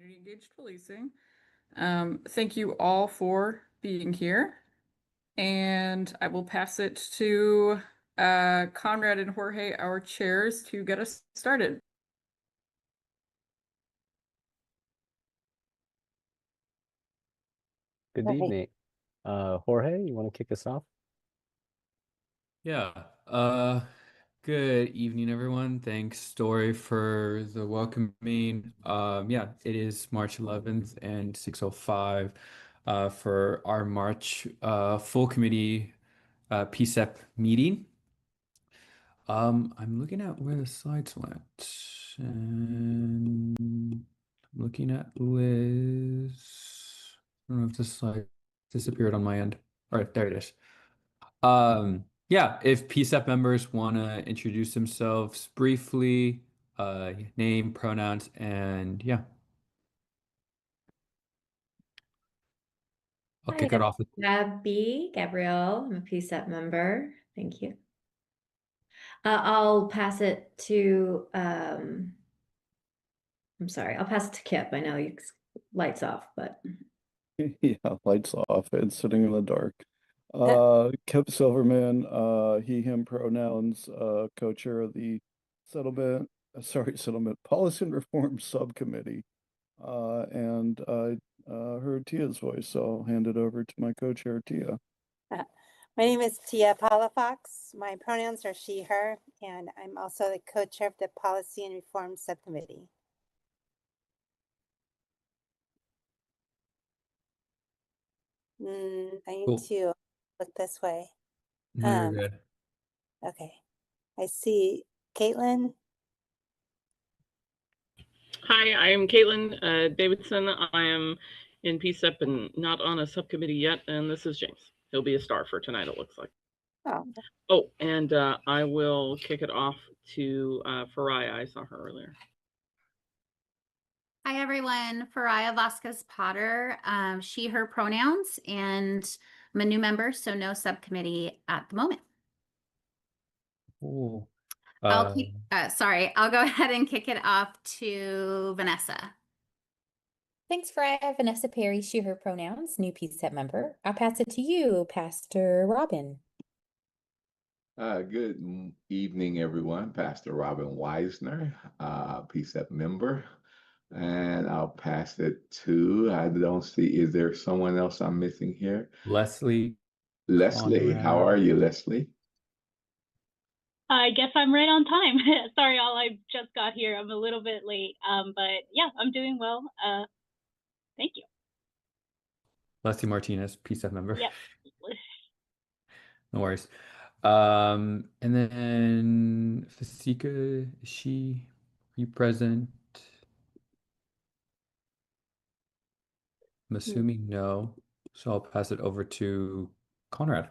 Community engaged policing. Thank you all for being here. And I will pass it to Conrad and Jorge, our chairs, to get us started. Good evening. Jorge, you want to kick us off? Yeah. Good evening, everyone. Thanks, Story, for the welcoming. Yeah, it is March 11th and 6:05 for our March full committee PCEP meeting. I'm looking at where the slides went, and I'm looking at Liz. I don't know if this slide disappeared on my end. All right, there it is. Yeah, if PCEP members want to introduce themselves briefly, name, pronouns, and yeah, I'll Hi, kick it off with Gabrielle. I'm a PCEP member. Thank you. I'll pass it to, I'm sorry, I'll pass it to Kip. I know you lights off, but. Yeah, lights off. It's sitting in the dark. Kip Silverman, he, him pronouns, co-chair of the settlement policy and reform subcommittee. And I heard Tia's voice, so I'll hand it over to my co-chair, Tia. My name is Tia Palafox. My pronouns are she, her, and I'm also the co-chair of the policy and reform subcommittee. I need Cool. to look this way. No, you're good. Okay. I see Caitlin. Hi, I am Caitlin Davidson. I am in PCEP and not on a subcommittee yet, and this is James. He'll be a star for tonight, it looks like. Oh, and I will kick it off to Farai. I saw her earlier. Hi, everyone. Farai Vasquez Potter, she, her pronouns, and I'm a new member, so no subcommittee at the moment. Cool. I'll go ahead and kick it off to Vanessa. Thanks, Farai. Vanessa Perry, she, her pronouns, new PCEP member. I'll pass it to you, Pastor Robin. Good evening, everyone. Pastor Robin Weisner, PCEP member. And I'll pass it to, I don't see, is there someone else I'm missing here? Leslie. Leslie, how are you, Leslie? I guess I'm right on time. Sorry, all I just got here. I'm a little bit late. But yeah, I'm doing well. Thank you. Leslie Martinez, PCEP member. Yep. No worries. And then Fasika, is she present? I'm assuming no. So I'll pass it over to Conrad.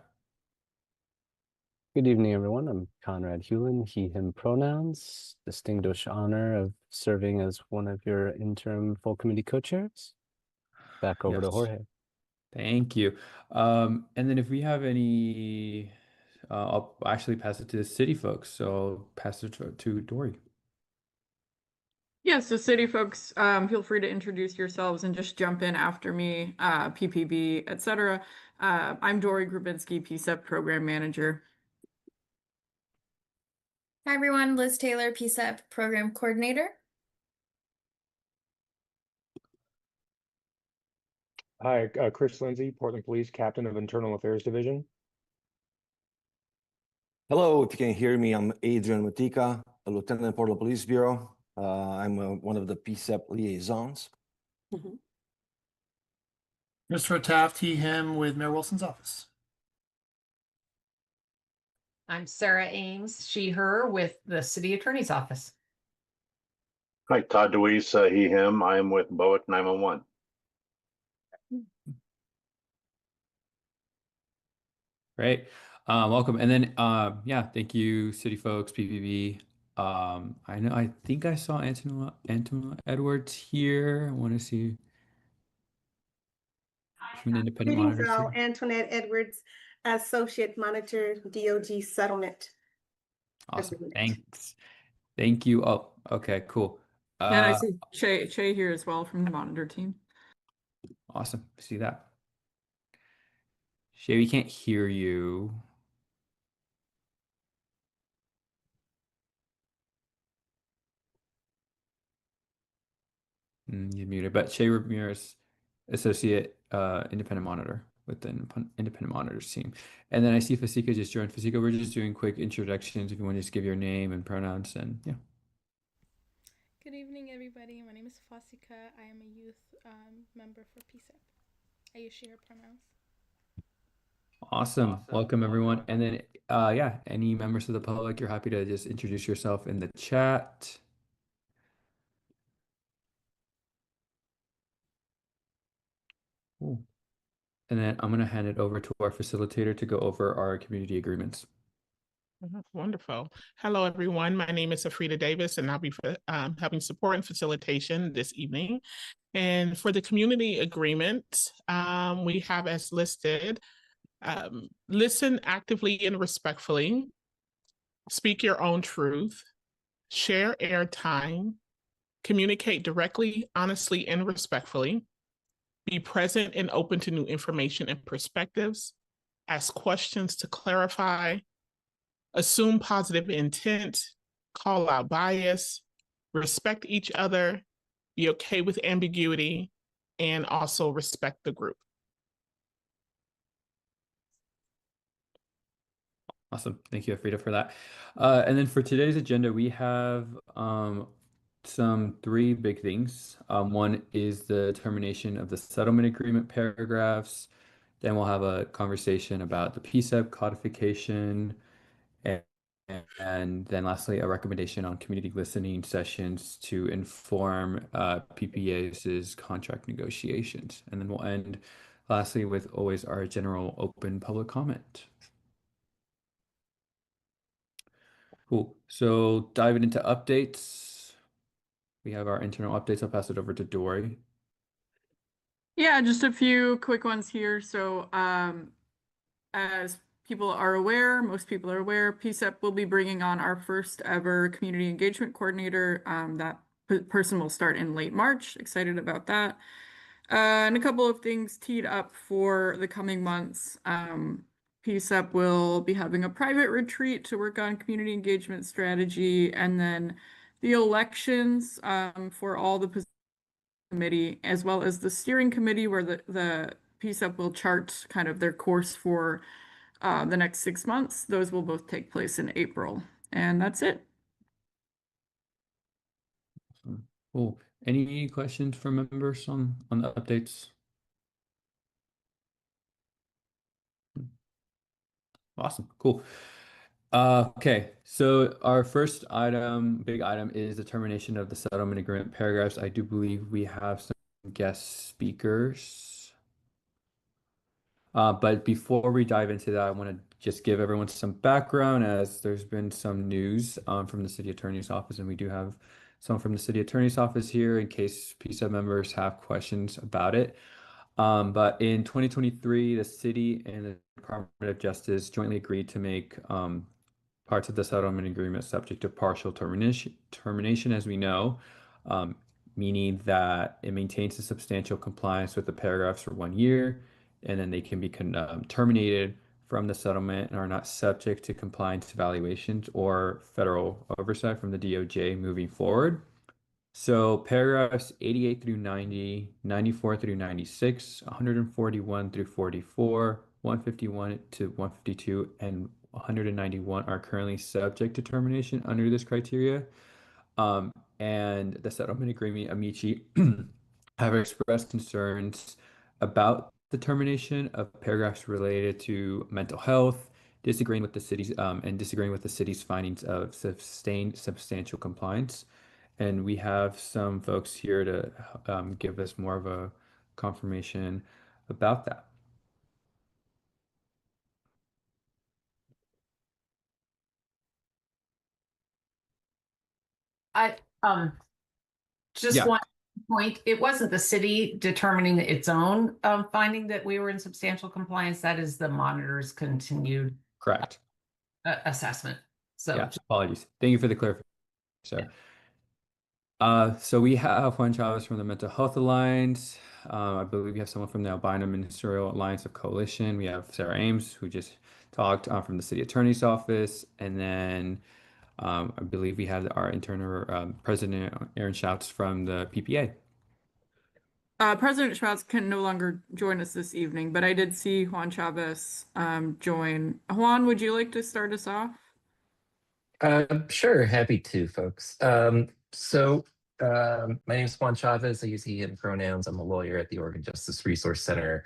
Good evening, everyone. I'm Conrad Hewlin, he, him pronouns. Distinguished honor of serving as one of your interim full committee co-chairs. Back over to Jorge. Thank you. And then if we have any, I'll actually pass it to the city folks. So pass it to Dory. Yeah, so city folks, feel free to introduce yourselves and just jump in after me, PPB, etc. I'm Dory Grubinski, PCEP Program Manager. Hi, everyone. Liz Taylor, PCEP Program Coordinator. Hi, Chris Lindsay, Portland Police Captain of Internal Affairs Division. Hello, if you can hear me, I'm Adrian Matika, a Lieutenant in Portland Police Bureau. I'm one of the PCEP liaisons. Christopher Taft, he, him, with Mayor Wilson's office. I'm Sarah Ames, she, her, with the City Attorney's Office. Hi, Todd DeWeese, he, him. I am with BOIC 911. Great. Welcome. And then, yeah, thank you, city folks, PPB. I think I saw Antonella Edwards here. I want to see from the independent Greetings, monitors all. here. Antoinette Edwards, Associate Monitor, DOG Settlement. Awesome. Thanks. Thank you. Oh, okay, cool. And I see Che here as well from the monitor team. Awesome. See that. Shay, we can't hear you. You're muted, but Shay Ramirez, Associate Independent Monitor with the Independent Monitors team. And then I see Fasika just joined. Fasika, we're just doing quick introductions. If you want to just give your name and pronouns, and yeah. Good evening, everybody. My name is Fasika. I am a youth member for PCCEP. I use she, her pronouns. Awesome. Welcome, everyone. And then, yeah, any members of the public, you're happy to just introduce yourself in the chat. Cool. And then I'm going to hand it over to our facilitator to go over our community agreements. Wonderful. Hello, everyone. My name is Afrida Davis, and I'll be having support and facilitation this evening. And for the community agreement, we have as listed, listen actively and respectfully, speak your own truth, share airtime, communicate directly, honestly, and respectfully, be present and open to new information and perspectives, ask questions to clarify, assume positive intent, call out bias, respect each other, be okay with ambiguity, and also respect the group. Awesome. Thank you, Afrida, for that. And then for today's agenda, we have some three big things. One is the termination of the settlement agreement paragraphs. Then we'll have a conversation about the PCCEP codification. And then lastly, a recommendation on community listening sessions to inform PPA's contract negotiations. And then we'll end lastly with always our general open public comment. Cool. So diving into updates, we have our internal updates. I'll pass it over to Dory. Yeah, just a few quick ones here. So, as people are aware, most people are aware, PCCEP will be bringing on our first ever community engagement coordinator. That person will start in late March. Excited about that. And a couple of things teed up for the coming months. PCCEP will be having a private retreat to work on community engagement strategy, and then the elections for all the committee, as well as the steering committee, where the PCCEP will chart kind of their course for the next 6 months. Those will both take place in April, and that's it. Cool. Any questions from members on the updates? Awesome. Cool. Okay, so our first big item is the termination of the settlement agreement paragraphs. I do believe we have some guest speakers. But before we dive into that, I want to just give everyone some background, as there's been some news from the city attorney's office, and we do have someone from the city attorney's office here in case PCCEP members have questions about it. But in 2023, the city and the Department of Justice jointly agreed to make parts of the settlement agreement subject to partial termination, as we know, meaning that it maintains a substantial compliance with the paragraphs for 1 year, and then they can be terminated from the settlement and are not subject to compliance evaluations or federal oversight from the DOJ moving forward. So paragraphs 88 through 90, 94 through 96, 141 through 44, 151 to 152, and 191 are currently subject to termination under this criteria. And the settlement agreement, Amici, have expressed concerns about the termination of paragraphs related to mental health, disagreeing with the city's findings of sustained substantial compliance. And we have some folks here to give us more of a confirmation about that. I just Yeah. one point. It wasn't the city determining its own finding that we were in substantial compliance. That is the monitor's continued Correct. assessment. So Yeah, apologies. Thank you for the clarification. So, So we have Juan Chavez from the Mental Health Alliance. I believe we have someone from the Albino Ministerial Alliance of Coalition. We have Sarah Ames, who just talked from the City Attorney's Office. And then I believe we have our internal President Aaron Shouts from the PPA. President Schmaltz can no longer join us this evening, but I did see Juan Chavez join. Juan, would you like to start us off? Sure, happy to, folks. My name is Juan Chavez. I use he, him pronouns. I'm a lawyer at the Oregon Justice Resource Center,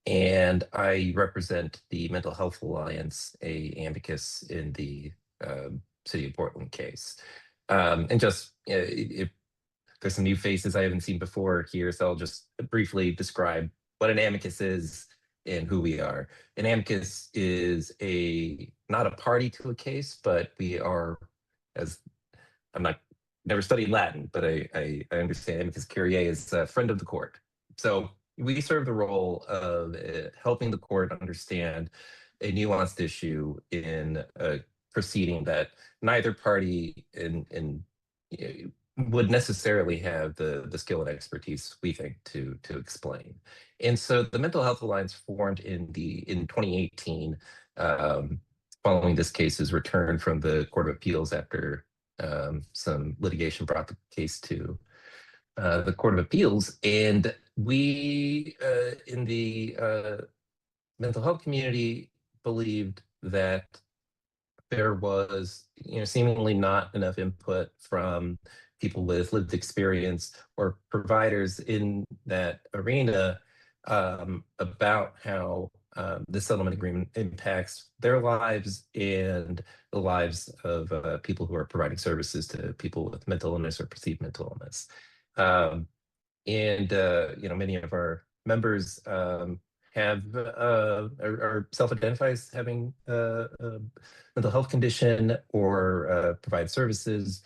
and I represent the Mental Health Alliance, a amicus in the City of Portland case. And just if there's some new faces I haven't seen before here, so I'll just briefly describe what an amicus is and who we are. An amicus is not a party to a case, but we are, as never studied Latin, but I understand amicus curiae is a friend of the court. So we serve the role of helping the court understand a nuanced issue in a proceeding that neither party would necessarily have the skill and expertise, we think, to explain. And so the Mental Health Alliance formed in 2018, following this case's return from the Court of Appeals after some litigation brought the case to the Court of Appeals. And we, in the mental health community, believed that there was, seemingly not enough input from people with lived experience or providers in that arena about how the settlement agreement impacts their lives and the lives of people who are providing services to people with mental illness or perceived mental illness. Many of our members are self-identify as having a mental health condition or provide services.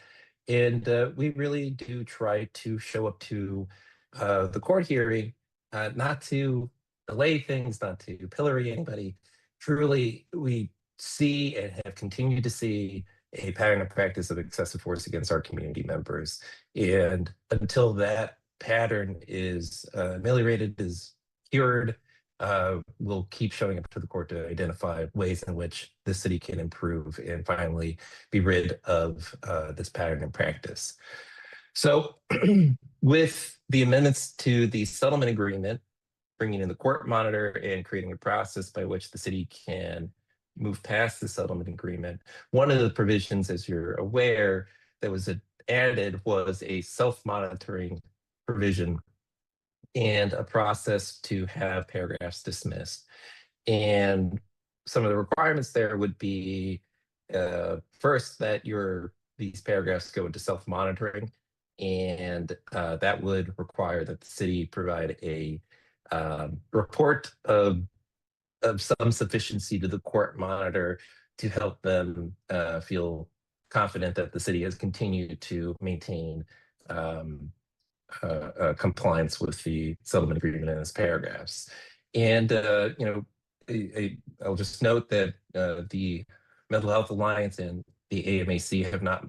And we really do try to show up to the court hearing, not to delay things, not to pillory anybody. Truly, we see and have continued to see a pattern of practice of excessive force against our community members. And until that pattern is ameliorated, is cured, we'll keep showing up to the court to identify ways in which the city can improve and finally be rid of this pattern and practice. So with the amendments to the settlement agreement, bringing in the court monitor and creating a process by which the city can move past the settlement agreement, one of the provisions, as you're aware, that was added was a self-monitoring provision and a process to have paragraphs dismissed. And some of the requirements there would be first that these paragraphs go into self-monitoring, and that would require that the city provide a report of some sufficiency to the court monitor to help them feel confident that the city has continued to maintain compliance with the settlement agreement in its paragraphs. And, I'll just note that the Mental Health Alliance and the AMAC have not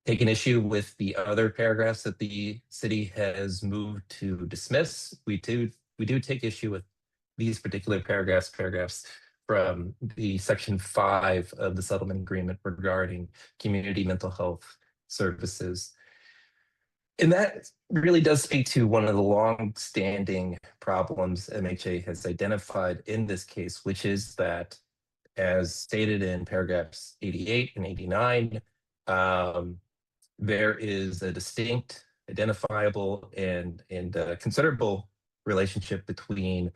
taken issue with the other paragraphs that the city has moved to dismiss. We do take issue with these particular paragraphs from the Section 5 of the settlement agreement regarding community mental health services. And that really does speak to one of the long-standing problems MHA has identified in this case, which is that, as stated in paragraphs 88 and 89, there is a distinct, identifiable, and considerable relationship between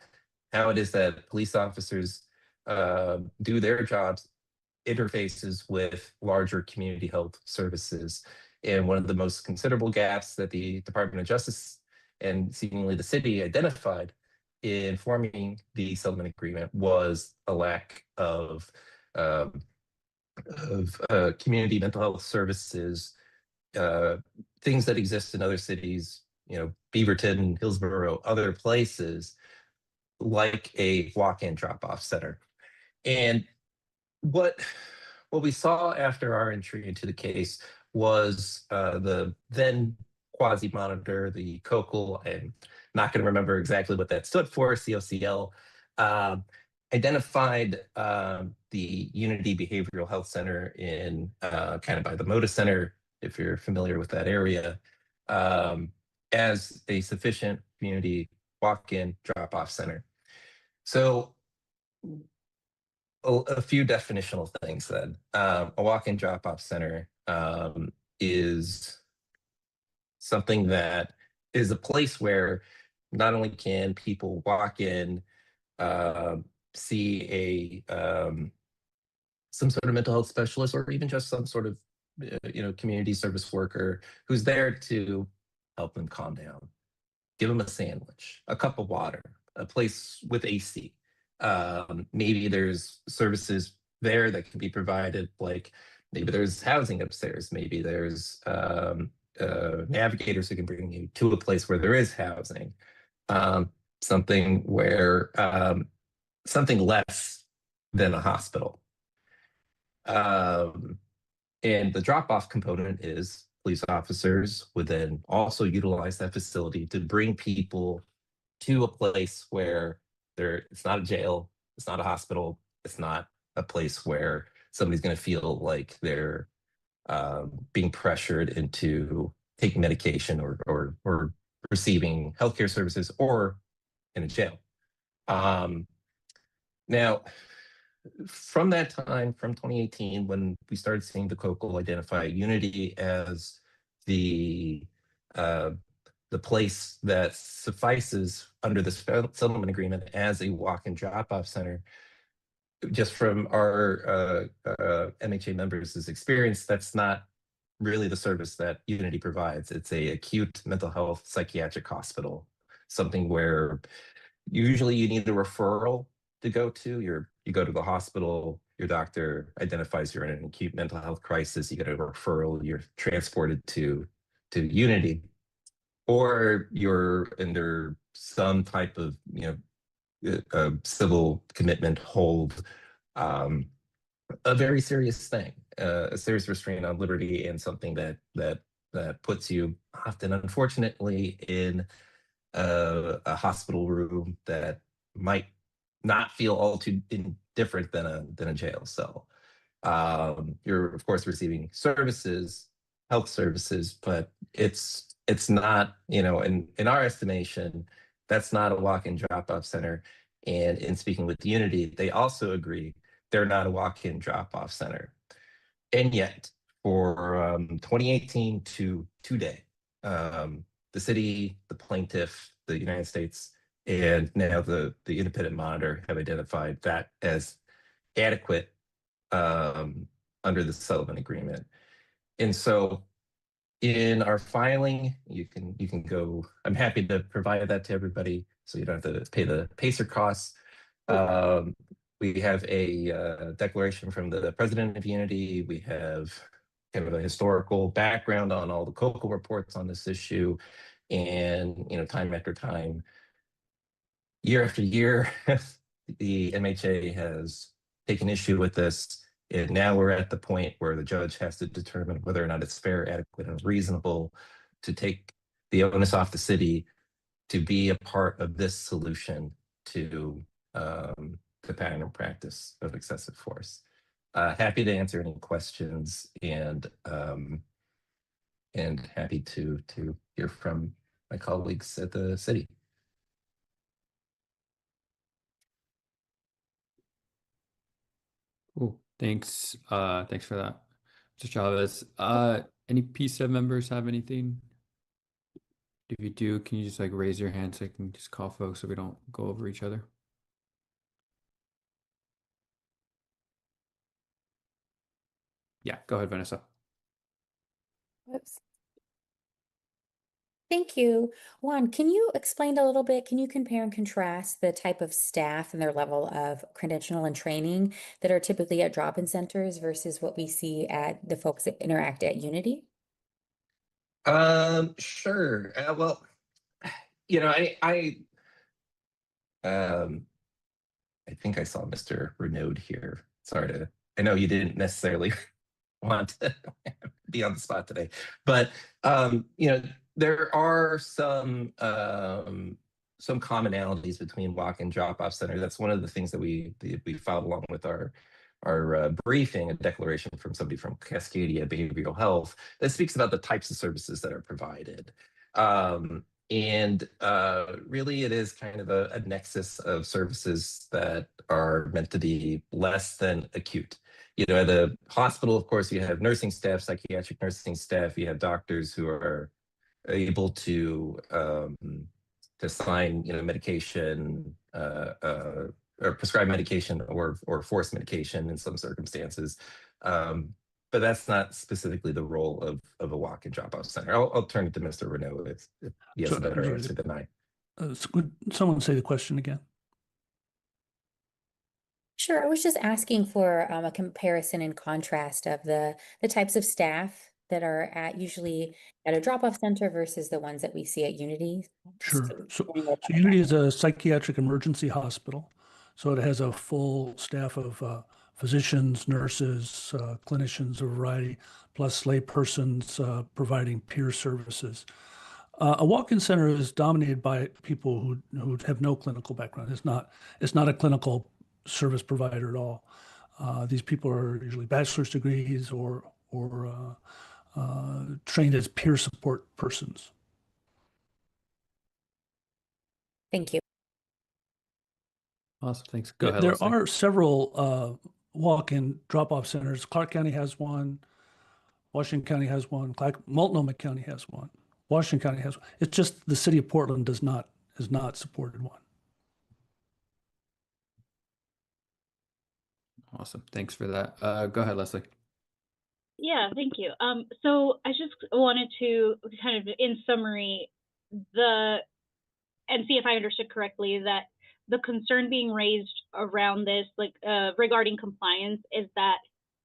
how it is that police officers do their jobs, interfaces with larger community health services. And one of the most considerable gaps that the Department of Justice and seemingly the city identified in forming the settlement agreement was a lack of community mental health services, things that exist in other cities, Beaverton, Hillsborough, other places, like a walk-in drop-off center. And what we saw after our entry into the case was the then quasi monitor, the COCL. I'm not going to remember exactly what that stood for, COCL, identified the Unity Behavioral Health Center in kind of by the Moda Center, if you're familiar with that area, as a sufficient community walk-in drop-off center. So a few definitional things then. A walk-in drop-off center is something that is a place where not only can people walk in, see some sort of mental health specialist, or even just some sort of community service worker who's there to help them calm down, give them a sandwich, a cup of water, a place with AC. Maybe there's services there that can be provided, like maybe there's housing upstairs, maybe there's navigators who can bring you to a place where there is housing, something where something less than a hospital. And the drop-off component is police officers would then also utilize that facility to bring people to a place where it's not a jail, it's not a hospital, it's not a place where somebody's going to feel like they're being pressured into taking medication or receiving healthcare services, or in a jail. Now, from that time, from 2018, when we started seeing the COCL identify Unity as the place that suffices under the settlement agreement as a walk-in drop-off center, just from our MHA members' experience, that's not really the service that Unity provides. It's a acute mental health psychiatric hospital, something where usually you need a referral to go to. You go to the hospital, your doctor identifies you're in an acute mental health crisis, you get a referral, you're transported to Unity, or you're under some type of civil commitment hold, a very serious thing, a serious restraint on liberty, and something that puts you often, unfortunately, in a hospital room that might not feel all too different than a jail cell. You're of course receiving services, health services, but it's not, in our estimation, that's not a walk-in drop-off center. And in speaking with Unity, they also agree they're not a walk-in drop-off center. And yet, for 2018 to today, the city, the plaintiff, the United States, and now the independent monitor have identified that as adequate under the settlement agreement. And so in our filing, you can go, I'm happy to provide that to everybody so you don't have to pay the PACER costs. We have a declaration from the president of Unity. We have kind of a historical background on all the COCL reports on this issue. And, time after time, year after year, the MHA has taken issue with this. And now we're at the point where the judge has to determine whether or not it's fair, adequate, and reasonable to take the onus off the city to be a part of this solution to the pattern and practice of excessive force. Happy to answer any questions, and happy to hear from my colleagues at the city. Cool. Thanks. Thanks for that, Mr. Chavez. Any PCCEP members have anything? If you do, can you just raise your hand so I can just call folks so we don't go over each other? Yeah, go ahead, Vanessa. Whoops. Thank you. Juan, can you explain a little bit? Can you compare and contrast the type of staff and their level of credential and training that are typically at drop-in centers versus what we see at the folks that interact at Unity? Sure. Well, I think I saw Mr. Renaud here. I know you didn't necessarily want to be on the spot today. But there are some commonalities between walk-in drop-off center. That's one of the things that we filed along with our briefing, a declaration from somebody from Cascadia Behavioral Health that speaks about the types of services that are provided. Really it is kind of a nexus of services that are meant to be less than acute. At a hospital, of course, you have nursing staff, psychiatric nursing staff, you have doctors who are able to sign, medication, or prescribe medication or force medication in some circumstances. But that's not specifically the role of a walk-in drop-off center. I'll turn it to Mr. Renaud if he has a better answer than I. Could someone say the question again? Sure, I was just asking for a comparison and contrast of the types of staff that are usually at a drop-off center versus the ones that we see at Unity. Sure. So Unity is a psychiatric emergency hospital. So it has a full staff of physicians, nurses, clinicians, a variety, plus lay persons providing peer services. A walk-in center is dominated by people who have no clinical background. It's not a clinical service provider at all. These people are usually bachelor's degrees or trained as peer support persons. Thank you. Awesome, thanks. Go ahead, There Leslie. are several walk-in drop-off centers. Clark County has one. Washington County has one. Multnomah County has one. Washington County has one. It's just the city of Portland has not supported one. Awesome, thanks for that. Go ahead, Leslie. Yeah, thank you. So I just wanted to kind of, in summary, and see if I understood correctly, that the concern being raised around this, regarding compliance, is that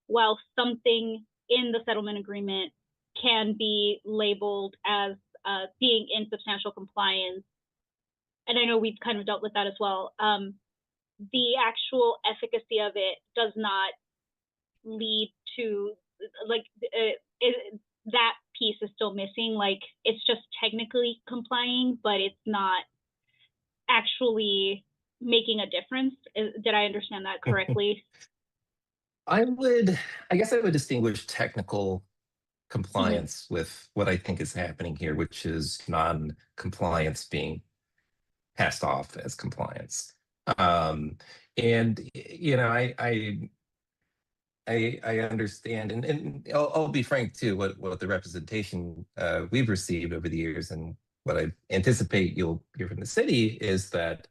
while something in the settlement agreement can be labeled as being in substantial compliance, and I know we've kind of dealt with that as well, the actual efficacy of it does not lead to, that piece is still missing. It's just technically complying, but it's not actually making a difference. Did I understand that correctly? I guess I would distinguish technical compliance with what I think is happening here, which is non-compliance being passed off as compliance. I understand, and I'll be frank too. What the representation we've received over the years, and what I anticipate you'll hear from the city, is that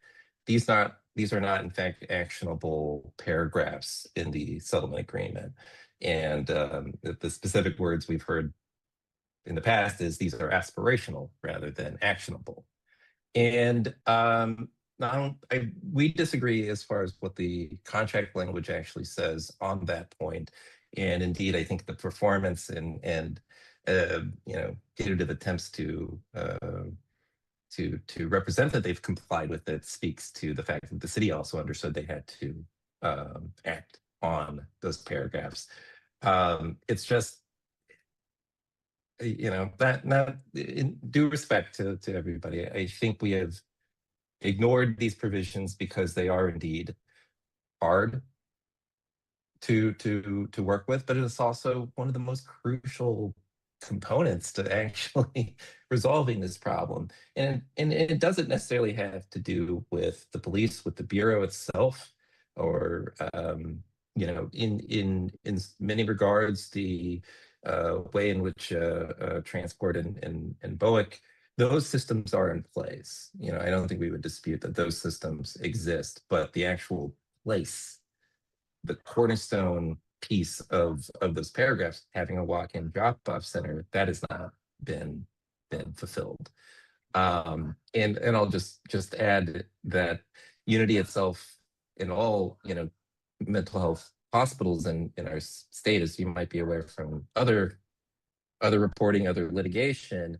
these are not in fact actionable paragraphs in the settlement agreement, and the specific words we've heard in the past is these are aspirational rather than actionable, and we disagree as far as what the contract language actually says on that point. And indeed, I think the performance and putative attempts to represent that they've complied with it speaks to the fact that the city also understood they had to act on those paragraphs. It's just, that, not in due respect to everybody, I think we have ignored these provisions because they are indeed hard to work with, but it's also one of the most crucial components to actually resolving this problem. And it doesn't necessarily have to do with the police, with the Bureau itself, or in many regards, the way in which transport and BOIC, those systems are in place. I don't think we would dispute that those systems exist, but the actual place, the cornerstone piece of those paragraphs, having a walk-in drop-off center, that has not been fulfilled. And I'll just add that Unity itself, in all mental health hospitals in our state, as you might be aware from other reporting, other litigation,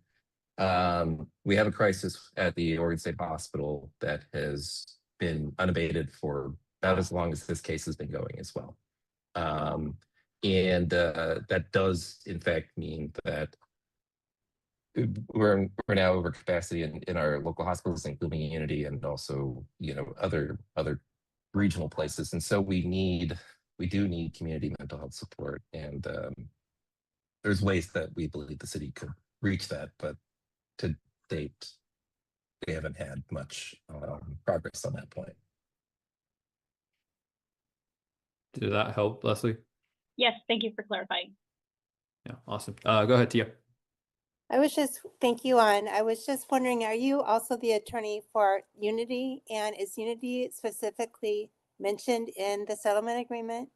we have a crisis at the Oregon State Hospital that has been unabated for about as long as this case has been going as well. And that does, in fact, mean that we're now over capacity in our local hospitals, including Unity, and also, you know, other regional places. And so we do need community mental health support. And there's ways that we believe the city could reach that, but to date, we haven't had much progress on that point. Did that help, Leslie? Yes, thank you for clarifying. Yeah, awesome. Go ahead, Tia. Thank you, Juan. I was just wondering, are you also the attorney for Unity? And is Unity specifically mentioned in the settlement agreement?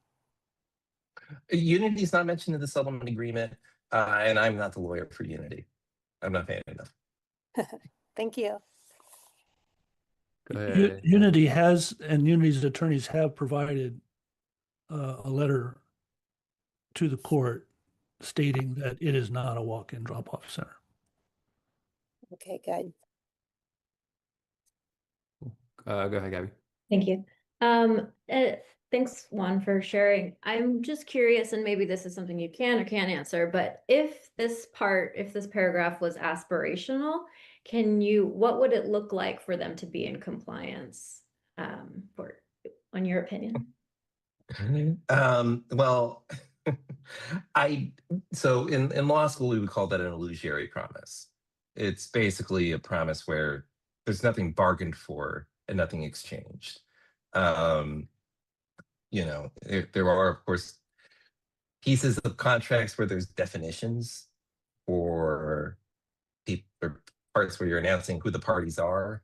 Unity is not mentioned in the settlement agreement, and I'm not the lawyer for Unity. I'm not paying enough. Thank you. Go ahead. Unity has, and Unity's attorneys have provided a letter to the court stating that it is not a walk-in drop-off center. Okay, good. Go ahead, Gabby. Thank you. Thanks, Juan, for sharing. I'm just curious, and maybe this is something you can or can't answer, but if this paragraph was aspirational, what would it look like for them to be in compliance, on your opinion? Well, so in law school, we would call that an illusory promise. It's basically a promise where there's nothing bargained for and nothing exchanged. You know, there are, of course, pieces of contracts where there's definitions or parts where you're announcing who the parties are.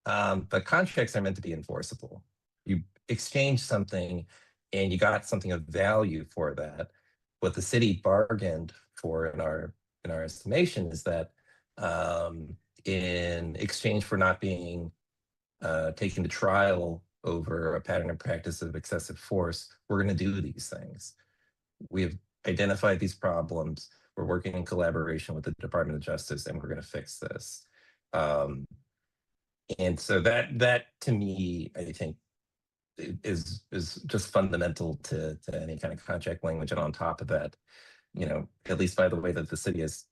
But contracts are meant to be enforceable. You exchange something and you got something of value for that. What the city bargained for in our estimation is that in exchange for not being taken to trial over a pattern and practice of excessive force, we're going to do these things. We have identified these problems. We're working in collaboration with the Department of Justice, and we're going to fix this. And so that to me, I think, is just fundamental to any kind of contract language. And on top of that, you know, at least by the way that the city has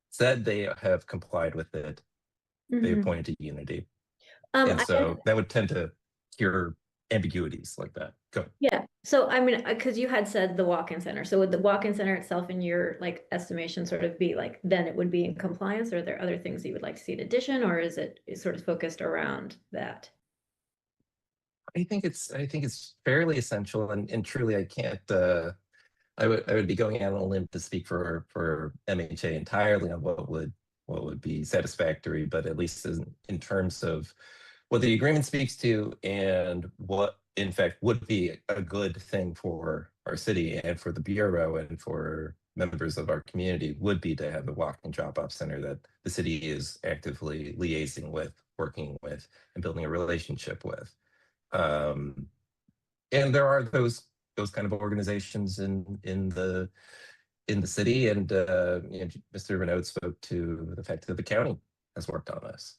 said they have complied with it, they pointed to Unity. And so that would tend to cure ambiguities like that. Go. Yeah. So I mean, because you had said the walk-in center. So would the walk-in center itself, in your estimation, sort of be then it would be in compliance? Or are there other things you would like to see in addition, or is it sort of focused around that? I think it's fairly essential, and truly, I can't. I would be going out on a limb to speak for MHA entirely on what would be satisfactory, but at least in terms of what the agreement speaks to and what in fact would be a good thing for our city and for the Bureau and for members of our community would be to have a walk-in drop-off center that the city is actively liaising with, working with, and building a relationship with. And there are those kind of organizations in the city, and you know, Mr. Renaud spoke to the fact that the county has worked on this.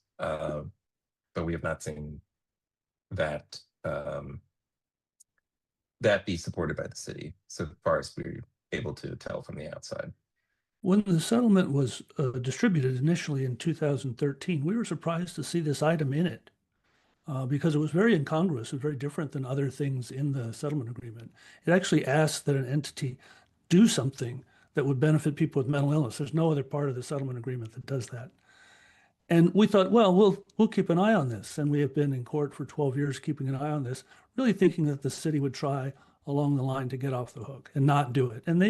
But we have not seen that that be supported by the city, so far as we're able to tell from the outside. When the settlement was distributed initially in 2013, we were surprised to see this item in it because it was very incongruous. It was very different than other things in the settlement agreement. It actually asked that an entity do something that would benefit people with mental illness. There's no other part of the settlement agreement that does that. And we thought, well, we'll keep an eye on this. And we have been in court for 12 years keeping an eye on this, really thinking that the city would try along the line to get off the hook and not do it. And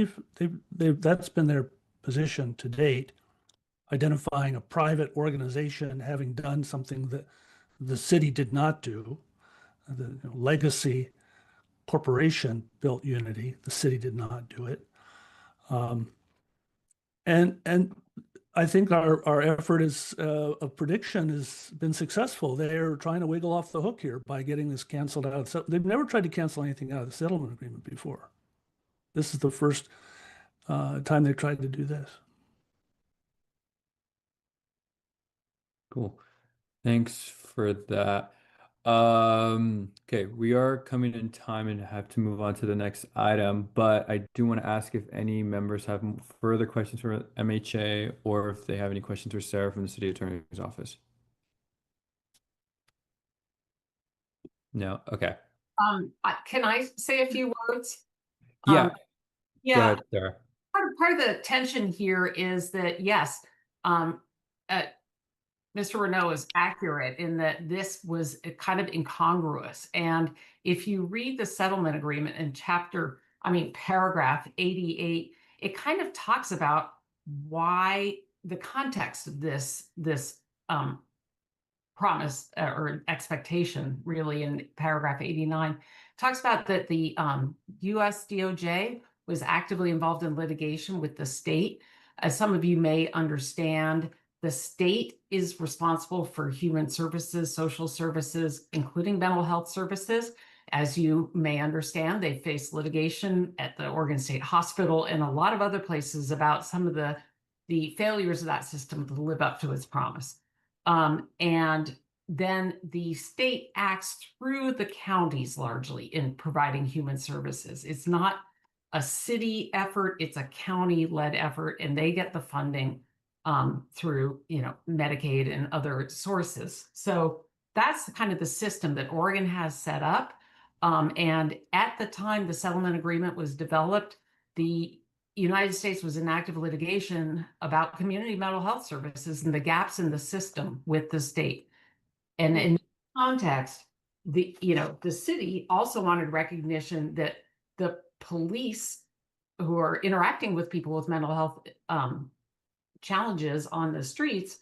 that's been their position to date, identifying a private organization having done something that the city did not do. The Legacy Corporation built Unity. The city did not do it. And I think our effort of prediction has been successful. They're trying to wiggle off the hook here by getting this canceled out. So they've never tried to cancel anything out of the settlement agreement before. This is the first time they've tried to do this. Cool. Thanks for that. Okay, we are coming in time and have to move on to the next item, but I do want to ask if any members have further questions for MHA or if they have any questions for Sarah from the City Attorney's Office. No? Okay. Can I say a few words? Yeah. Go Yeah. ahead, Sarah. Part of the tension here is that, yes, Mr. Renaud is accurate in that this was kind of incongruous. And if you read the settlement agreement in paragraph 88, it kind of talks about why the context of this promise or expectation, really, in paragraph 89 talks about that the US DOJ was actively involved in litigation with the state. As some of you may understand, the state is responsible for human services, social services, including mental health services. As you may understand, they face litigation at the Oregon State Hospital and a lot of other places about some of the failures of that system to live up to its promise. And then the state acts through the counties largely in providing human services. It's not a city effort, it's a county-led effort, and they get the funding through Medicaid and other sources. So that's kind of the system that Oregon has set up. And at the time the settlement agreement was developed, the United States was in active litigation about community mental health services and the gaps in the system with the state. And in context, the city also wanted recognition that the police who are interacting with people with mental health challenges on the streets,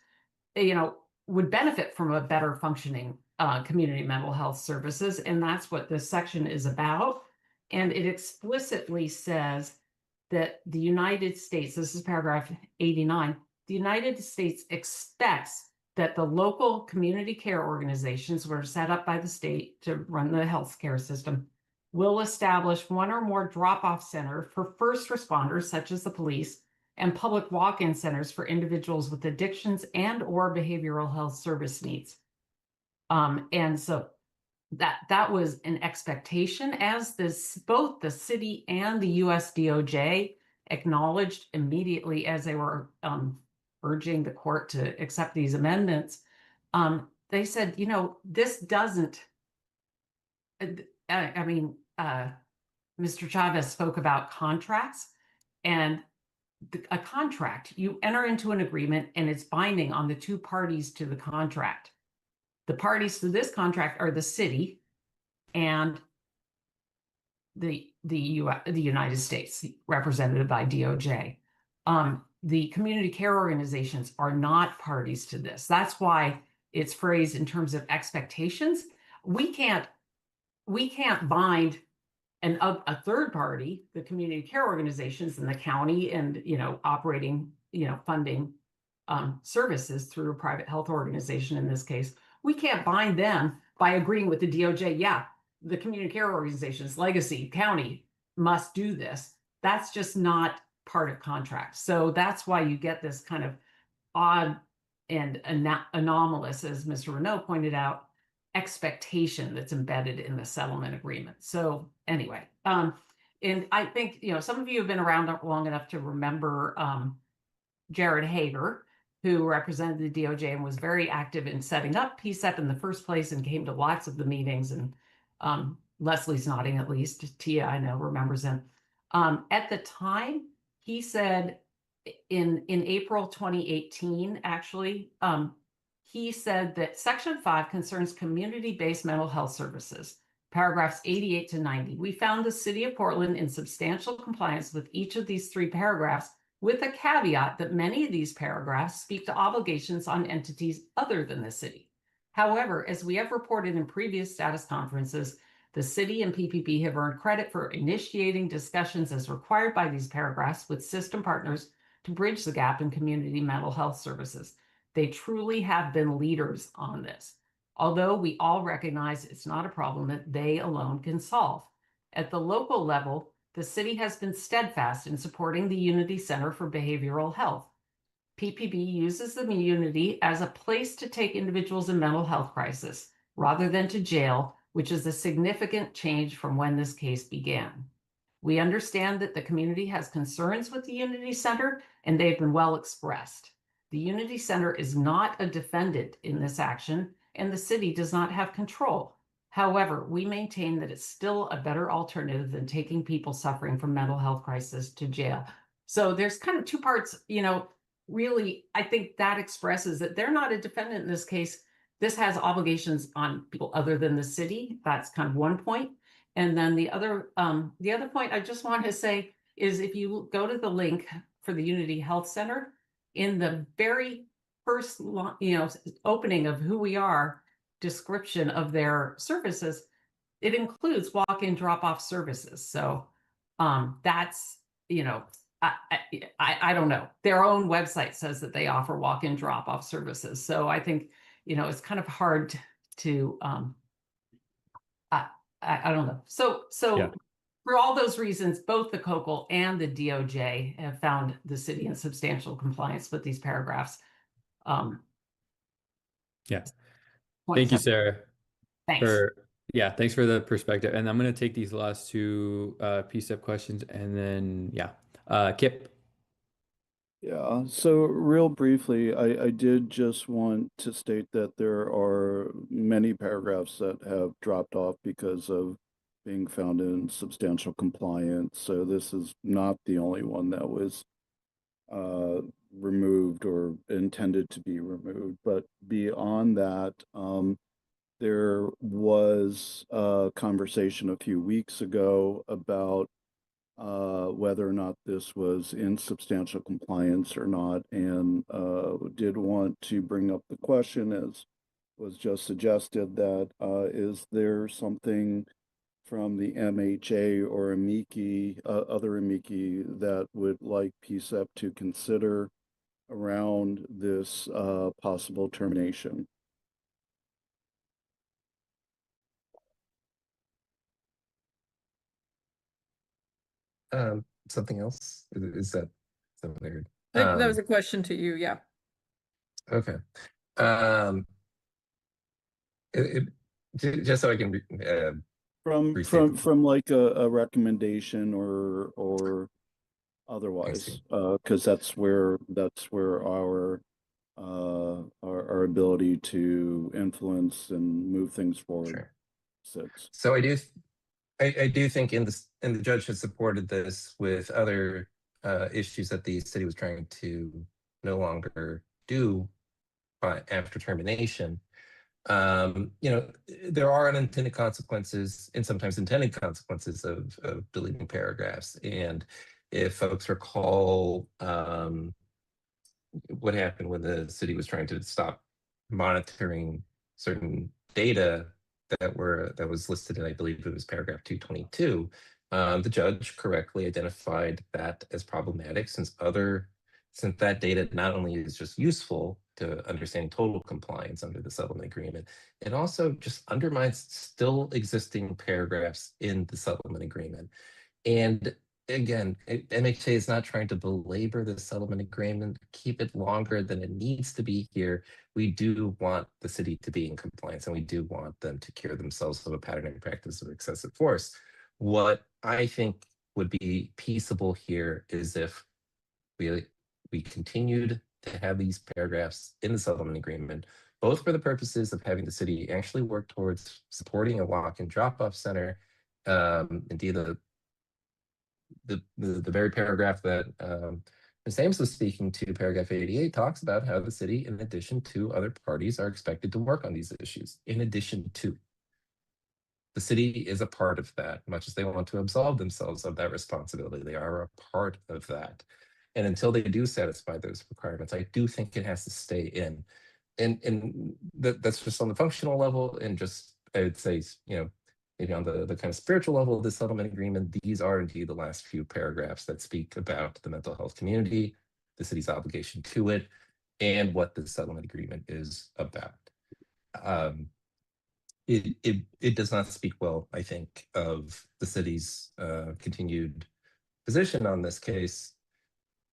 would benefit from a better functioning community mental health services. And that's what this section is about. And it explicitly says that the United States, this is paragraph 89, the United States expects that the local community care organizations were set up by the state to run the healthcare system will establish one or more drop-off center for first responders, such as the police, and public walk-in centers for individuals with addictions and or behavioral health service needs. And so that was an expectation, as both the city and the US DOJ acknowledged immediately as they were urging the court to accept these amendments. They said, this doesn't, Mr. Chavez spoke about contracts, and a contract, you enter into an agreement and it's binding on the two parties to the contract. The parties to this contract are the city and the United States, represented by DOJ. The community care organizations are not parties to this. That's why it's phrased in terms of expectations. We can't bind a third party, the community care organizations and the county, and operating, funding services through a private health organization in this case. We can't bind them by agreeing with the DOJ. Yeah, the community care organizations, Legacy County, must do this. That's just not part of contract. So that's why you get this kind of odd and anomalous, as Mr. Renaud pointed out, expectation that's embedded in the settlement agreement. So anyway, and I think, some of you have been around long enough to remember Jared Hager, who represented the DOJ and was very active in setting up PCCEP in the first place and came to lots of the meetings. And Leslie's nodding, at least. Tia, I know, remembers him. At the time, he said in April 2018, actually, he said that Section 5 concerns community-based mental health services, paragraphs 88 to 90. We found the City of Portland in substantial compliance with each of these three paragraphs, with a caveat that many of these paragraphs speak to obligations on entities other than the city. However, as we have reported in previous status conferences, the city and PPP have earned credit for initiating discussions as required by these paragraphs with system partners to bridge the gap in community mental health services. They truly have been leaders on this, although we all recognize it's not a problem that they alone can solve. At the local level, the city has been steadfast in supporting the Unity Center for Behavioral Health. PPP uses the Unity as a place to take individuals in mental health crisis, rather than to jail, which is a significant change from when this case began. We understand that the community has concerns with the Unity Center, and they've been well expressed. The Unity Center is not a defendant in this action, and the city does not have control. However, we maintain that it's still a better alternative than taking people suffering from mental health crisis to jail. So there's kind of two parts, really, I think that expresses that they're not a defendant in this case. This has obligations on people other than the city. That's kind of one point. And then the other point I just want to say is if you go to the link for the Unity Health Center, in the very first opening of who we are, description of their services, it includes walk-in drop-off services. So that's, I don't know. Their own website says that they offer walk-in drop-off services. So I think, it's kind of hard to, I don't know. So Yeah. for all those reasons, both the COCL and the DOJ have found the city in substantial compliance with these paragraphs. Yeah. Point Thank you, seven. Sarah. Thanks. Thanks for the perspective. And I'm going to take these last two PCEP questions and then, Kip. Yeah, so real briefly, I did just want to state that there are many paragraphs that have dropped off because of being found in substantial compliance. So this is not the only one that was removed or intended to be removed. But beyond that, there was a conversation a few weeks ago about whether or not this was in substantial compliance or not, and did want to bring up the question, as was just suggested, that is there something from the MHA or other amici that would like PCEP to consider around this possible termination? Something else? Is that something I heard? I think that was a question to you, yeah. Okay. Just so I can from like a recommendation or otherwise, because that's where our ability to influence and move things forward sits. So I do think and the judge has supported this with other issues that the city was trying to no longer do after termination. There are unintended consequences and sometimes intended consequences of deleting paragraphs. And if folks recall what happened when the city was trying to stop monitoring certain data that was listed in, I believe it was paragraph 222, the judge correctly identified that as problematic since that data not only is just useful to understanding total compliance under the settlement agreement, it also just undermines still existing paragraphs in the settlement agreement. And again, MHA is not trying to belabor the settlement agreement, keep it longer than it needs to be here. We do want the city to be in compliance, and we do want them to cure themselves of a pattern and practice of excessive force. What I think would be peaceable here is if we continued to have these paragraphs in the settlement agreement, both for the purposes of having the city actually work towards supporting a walk-in drop-off center. Indeed, the very paragraph that Ms. Ames was speaking to, paragraph 88, talks about how the city, in addition to other parties, are expected to work on these issues. In addition to, the city is a part of that, much as they want to absolve themselves of that responsibility. They are a part of that. And until they do satisfy those requirements, I do think it has to stay in. And that's just on the functional level, and just, I would say, maybe on the kind of spiritual level of the settlement agreement, these are indeed the last few paragraphs that speak about the mental health community, the city's obligation to it, and what the settlement agreement is about. It does not speak well, I think, of the city's continued position on this case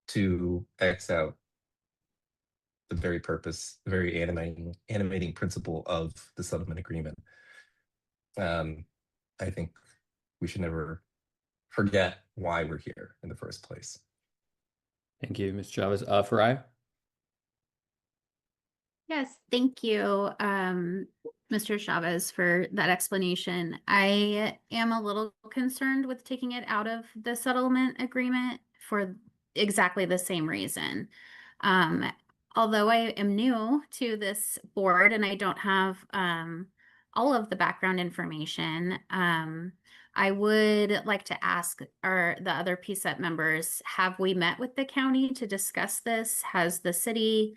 to X out the very purpose, the very animating principle of the settlement agreement. I think we should never forget why we're here in the first place. Thank you, Mr. Chavez. Farai? Yes, thank you, Mr. Chavez, for that explanation. I am a little concerned with taking it out of the settlement agreement for exactly the same reason. Although I am new to this board and I don't have all of the background information, I would like to ask the other PCEP members, have we met with the county to discuss this? Has the city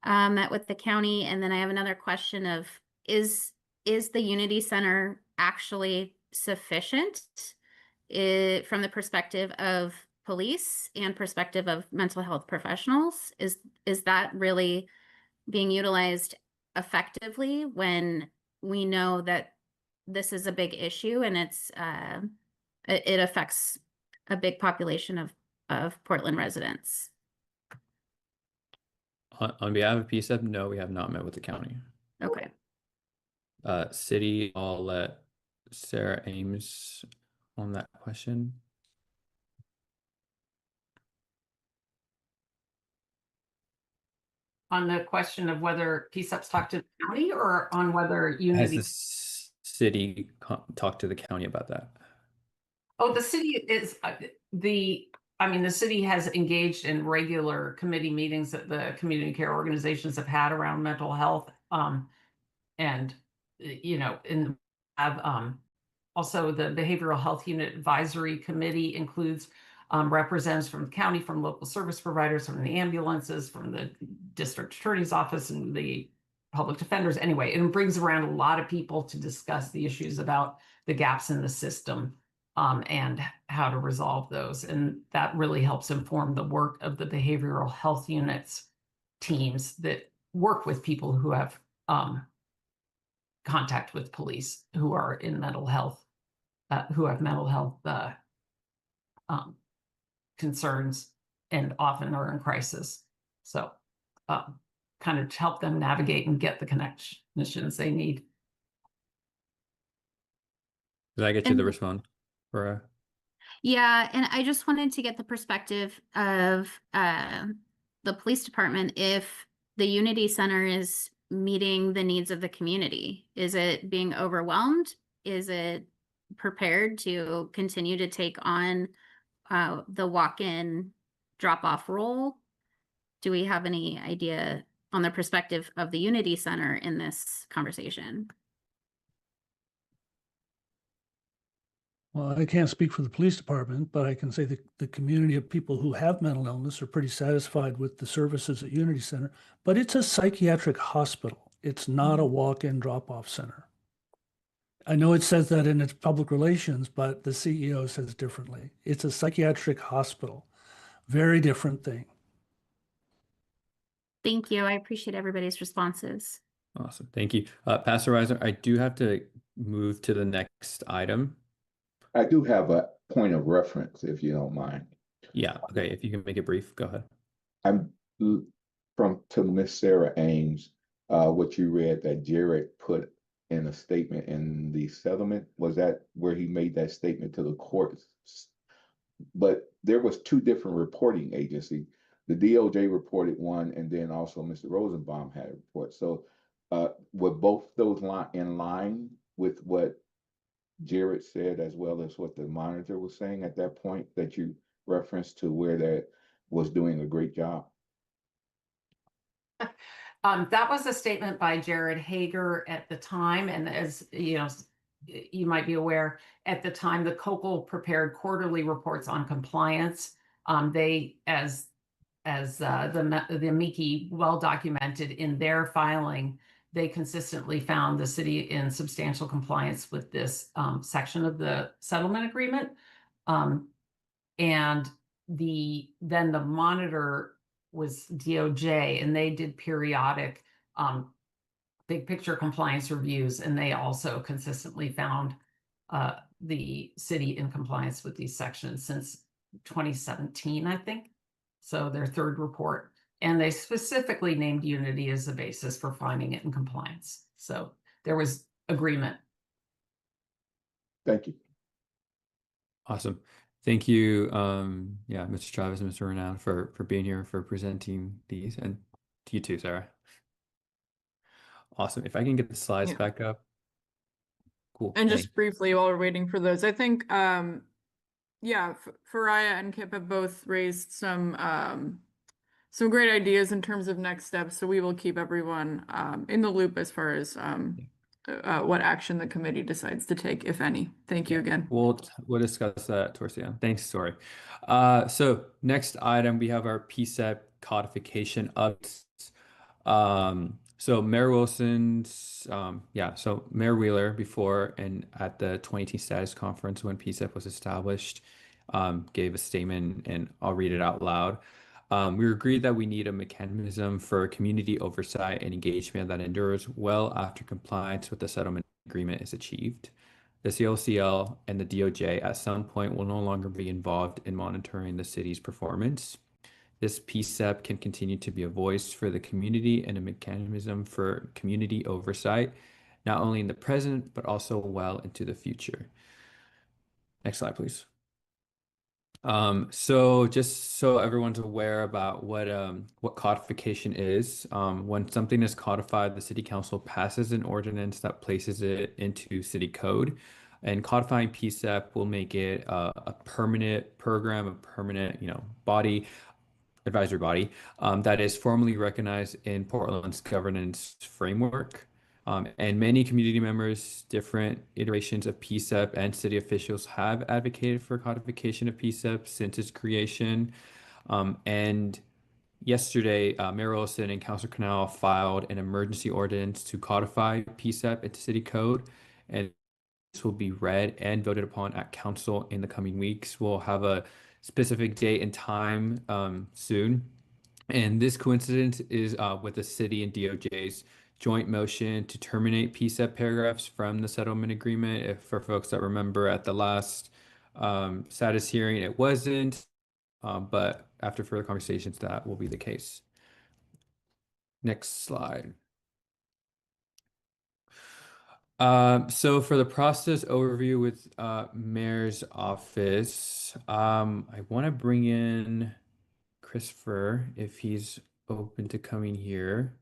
met with the county? And then I have another question of, is the Unity Center actually sufficient from the perspective of police and perspective of mental health professionals? Is that really being utilized effectively when we know that this is a big issue and it affects a big population of Portland residents? On behalf of PCEP, no, we have not met with the county. Okay. City, I'll let Sarah Ames on that question. On the question of whether PCEP's talked to the county or on whether Has Unity. the city talked to the county about that? Oh, the city is the city has engaged in regular committee meetings that the community care organizations have had around mental health. And also the Behavioral Health Unit Advisory Committee includes representatives from the county, from local service providers, from the ambulances, from the district attorney's office and the public defenders. Anyway, it brings around a lot of people to discuss the issues about the gaps in the system and how to resolve those. And that really helps inform the work of the behavioral health units teams that work with people who have contact with police who are in mental health, who have mental health concerns and often are in crisis. So kind of help them navigate and get the connections they need. Did I get you the response? Yeah, and I just wanted to get the perspective of the police department if the Unity Center is meeting the needs of the community. Is it being overwhelmed? Is it prepared to continue to take on the walk-in drop-off role? Do we have any idea on the perspective of the Unity Center in this conversation? Well, I can't speak for the police department, but I can say that the community of people who have mental illness are pretty satisfied with the services at Unity Center, but it's a psychiatric hospital. It's not a walk-in drop-off center. I know it says that in its public relations, but the CEO says differently. It's a psychiatric hospital. Very different thing. Thank you. I appreciate everybody's responses. Awesome. Thank you. Pastor Reiser, I do have to move to the next item. I do have a point of reference, if you don't mind. Yeah. Okay. If you can make it brief, go ahead. I'm to Miss Sarah Ames, what you read that Jared put in a statement in the settlement, was that where he made that statement to the courts? But there was two different reporting agencies. The DOJ reported one, and then also Mr. Rosenbaum had a report. So were both those in line with what Jared said, as well as what the monitor was saying at that point that you referenced to, where that was doing a great job? That was a statement by Jared Hager at the time. And as you know, you might be aware, at the time, the COCL prepared quarterly reports on compliance. They, as the amici well documented in their filing, they consistently found the city in substantial compliance with this section of the settlement agreement. And then the monitor was DOJ, and they did periodic big picture compliance reviews, and they also consistently found the city in compliance with these sections since 2017, I think. So their third report And they specifically named unity as the basis for finding it in compliance. So there was agreement. Thank you. Awesome. Thank you, yeah, Mr. Travis and Mr. Renown for being here, for presenting these, and to you too, Sarah. Awesome. If I can get the slides Yeah. back up. Cool. And Thank just briefly, while we're waiting for those, I think, yeah, Faraya and Kip have both raised some great ideas in terms of next steps. So we will keep everyone in the loop as far as what action the committee decides to take, if any. Thank you again. We'll discuss that towards the end. Thanks, Tori. So next item, we have our PCEP codification updates. So Mayor Wilson's, so Mayor Wheeler before and at the 2018 status conference when PCEP was established, gave a statement, and I'll read it out loud. We agreed that we need a mechanism for community oversight and engagement that endures well after compliance with the settlement agreement is achieved. The CLCL and the DOJ at some point will no longer be involved in monitoring the city's performance. This PCEP can continue to be a voice for the community and a mechanism for community oversight, not only in the present, but also well into the future. Next slide, please. So just so everyone's aware about what codification is, when something is codified, the city council passes an ordinance that places it into city code, and codifying PCEP will make it a permanent program, a permanent, body, advisory body, that is formally recognized in Portland's governance framework. And many community members, different iterations of PCEP, and city officials have advocated for codification of PCEP since its creation. And yesterday, Mayor Olson and Councilor Canal filed an emergency ordinance to codify PCEP into city code. And this will be read and voted upon at council in the coming weeks. We'll have a specific date and time soon. And this coincidence is with the city and DOJ's joint motion to terminate PCEP paragraphs from the settlement agreement. If for folks that remember at the last status hearing, it wasn't, but after further conversations, that will be the case. Next slide. So for the process overview with Mayor's office, I want to bring in Christopher if he's open to coming here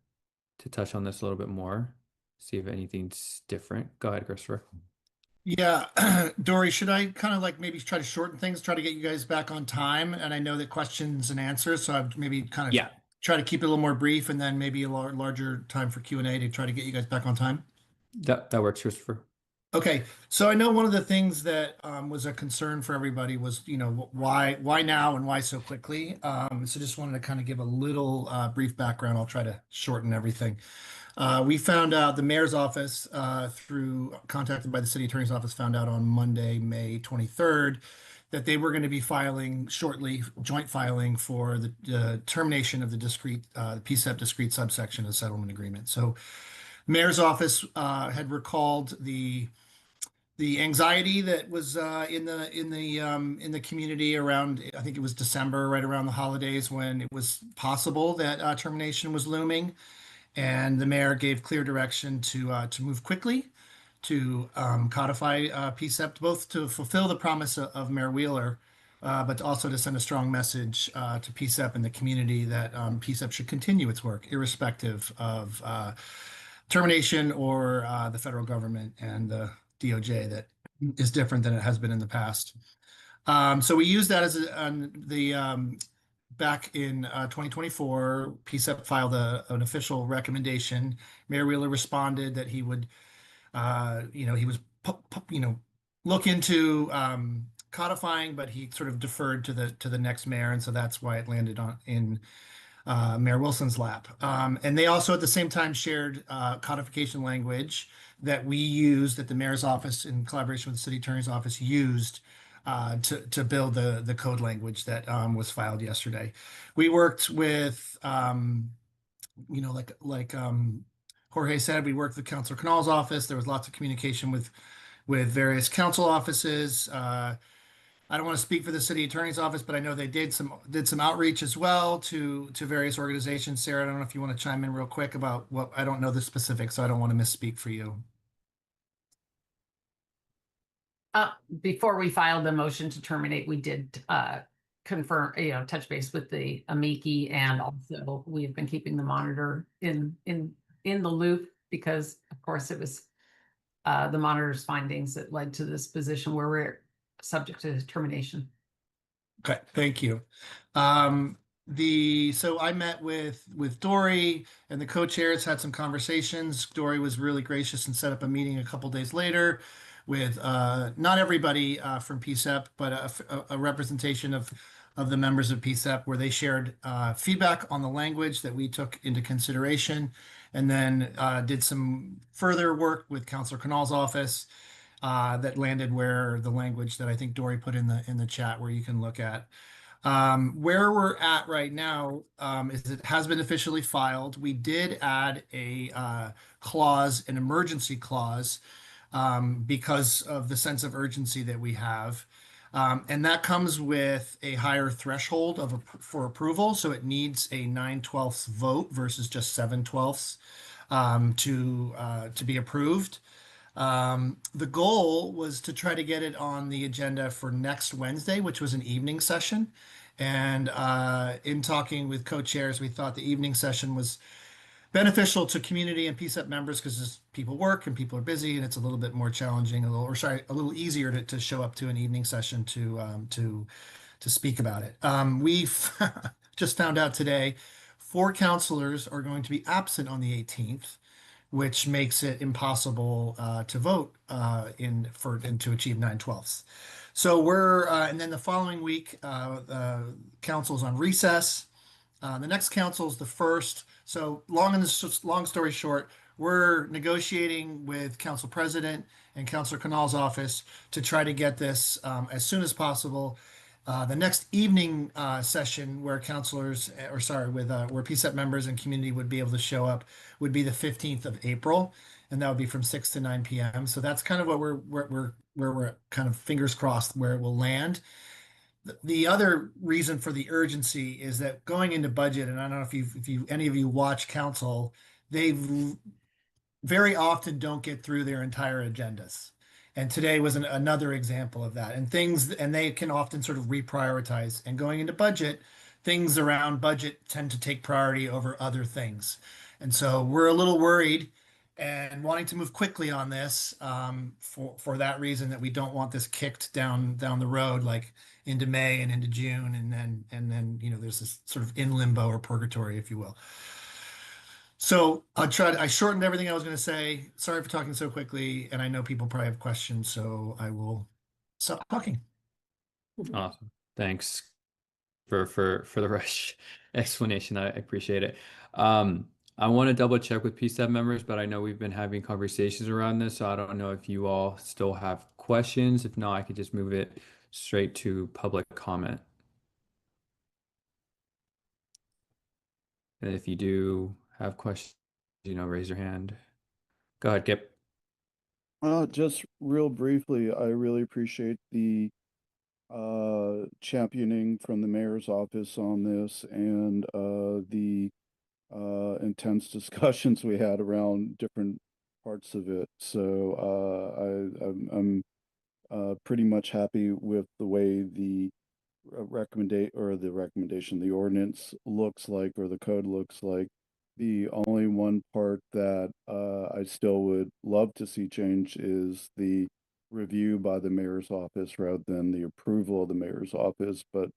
to touch on this a little bit more, see if anything's different. Go ahead, Christopher. Yeah, Dory, should I kind of like maybe try to shorten things, try to get you guys back on time? And I know that questions and answers, so I'd maybe kind of try to keep it a little more brief, and then maybe a larger time for Q&A to try to get you guys back on time. That works, Christopher. Okay, so I know one of the things that was a concern for everybody was, why now and why so quickly? So just wanted to kind of give a little brief background. I'll try to shorten everything. We found out the mayor's office, contacted by the city attorney's office, found out on Monday, May 23rd, that they were going to be filing shortly, joint filing for the termination of the PCEP discrete subsection of the settlement agreement. So mayor's office had recalled the anxiety that was in the community around, I think it was December, right around the holidays, when it was possible that termination was looming, and the mayor gave clear direction to move quickly to codify PCEP, both to fulfill the promise of Mayor Wheeler, but also to send a strong message to PCEP and the community that PCEP should continue its work, irrespective of termination or the federal government and the DOJ that is different than it has been in the past. So we used that as back in 2024, PCEP filed an official recommendation. Mayor Wheeler responded that he would, he was, look into codifying, but he sort of deferred to the next mayor, and so that's why it landed in Mayor Wilson's lap. And they also at the same time shared codification language that we used, that the mayor's office in collaboration with the city attorney's office used to build the code language that was filed yesterday. We worked with, like Jorge said, we worked with Councilor Canal's office. There was lots of communication with various council offices. I don't want to speak for the city attorney's office, but I know they did some outreach as well to various organizations. Sarah, I don't know if you want to chime in real quick about what, I don't know the specifics, so I don't want to misspeak for you. Before we filed the motion to terminate, we did confirm, touch base with the amici, and also we've been keeping the monitor in the loop because, of course, it was the monitor's findings that led to this position where we're subject to termination. Okay, thank you. So I met with Dory, and the co-chairs had some conversations. Dory was really gracious and set up a meeting a couple days later with not everybody from PCCEP, but a representation of the members of PCCEP, where they shared feedback on the language that we took into consideration, and then did some further work with Councilor Canal's office that landed where the language that I think Dory put in the chat, where you can look at. Where we're at right now is it has been officially filed. We did add a clause, an emergency clause, because of the sense of urgency that we have. And that comes with a higher threshold for approval. So it needs a 9/12 vote versus just 7/12 to be approved. The goal was to try to get it on the agenda for next Wednesday, which was an evening session. And in talking with co-chairs, we thought the evening session was beneficial to community and PCCEP members because people work and people are busy, and it's a little bit more challenging, a little easier to show up to an evening session to speak about it. We've just found out today 4 counselors are going to be absent on the 18th, which makes it impossible to vote and to achieve 9/12. So and then the following week, council's on recess. The next council is the 1st. So long story short, we're negotiating with Council President and Councilor Canal's office to try to get this as soon as possible. The next evening session where where PCCEP members and community would be able to show up would be the 15th of April, and that would be from 6 to 9 p.m. So that's kind of what we're kind of fingers crossed where it will land. The other reason for the urgency is that going into budget, and I don't know if any of you watch council, they very often don't get through their entire agendas. And today was another example of that. And they can often sort of reprioritize. And going into budget, things around budget tend to take priority over other things. And so we're a little worried and wanting to move quickly on this for that reason, that we don't want this kicked down the road, like into May and into June, and then there's this sort of in limbo or purgatory, if you will. So I shortened everything I was going to say. Sorry for talking so quickly, and I know people probably have questions, so I will stop talking. Awesome. Thanks for the rush explanation. I appreciate it. I want to double check with PCCEP members, but I know we've been having conversations around this, so I don't know if you all still have questions. If not, I could just move it straight to public comment. And if you do have questions, raise your hand. Go ahead, Kip. Just real briefly, I really appreciate the championing from the mayor's office on this, and the intense discussions we had around different parts of it. So I'm pretty much happy with the way the the ordinance looks like, or the code looks like. The only one part that I still would love to see change is the review by the mayor's office rather than the approval of the mayor's office, but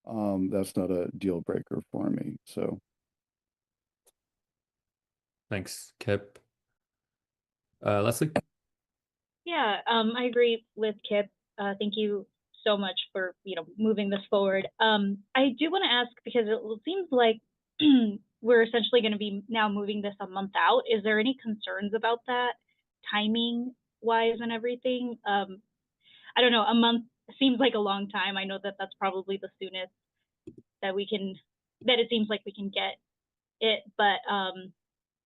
that's not a deal breaker for me. So Thanks, Kip. Leslie? Yeah, I agree with Kip. Thank you so much for moving this forward. I do want to ask, because it seems like we're essentially going to be now moving this a month out. Is there any concerns about that, timing wise and everything? I don't know, a month seems like a long time. I know that that's probably the soonest that it seems like we can get it, but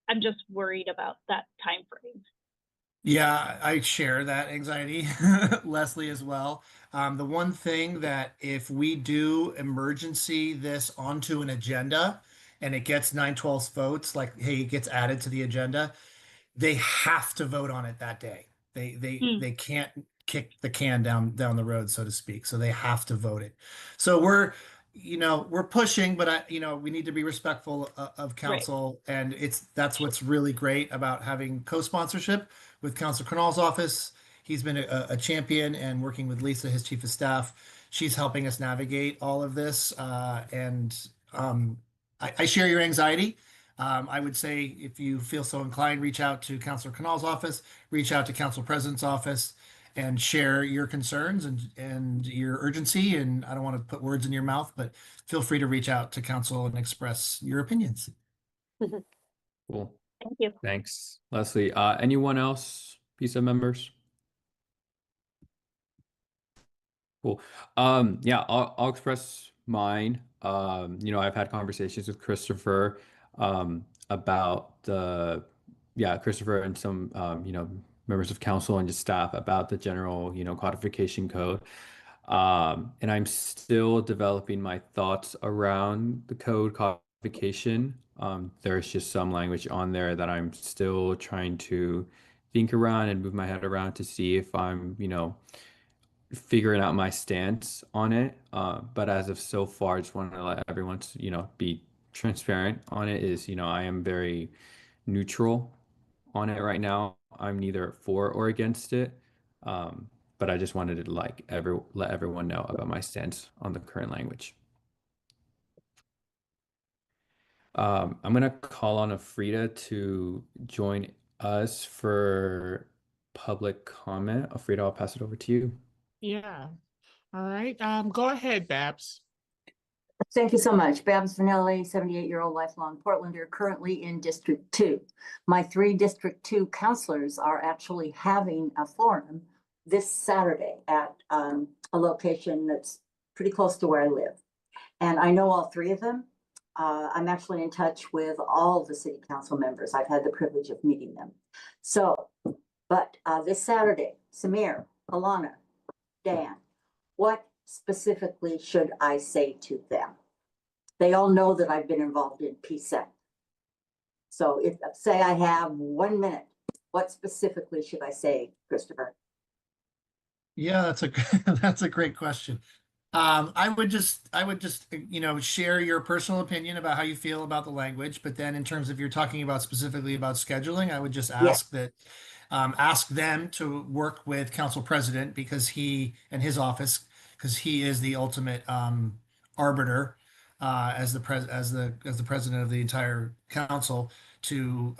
I'm just worried about that time frame. Yeah, I share that anxiety, Leslie, as well. The one thing that if we do emergency this onto an agenda and it gets 9/12 votes, like, hey, it gets added to the agenda, they have to vote on it that day. They can't kick the can down the road, so to speak. So they have to vote it. So we're pushing, but we need to be respectful of council, and that's what's really great about having co-sponsorship with Councilor Cronall's office. He's been a champion, and working with Lisa, his chief of staff, she's helping us navigate all of this. And I share your anxiety. I would say if you feel so inclined, reach out to Councilor Cronall's office, reach out to Council President's office, and share your concerns and your urgency. And I don't want to put words in your mouth, but feel free to reach out to council and express your opinions. Cool. Thank you. Thanks, Leslie. Anyone else, PCEP members? Cool. Yeah, I'll express mine. I've had conversations with Christopher about Christopher and some members of council and just staff about the general, codification code. And I'm still developing my thoughts around the code codification. There's just some language on there that I'm still trying to think around and move my head around to see if I'm, figuring out my stance on it. But as of so far, I just want to let everyone, be transparent on it is, I am very neutral on it right now. I'm neither for or against it. But I just wanted to let everyone know about my stance on the current language. I'm gonna call on Afrida to join us for public comment. Afrida, I'll pass it over to you. Yeah. All right. Go ahead, Babs. Thank you so much. Babs Vanelli, 78-year-old lifelong Portlander, currently in District 2. My 3 District 2 counselors are actually having a forum this Saturday at a location that's pretty close to where I live. And I know all 3 of them. I'm actually in touch with all the city council members. I've had the privilege of meeting them. So, but this Saturday, Samir, Alana, Dan, what specifically should I say to them? They all know that I've been involved in PCEP. So if say I have 1 minute, what specifically should I say, Christopher? Yeah, that's a great question. I would just share your personal opinion about how you feel about the language, but then in terms of you're talking about specifically about scheduling, I would just ask that ask them to work with Council President because he and his office, because he is the ultimate arbiter as the president of the entire council to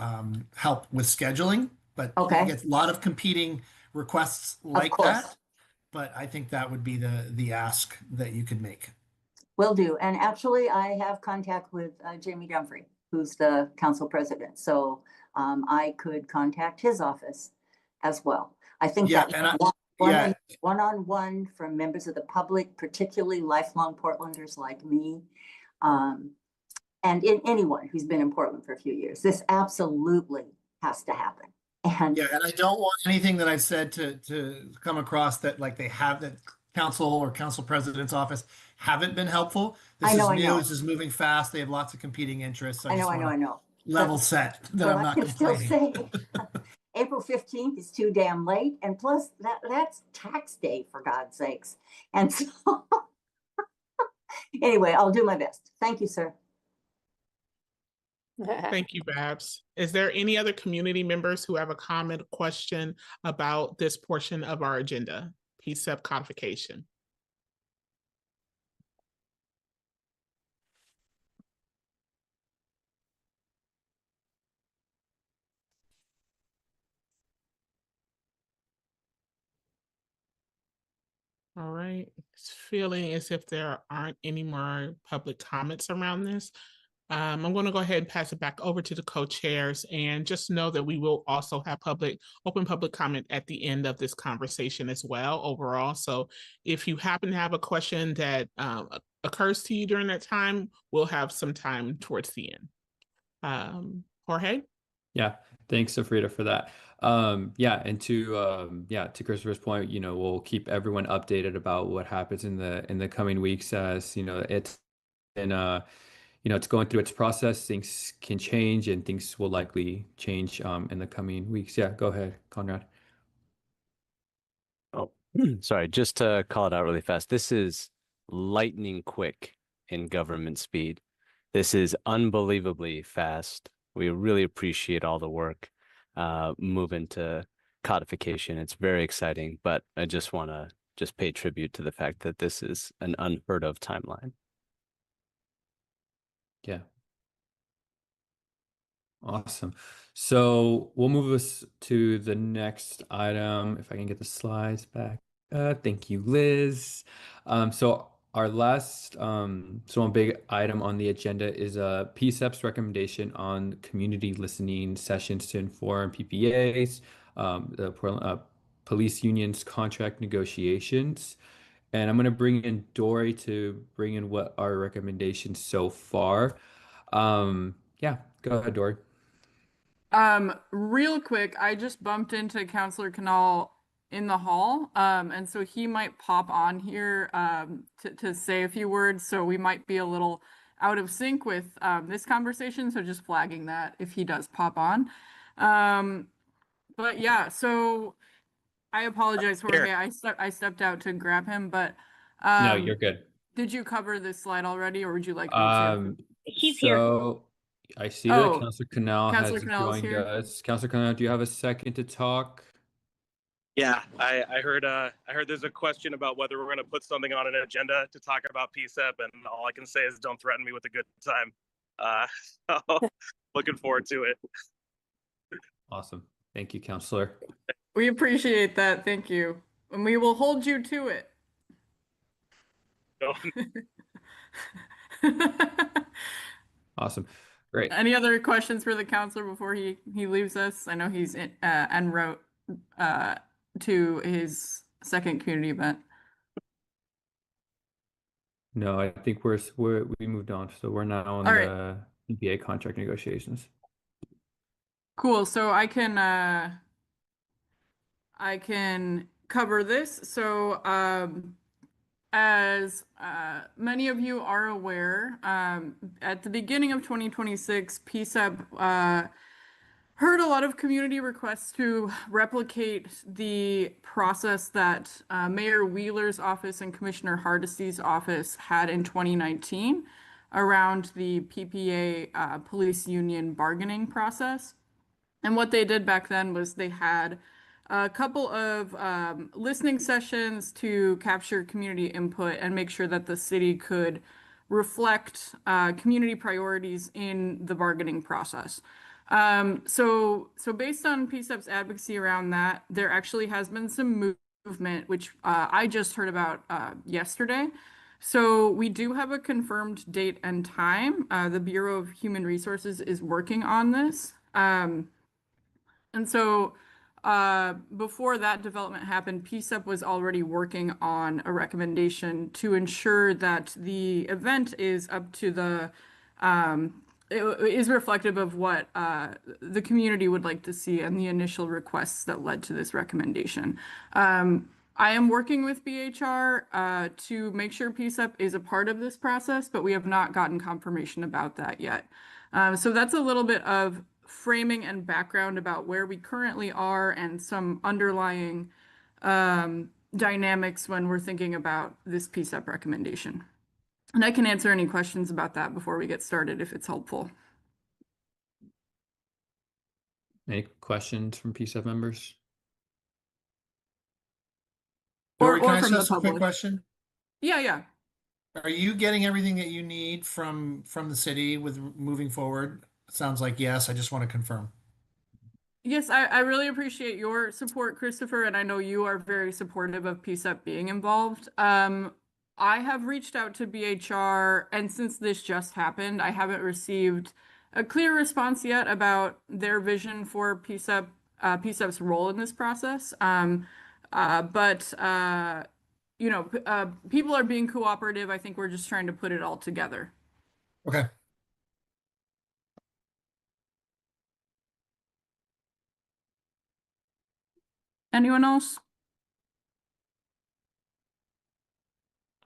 help with scheduling. But you get a lot of competing requests like that. But I think that would be the ask that you could make. Will do. And actually, I have contact with Jamie Dumfrey, who's the council president. So I could contact his office as well. I think one-on-one from members of the public, particularly lifelong Portlanders like me, and anyone who's been in Portland for a few years. This absolutely has to happen. And I don't want anything that I've said to come across that like they have that council or council president's office haven't been helpful. This is new. This is moving fast. They have lots of competing interests. I know. Level set that I'm not complaining. Still say April 15th is too damn late. And plus that's tax day, for God's sakes. And so anyway, I'll do my best. Thank you, sir. Thank you, Babs. Is there any other community members who have a comment or question about this portion of our agenda, PCEP codification? All right, it's feeling as if there aren't any more public comments around this. I'm going to go ahead and pass it back over to the co-chairs, and just know that we will also have open public comment at the end of this conversation as well overall. So if you happen to have a question that occurs to you during that time, we'll have some time towards the end. Jorge? Yeah, Thanks, Safrida, for that. Yeah, and to Christopher's point, we'll keep everyone updated about what happens in the coming weeks as, it's in it's going through its process. Things can change and things will likely change in the coming weeks. Yeah, go ahead, Conrad. Oh, sorry, just to call it out really fast. This is lightning quick in government speed. This is unbelievably fast. We really appreciate all the work moving to codification. It's very exciting, but I just want to just pay tribute to the fact that this is an unheard of timeline. Yeah. Awesome. So we'll move us to the next item. If I can get the slides back. Thank you, Liz. So our last, one big item on the agenda is PCEP's recommendation on community listening sessions to inform PPAs, the police unions contract negotiations. And I'm going to bring in Dory to bring in what our recommendations so far. Yeah, go ahead, Dory. Real quick, I just bumped into Counselor Canal in the hall, and so he might pop on here to say a few words. So we might be a little out of sync with this conversation. So just flagging that if he does pop on. But yeah, so I apologize, Jorge. I stepped out to grab him, but No, you're good. did you cover this slide already, or would you like me to? He's here. So I see that Oh, Counselor Canal Counselor has Canal is joined here. us. Counselor Canal, do you have a second to talk? Yeah, I heard there's a question about whether we're going to put something on an agenda to talk about PCEP, and all I can say is don't threaten me with a good time. So looking forward to it. Awesome. Thank you, Counselor. We appreciate that. Thank you. And we will hold you to it. Awesome. Great. Any other questions for the counselor before he leaves us? I know he's en route to his second community event. No, I think we moved on. So we're now on All the PPA contract negotiations. Cool. So I can cover this. So as many of you are aware, at the beginning of 2026, PCEP heard a lot of community requests to replicate the process that Mayor Wheeler's office and Commissioner Hardesty's office had in 2019 around the PPA police union bargaining process. And what they did back then was they had a couple of listening sessions to capture community input and make sure that the city could reflect community priorities in the bargaining process. So based on PCEP's advocacy around that, there actually has been some movement, which I just heard about yesterday. So we do have a confirmed date and time. The Bureau of Human Resources is working on this. And so before that development happened, PCEP was already working on a recommendation to ensure that the event is up to the is reflective of what the community would like to see and the initial requests that led to this recommendation. I am working with BHR to make sure PCEP is a part of this process, but we have not gotten confirmation about that yet. So that's a little bit of framing and background about where we currently are and some underlying dynamics when we're thinking about this PCEP recommendation. And I can answer any questions about that before we get started if it's helpful. Any questions from PCEP members? Dory, can I from the ask a quick public. question? Yeah. Are you getting everything that you need from the city with moving forward? Sounds like yes. I just want to confirm. Yes, I really appreciate your support, Christopher, and I know you are very supportive of PCEP being involved. I have reached out to BHR, and since this just happened, I haven't received a clear response yet about their vision for PCEP's role in this process. But people are being cooperative. I think we're just trying to put it all together. Okay. Anyone else?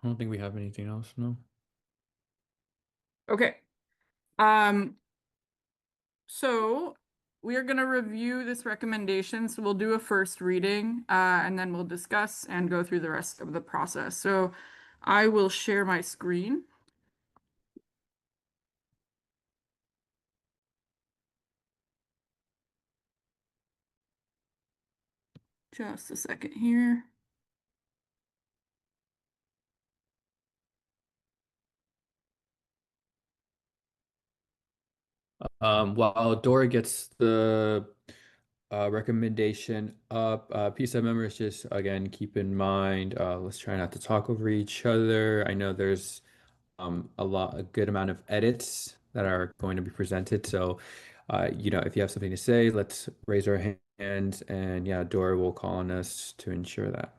I don't think we have anything else, no. Okay. So we are going to review this recommendation. So we'll do a first reading, and then we'll discuss and go through the rest of the process. So I will share my screen. Just a second here. While Dora gets the recommendation up, PCEP members, just again keep in mind, let's try not to talk over each other. I know there's a good amount of edits that are going to be presented. So, if you have something to say, let's raise our hands, and yeah, Dora will call on us to ensure that.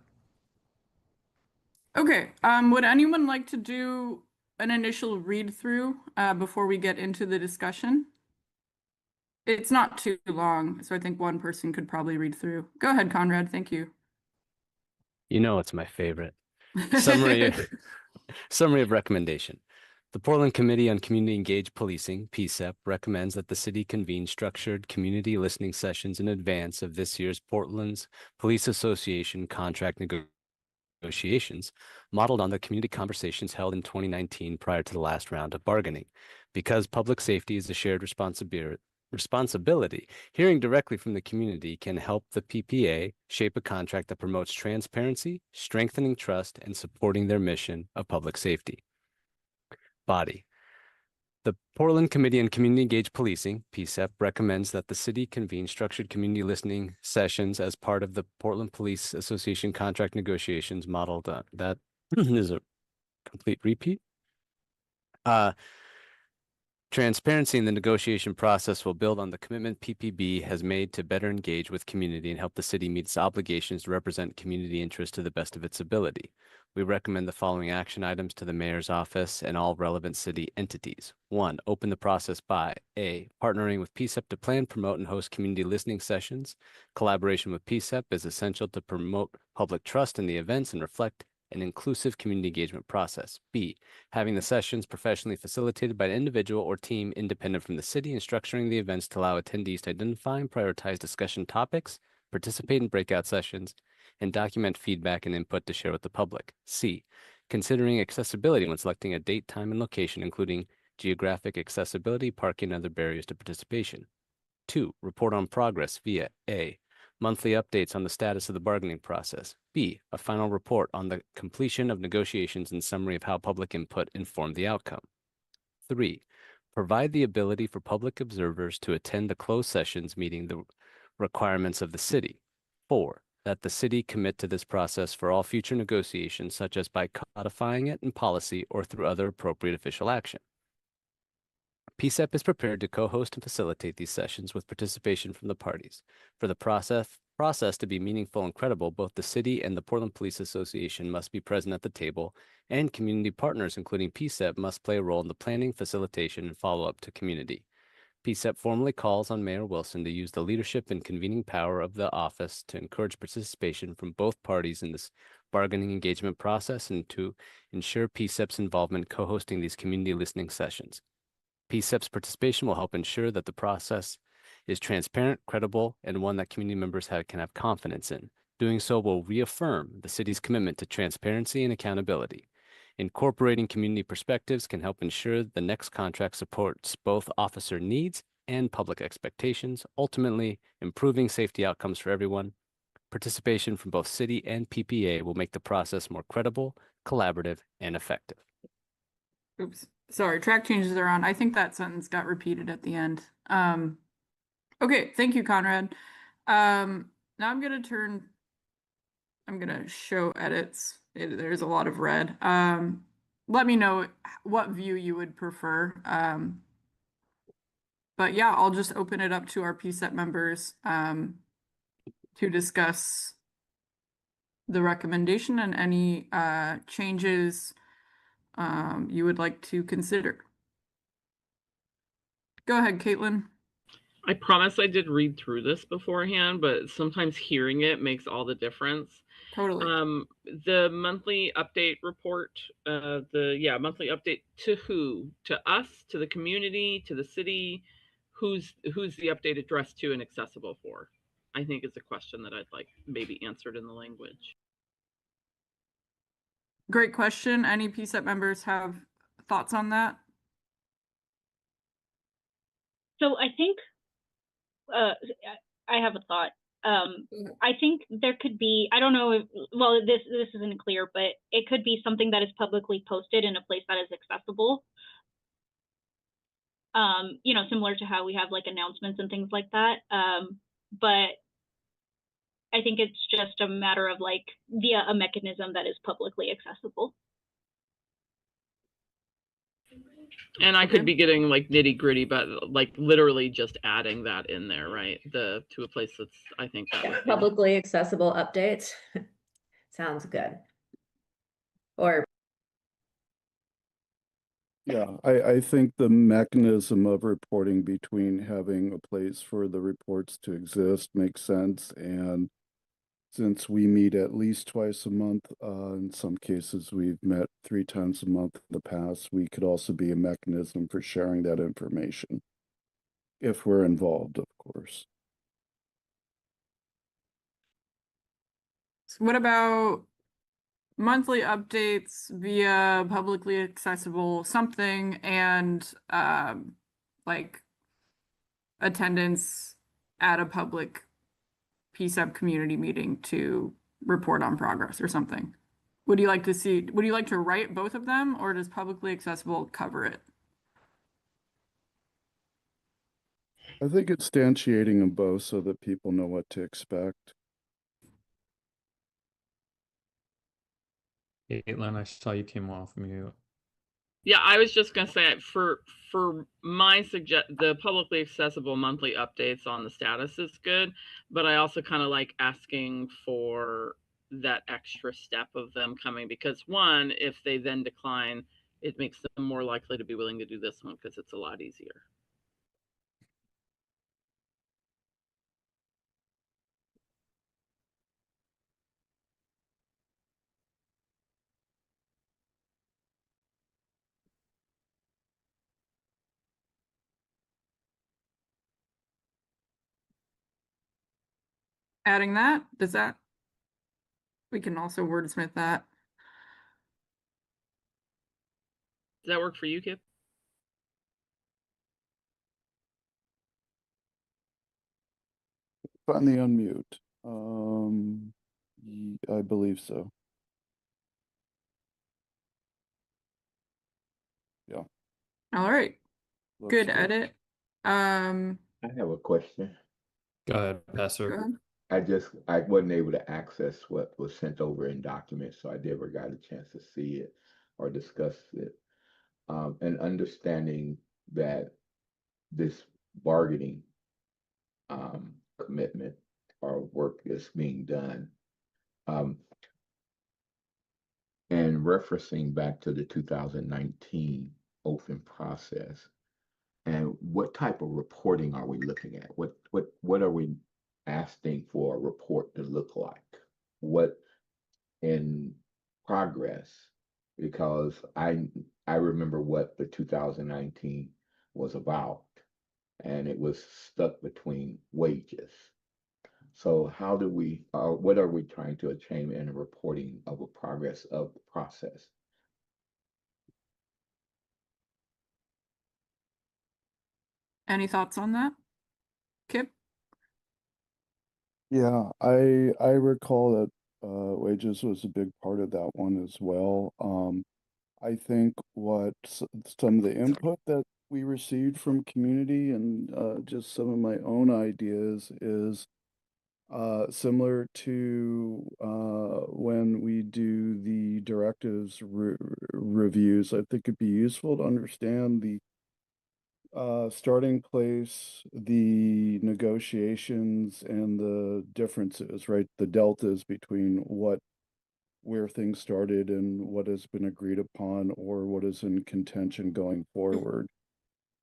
Okay. Would anyone like to do an initial read through before we get into the discussion? It's not too long, so I think one person could probably read through. Go ahead, Conrad. Thank you. You know it's my favorite. Summary of recommendation. The Portland Committee on Community Engaged Policing, PCEP, recommends that the city convene structured community listening sessions in advance of this year's Portland's Police Association contract negotiations, modeled on the community conversations held in 2019 prior to the last round of bargaining. Because public safety is a shared responsibility, hearing directly from the community can help the PPA shape a contract that promotes transparency, strengthening trust, and supporting their mission of public safety. Body. The Portland Committee on Community Engaged Policing, PCEP, recommends that the city convene structured community listening sessions as part of the Portland Police Association contract negotiations modeled on that is a complete repeat. Transparency in the negotiation process will build on the commitment PPB has made to better engage with community and help the city meet its obligations to represent community interests to the best of its ability. We recommend the following action items to the mayor's office and all relevant city entities. 1. Open the process by A. Partnering with PCEP to plan, promote, and host community listening sessions. Collaboration with PCEP is essential to promote public trust in the events and reflect an inclusive community engagement process. B. Having the sessions professionally facilitated by an individual or team independent from the city and structuring the events to allow attendees to identify and prioritize discussion topics, participate in breakout sessions, and document feedback and input to share with the public. C. Considering accessibility when selecting a date, time, and location, including geographic accessibility, parking, and other barriers to participation. 2. Report on progress via A. Monthly updates on the status of the bargaining process. B. A final report on the completion of negotiations and summary of how public input informed the outcome. 3. Provide the ability for public observers to attend the closed sessions meeting the requirements of the city. 4. That the city commit to this process for all future negotiations, such as by codifying it in policy or through other appropriate official action. PCEP is prepared to co-host and facilitate these sessions with participation from the parties. For the process to be meaningful and credible, both the city and the Portland Police Association must be present at the table, and community partners, including PCEP, must play a role in the planning, facilitation, and follow-up to community. PCEP formally calls on Mayor Wilson to use the leadership and convening power of the office to encourage participation from both parties in this bargaining engagement process and to ensure PCEP's involvement co-hosting these community listening sessions. PCEP's participation will help ensure that the process is transparent, credible, and one that community members can have confidence in. Doing so will reaffirm the city's commitment to transparency and accountability. Incorporating community perspectives can help ensure the next contract supports both officer needs and public expectations, ultimately improving safety outcomes for everyone. Participation from both city and PPA will make the process more credible, collaborative, and effective. Oops. Sorry, track changes are on. I think that sentence got repeated at the end. Okay, thank you, Conrad. Now I'm gonna show edits. There's a lot of red. Let me know what view you would prefer. But yeah, I'll just open it up to our PCEP members to discuss the recommendation and any changes you would like to consider. Go ahead, Caitlin. I promise I did read through this beforehand, but sometimes hearing it makes all the difference. Totally. The monthly update report, monthly update to who? To us, to the community, to the city? Who's the update addressed to and accessible for? I think is a question that I'd like maybe answered in the language. Great question. Any PCEP members have thoughts on that? So I think I have a thought. I think there could be, I don't know if, well, this isn't clear, but it could be something that is publicly posted in a place that is accessible. You know, similar to how we have like announcements and things like that. But I think it's just a matter of like via a mechanism that is publicly accessible. And I could be getting like nitty gritty, but like literally just adding that in there, right? To a place that's, I think that would be Publicly accessible updates. Sounds good. Or Yeah, I think the mechanism of reporting between having a place for the reports to exist makes sense. And since we meet at least twice a month, in some cases we've met 3 times a month in the past, we could also be a mechanism for sharing that information if we're involved, of course. So what about monthly updates via publicly accessible something and like attendance at a public PCEP community meeting to report on progress or something? Would you like to write both of them, or does publicly accessible cover it? I think instantiating them both so that people know what to expect. Caitlin, I saw you came off mute. Yeah, I was just gonna say for my the publicly accessible monthly updates on the status is good, but I also kind of like asking for that extra step of them coming, because one, if they then decline, it makes them more likely to be willing to do this one because it's a lot easier. Adding that, we can also wordsmith that. Does that work for you, Kip? Finally unmute. I believe so. Yeah. All right. Looks Good good. edit. I have a question. Go ahead, Pastor. Go ahead. I wasn't able to access what was sent over in documents, so I never got a chance to see it or discuss it. And understanding that this bargaining commitment or work is being done, and referencing back to the 2019 open process, and what type of reporting are we looking at? What are we asking for a report to look like? What in progress? Because I remember what the 2019 was about, and it was stuck between wages. So how do we, what are we trying to achieve in a reporting of a progress of the process? Any thoughts on that, Kip? Yeah, I recall that wages was a big part of that one as well. I think what some of the input that we received from community and just some of my own ideas is similar to when we do the directives reviews. I think it'd be useful to understand the starting place, the negotiations, and the differences, right? The deltas between where things started and what has been agreed upon or what is in contention going forward.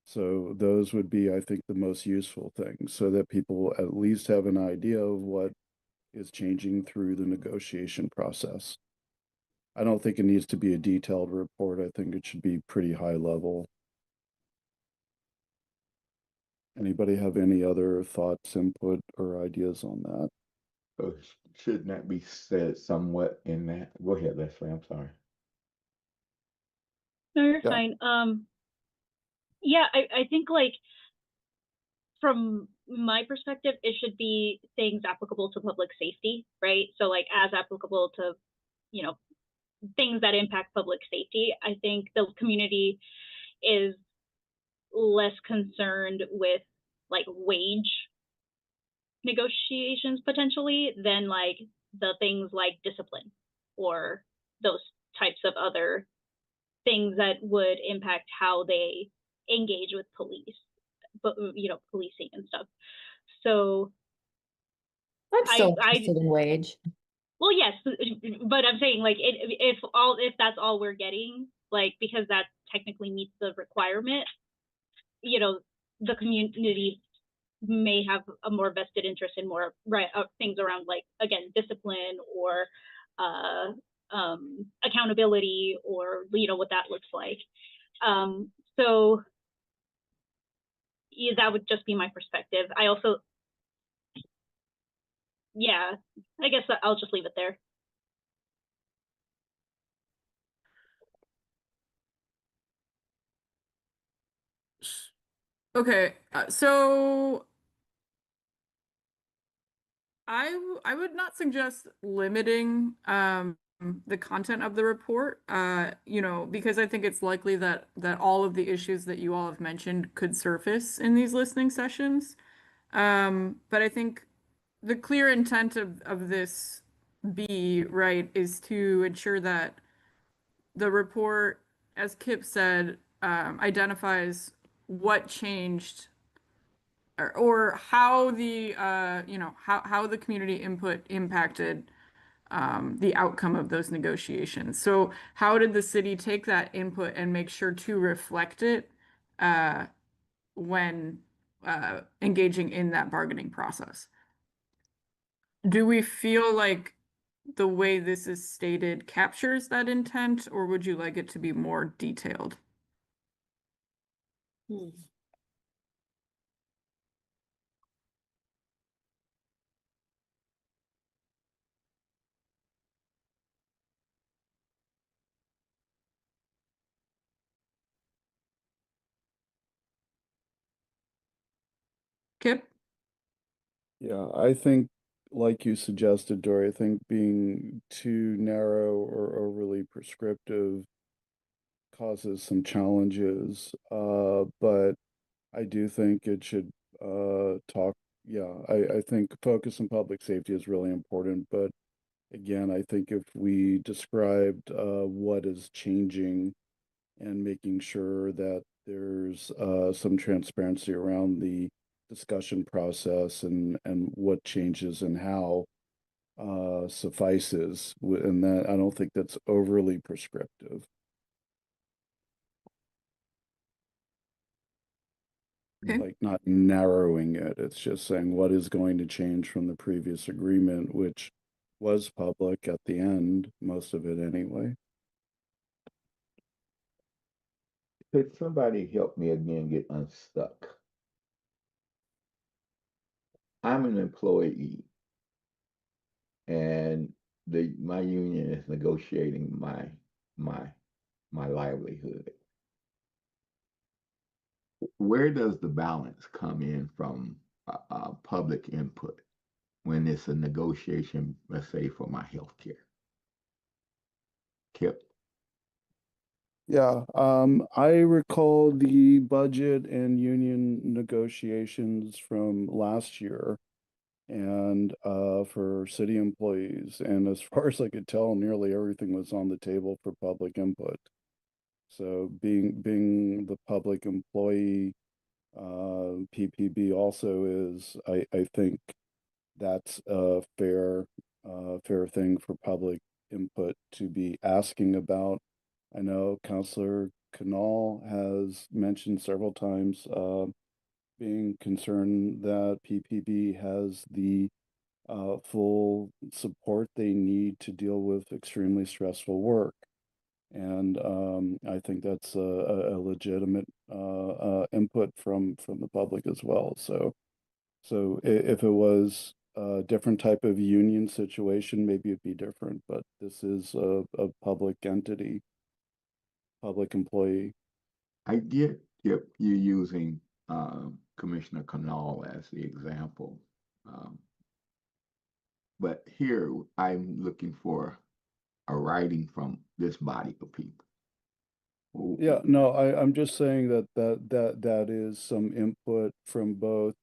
So those would be, I think, the most useful things so that people at least have an idea of what is changing through the negotiation process. I don't think it needs to be a detailed report. I think it should be pretty high level. Anybody have any other thoughts, input, or ideas on that? So shouldn't that be said somewhat in that? Go ahead, Leslie. I'm sorry. No, you're Yeah. fine. Yeah, I think like from my perspective, it should be things applicable to public safety, right? So like as applicable to, you know, things that impact public safety. I think the community is less concerned with like wage negotiations potentially than like the things like discipline or those types of other things that would impact how they engage with police, but you know, policing and stuff. So I'm still I interested in wage. well, yes, but I'm saying like if that's all we're getting, like because that technically meets the requirement, you know, the community may have a more vested interest in more things around like again discipline or accountability or you know what that looks like. So yeah, that would just be my perspective. I also yeah, I guess I'll just leave it there. Okay, so I would not suggest limiting the content of the report, you know, because I think it's likely that all of the issues that you all have mentioned could surface in these listening sessions. But I think the clear intent of this right, is to ensure that the report, as Kip said, identifies what changed or how the you know how the community input impacted the outcome of those negotiations. So how did the city take that input and make sure to reflect it when engaging in that bargaining process? Do we feel like the way this is stated captures that intent, or would you like it to be more detailed? Kip? Yeah, I think, like you suggested, Dory, I think being too narrow or overly prescriptive causes some challenges. But I do think it should talk. Yeah, I think focus on public safety is really important. But again, I think if we described what is changing and making sure that there's some transparency around the discussion process and what changes and how suffices, and that I don't think that's overly prescriptive. Okay. Like not narrowing it. It's just saying what is going to change from the previous agreement, which was public at the end, most of it anyway. Could somebody help me again get unstuck? I'm an employee and my union is negotiating my livelihood. Where does the balance come in from public input when it's a negotiation, let's say for my health care? Kip? Yeah, I recall the budget and union negotiations from last year and for city employees. And as far as I could tell, nearly everything was on the table for public input. So being the public employee, PPB also is, I think that's a fair thing for public input to be asking about. I know Councilor Canal has mentioned several times, being concerned that PPB has the full support they need to deal with extremely stressful work. And I think that's a legitimate input from the public as well. So if it was a different type of union situation, maybe it'd be different, but this is a public entity, public employee. I get you using Commissioner Canal as the example. But here I'm looking for a writing from this body of people. Yeah, no, I'm just saying that is some input from both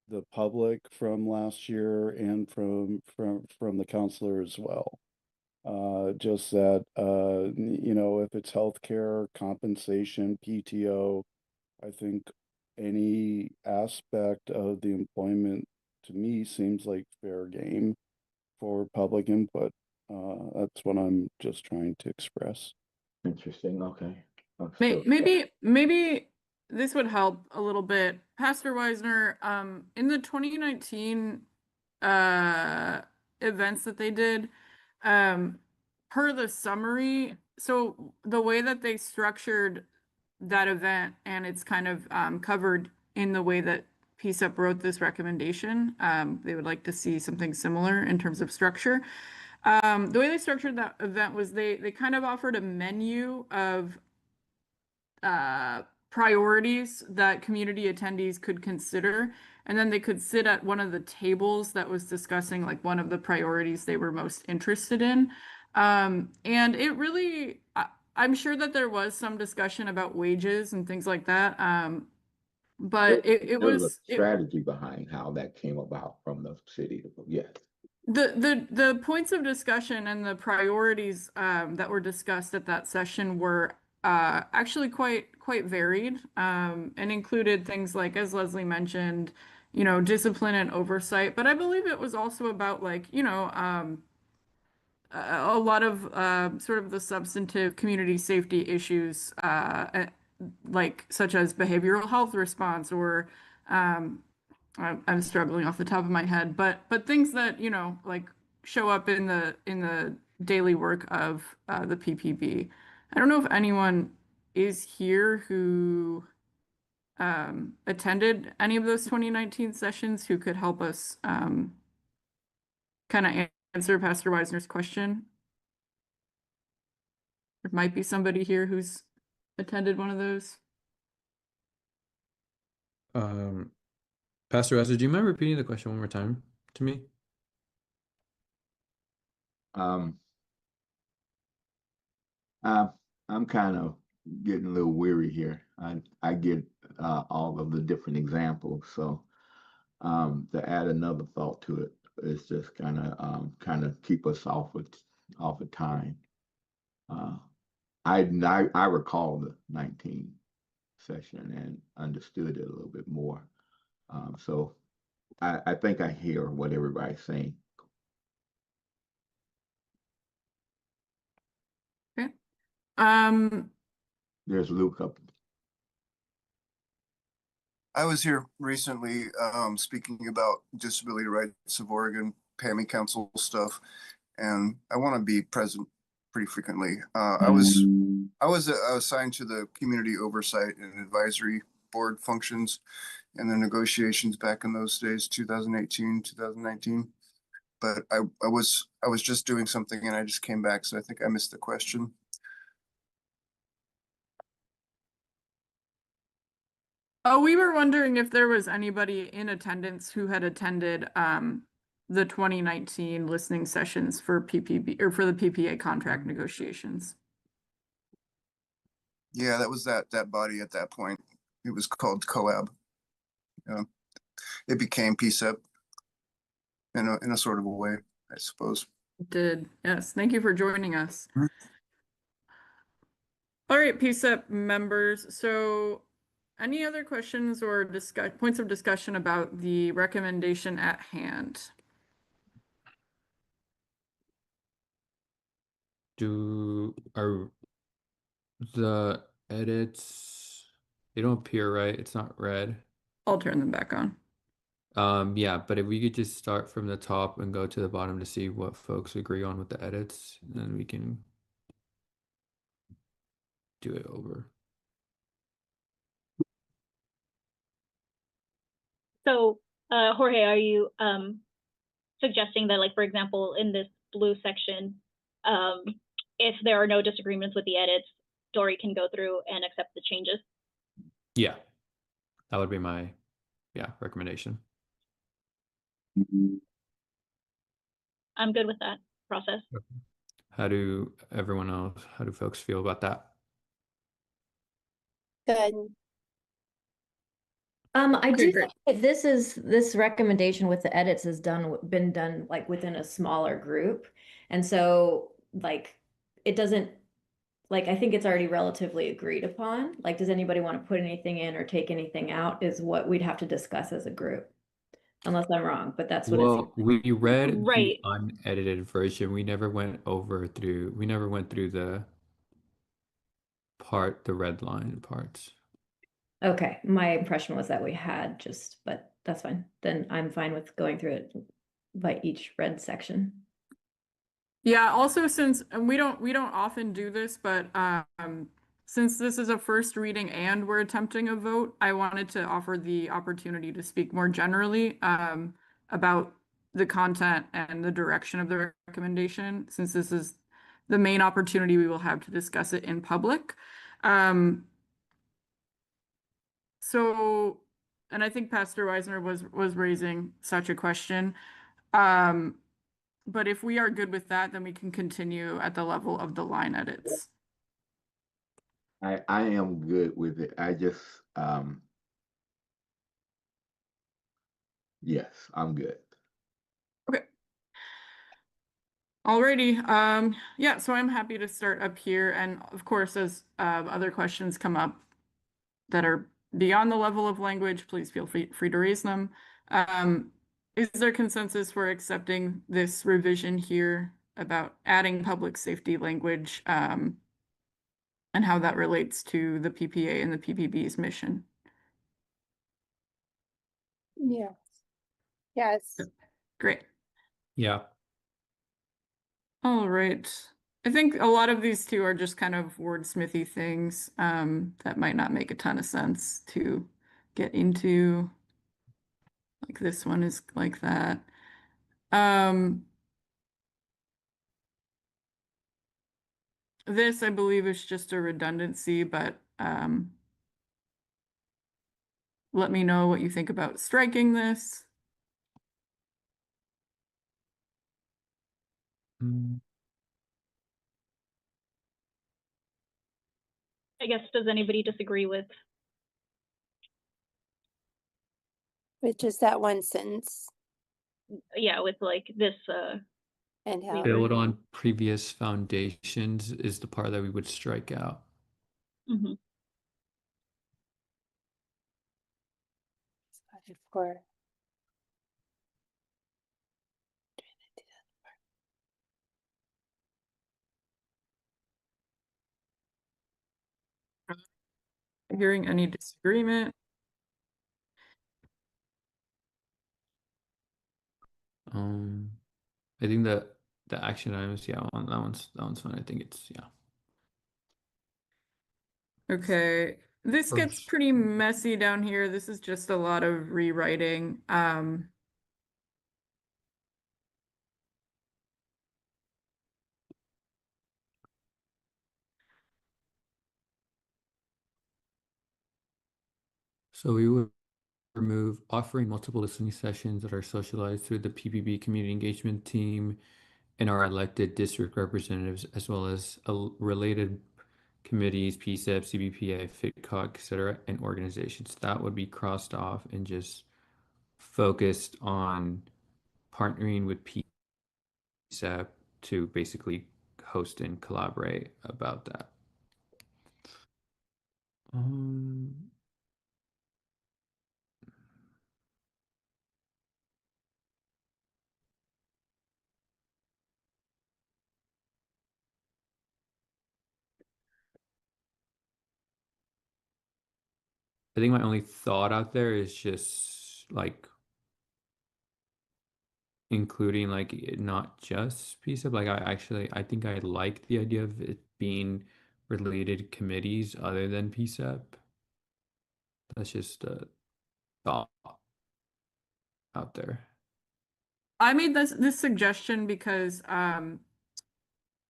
the public from last year and from the counselor as well. Just that you know, if it's healthcare, compensation, PTO, I think any aspect of the employment to me seems like fair game for public input. That's what I'm just trying to express. Interesting. Okay. Maybe this would help a little bit. Pastor Weisner, in the 2019 events that they did, per the summary, so the way that they structured that event, and it's kind of covered in the way that PCCEP wrote this recommendation, they would like to see something similar in terms of structure. The way they structured that event was they kind of offered a menu of priorities that community attendees could consider, and then they could sit at one of the tables that was discussing like one of the priorities they were most interested in. And it really, I'm sure that there was some discussion about wages and things like that. But it there was was a strategy behind how that came about from the city. Yes. The points of discussion and the priorities that were discussed at that session were actually quite varied, and included things like, as Leslie mentioned, you know, discipline and oversight. But I believe it was also about, like, you know, a lot of sort of the substantive community safety issues, like such as behavioral health response, or I'm struggling off the top of my head, but things that, you know, like show up in the daily work of the PPB. I don't know if anyone is here who attended any of those 2019 sessions who could help us kind of answer Pastor Weisner's question. There might be somebody here who's attended one of those. Pastor Esther, do you mind repeating the question one more time to me? I'm kind of getting a little weary here. I get all of the different examples, so to add another thought to it is just kind of keep us off of time. I recall the 19 session and understood it a little bit more. So I think I hear what everybody's saying. Okay. There's Luke up. I was here recently speaking about disability rights of Oregon, PAMI Council stuff, and I want to be present pretty frequently. I was assigned to the community oversight and advisory board functions and the negotiations back in those days, 2018, 2019. But I was just doing something and I just came back, so I think I missed the question. Oh, we were wondering if there was anybody in attendance who had attended the 2019 listening sessions for PPB or for the PPA contract negotiations. Yeah, that was that body at that point. It was called COAB. It became PCCEP in a sort of a way, I suppose. It did. Yes. Thank you for joining us. All right, PCCEP members. So any other questions or points of discussion about the recommendation at hand? The edits. They don't appear right. It's not red. I'll turn them back on. Yeah, but if we could just start from the top and go to the bottom to see what folks agree on with the edits, then we can do it over. So, Jorge, are you suggesting that, like, for example, in this blue section, if there are no disagreements with the edits, Dory can go through and accept the changes? Yeah, that would be my recommendation. I'm good with that process. How do folks feel about that? Good. I do great. think that this recommendation with the edits has been done like within a smaller group. And so like it doesn't like I think it's already relatively agreed upon. Like, does anybody want to put anything in or take anything out is what we'd have to discuss as a group. Unless I'm wrong, but that's what it seems. Well, we read Right. the unedited version. We never went through the red line parts. Okay, my impression was that we had but that's fine. Then I'm fine with going through it by each red section. Yeah, also since we don't often do this, but since this is a first reading and we're attempting a vote, I wanted to offer the opportunity to speak more generally about the content and the direction of the recommendation, since this is the main opportunity we will have to discuss it in public. So, and I think Pastor Weisner was raising such a question. But if we are good with that, then we can continue at the level of the line edits. I am good with it. I just yes, I'm good. Okay. Alrighty. Yeah, so I'm happy to start up here. And of course, as other questions come up that are beyond the level of language, please feel free to raise them. Is there consensus for accepting this revision here about adding public safety language and how that relates to the PPA and the PPB's mission? Yes. Yes. Great. Yeah. All right. I think a lot of these two are just kind of wordsmithy things that might not make a ton of sense to get into. Like this one is like that. This, I believe, is just a redundancy, but let me know what you think about striking this. I guess, does anybody disagree with? Which is that one sentence. Yeah, with like this And how Build on previous foundations is the part that we would strike out. Mm-hmm. for Hearing any disagreement? I think that the action items, yeah, that one's fine. I think it's Okay. This gets pretty messy down here. This is just a lot of rewriting. So we would remove offering multiple listening sessions that are socialized through the PPB community engagement team and our elected district representatives, as well as related committees, PCEP, CBPA, FITCOG, etc., and organizations. That would be crossed off and just focused on partnering with PCEP to basically host and collaborate about that. I think my only thought out there is just like including like not just PCEP. Like I think I like the idea of it being related committees other than PCEP. That's just a thought out there. I made this suggestion because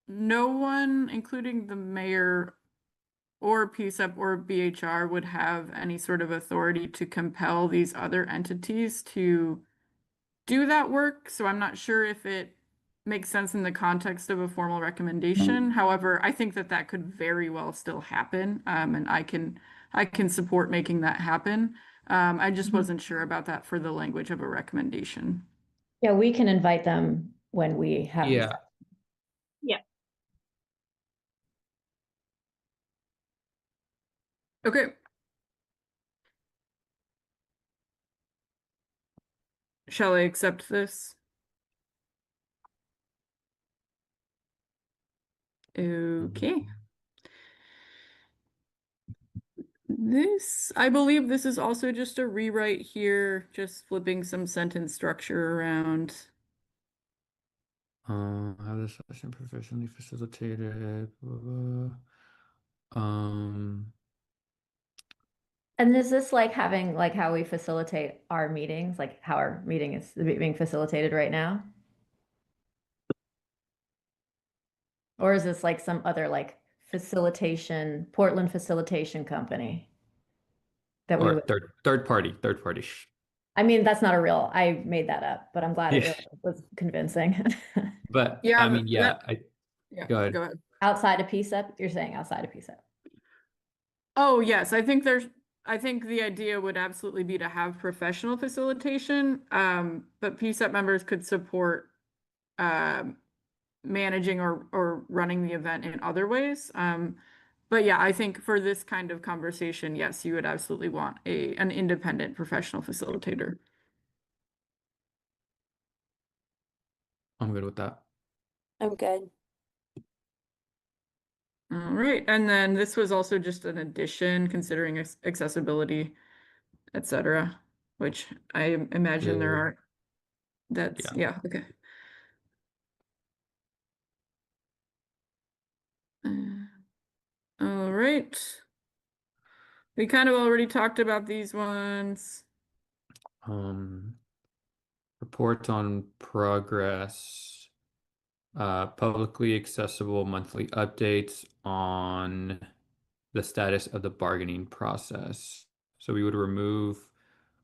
no one, including the mayor or PCEP or BHR, would have any sort of authority to compel these other entities to do that work. So I'm not sure if it makes sense in the context of a formal recommendation. However, I think that that could very well still happen, and I can support making that happen. I just wasn't sure about that for the language of a recommendation. Yeah, we can invite them when we have these. Yeah. Yeah. Okay. Shall I accept this? Okay. I believe this is also just a rewrite here, just flipping some sentence structure around. How the session professionally facilitated. Blah, blah. And is this like having like how we facilitate our meetings, like how our meeting is being facilitated right now? Or is this like some other like Portland facilitation company that we Or would? third party. I mean, that's not a real, I made that up, but I'm glad Yeah. it was convincing. But Yeah, I mean, yeah, yeah, go ahead. go ahead. Outside of PCEP, you're saying outside of PCEP. Oh, yes, I think the idea would absolutely be to have professional facilitation, but PSEP members could support managing or running the event in other ways. But yeah, I think for this kind of conversation, yes, you would absolutely want an independent professional facilitator. I'm good with that. I'm good. All right, and then this was also just an addition considering accessibility, etc., which I imagine there are. That's yeah, okay. All right. We kind of already talked about these ones. Reports on progress, publicly accessible monthly updates on the status of the bargaining process. So we would remove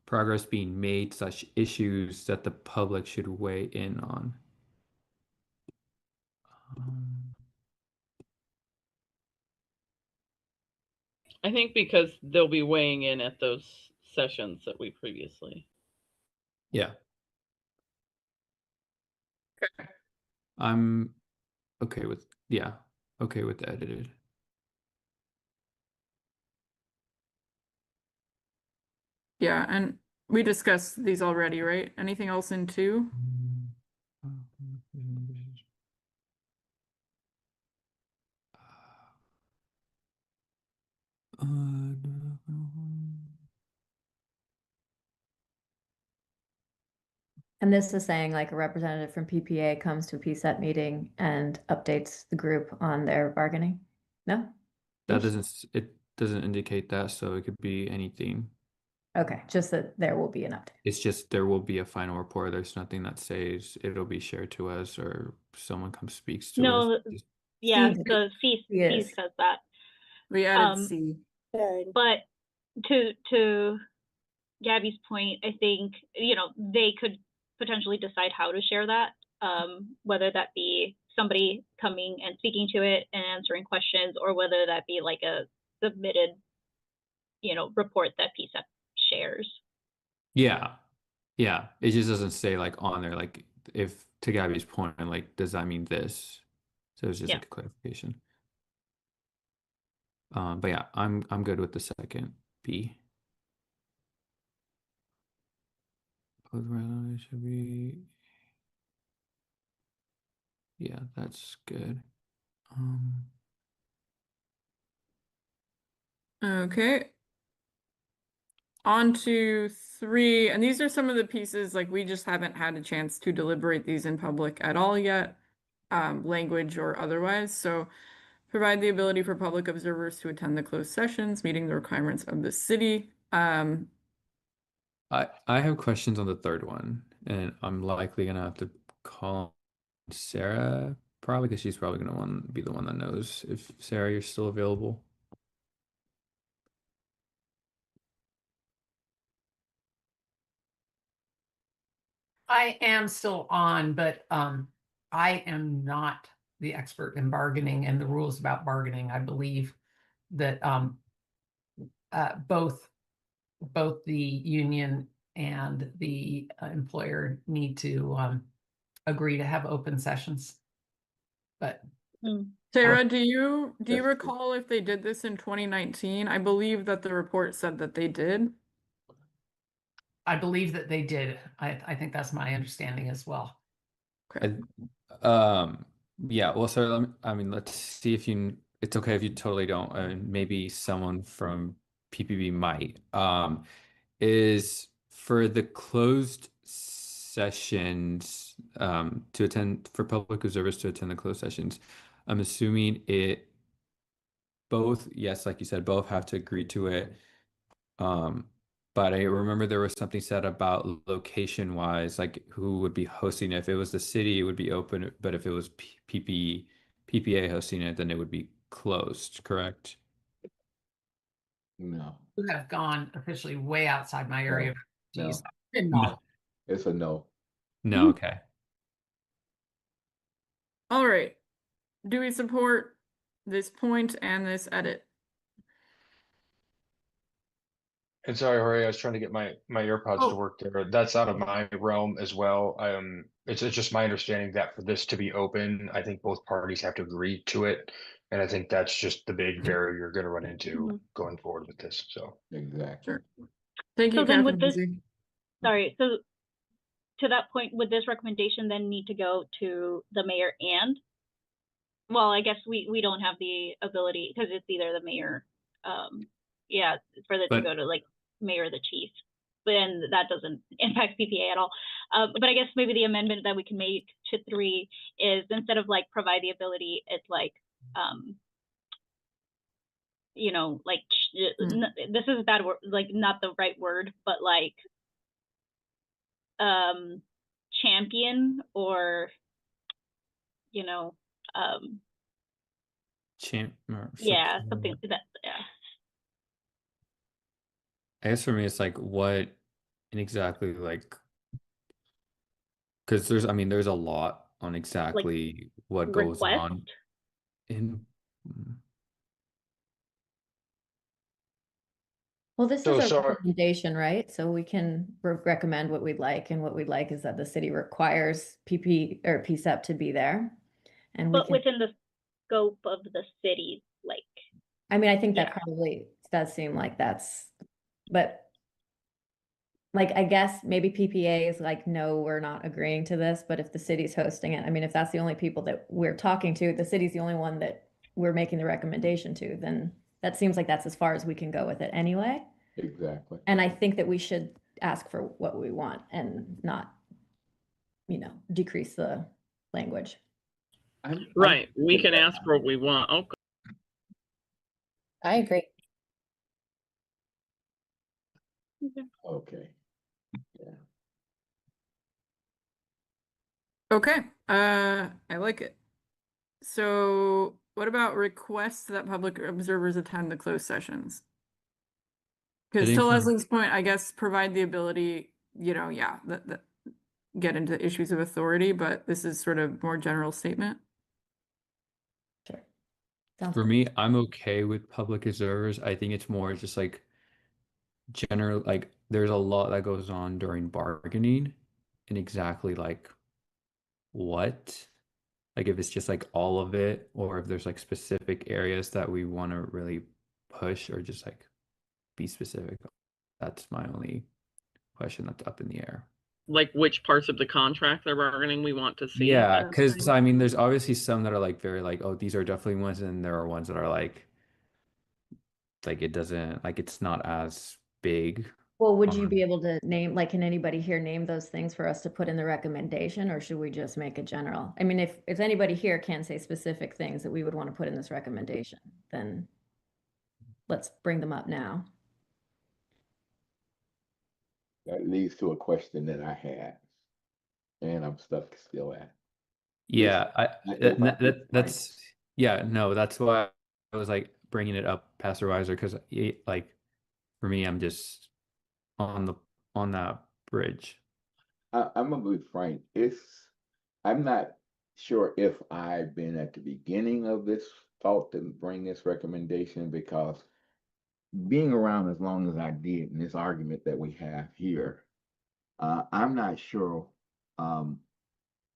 progress being made such issues that the public should weigh in on. I think because they'll be weighing in at those sessions that we previously. Yeah. I'm okay with, okay with the edited. Yeah, and we discussed these already, right? Anything else in 2? And this is saying like a representative from PPA comes to a PSEP meeting and updates the group on their bargaining? No? It doesn't indicate that, so it could be anything. Okay, just that there will be an update. It's just there will be a final report. There's nothing that says it'll be shared to us or someone comes speaks to us. No, yeah, C- the C yes. says that. We added C. But to Gabby's point, I think, they could potentially decide how to share that, whether that be somebody coming and speaking to it and answering questions, or whether that be like a submitted, report that PCEP shares. Yeah. It just doesn't say like on there, like if to Gabby's point, like, does that mean this? So it's just like a clarification. But yeah, I'm good with the second B. Should be. Yeah, that's good. Um, Okay. On to 3, and these are some of the pieces, like we just haven't had a chance to deliberate these in public at all yet, language or otherwise. So provide the ability for public observers to attend the closed sessions, meeting the requirements of the city. I have questions on the third one, and I'm likely gonna have to call Sarah probably because she's probably gonna be the one that knows if Sarah, you're still available. I am still on, but I am not the expert in bargaining and the rules about bargaining. I believe that both the union and the employer need to agree to have open sessions. But Sarah, do you recall if they did this in 2019? I believe that the report said that they did. I believe that they did. I think that's my understanding as well. Okay. Yeah, well, so I mean, let's see if it's okay if you totally don't, and maybe someone from PPB might. Is for the closed sessions, to attend, for public observers to attend the closed sessions, I'm assuming both, yes, like you said, both have to agree to it. But I remember there was something said about location wise, like who would be hosting it. If it was the city, it would be open, but if it was PPA hosting it, then it would be closed, correct? No. You have gone officially way outside my area. No. No. It's a no. No, okay. All right. Do we support this point and this edit? And sorry, Jorge, I was trying to get my AirPods to work there. That's out of my realm as well. It's just my understanding that for this to be open, I think both parties have to agree to it, and I think that's just the big barrier you're going to run into going forward with this. So exactly. Sure. Thank you, So then Catherine. would this, sorry, so to that point, would this recommendation then need to go to the mayor and, well, I guess we don't have the ability because it's either the mayor, yeah, for this to go to like mayor or the chief, but then that doesn't impact PPA at all. But I guess maybe the amendment that we can make to 3 is instead of like provide the ability, it's like, you know, like this is a bad word, like not the right word, but like champion or, you know, yeah, something that, yeah. I guess for me, it's like what exactly, like, because there's a lot on exactly what goes on in. Well, this So is a sorry. recommendation, right? So we can recommend what we'd like, and what we'd like is that the city requires PP or PCEP to be there. And we But can, within the scope of the city, like. I mean, I think that probably does seem like that's, but like, I guess maybe PPA is like, no, we're not agreeing to this, but if the city's hosting it, I mean, if that's the only people that we're talking to, the city's the only one that we're making the recommendation to, then that seems like that's as far as we can go with it anyway. Exactly. And I think that we should ask for what we want and not, you know, decrease the language. Right. We can ask for what we want. Okay. I agree. Okay. Okay, I like it. So what about requests that public observers attend the closed sessions? Because to Leslie's point, I guess provide the ability, you know, yeah, that get into issues of authority, but this is sort of more general statement. Sure. For me, I'm okay with public observers. I think it's more just like general, like there's a lot that goes on during bargaining and exactly like what, like if it's just like all of it, or if there's like specific areas that we want to really push or just like be specific. That's my only question that's up in the air. Like which parts of the contract they're bargaining we want to see. Yeah, because I mean, there's obviously some that are like very like, oh, these are definitely ones, and there are ones that are like it doesn't, like it's not as big Well, would you be able to name, like, can anybody here name those things for us to put in the recommendation, or should we just make a general? I mean, if anybody here can say specific things that we would want to put in this recommendation, then let's bring them up now. That leads to a question that I had, and I'm stuck still at. Yeah, That's yeah, no, that's why I was like bringing it up, Pastor Weiser, because like for me, I'm just on that bridge. I'm gonna be frank. I'm not sure if I've been at the beginning of this thought to bring this recommendation, because being around as long as I did in this argument that we have here, I'm not sure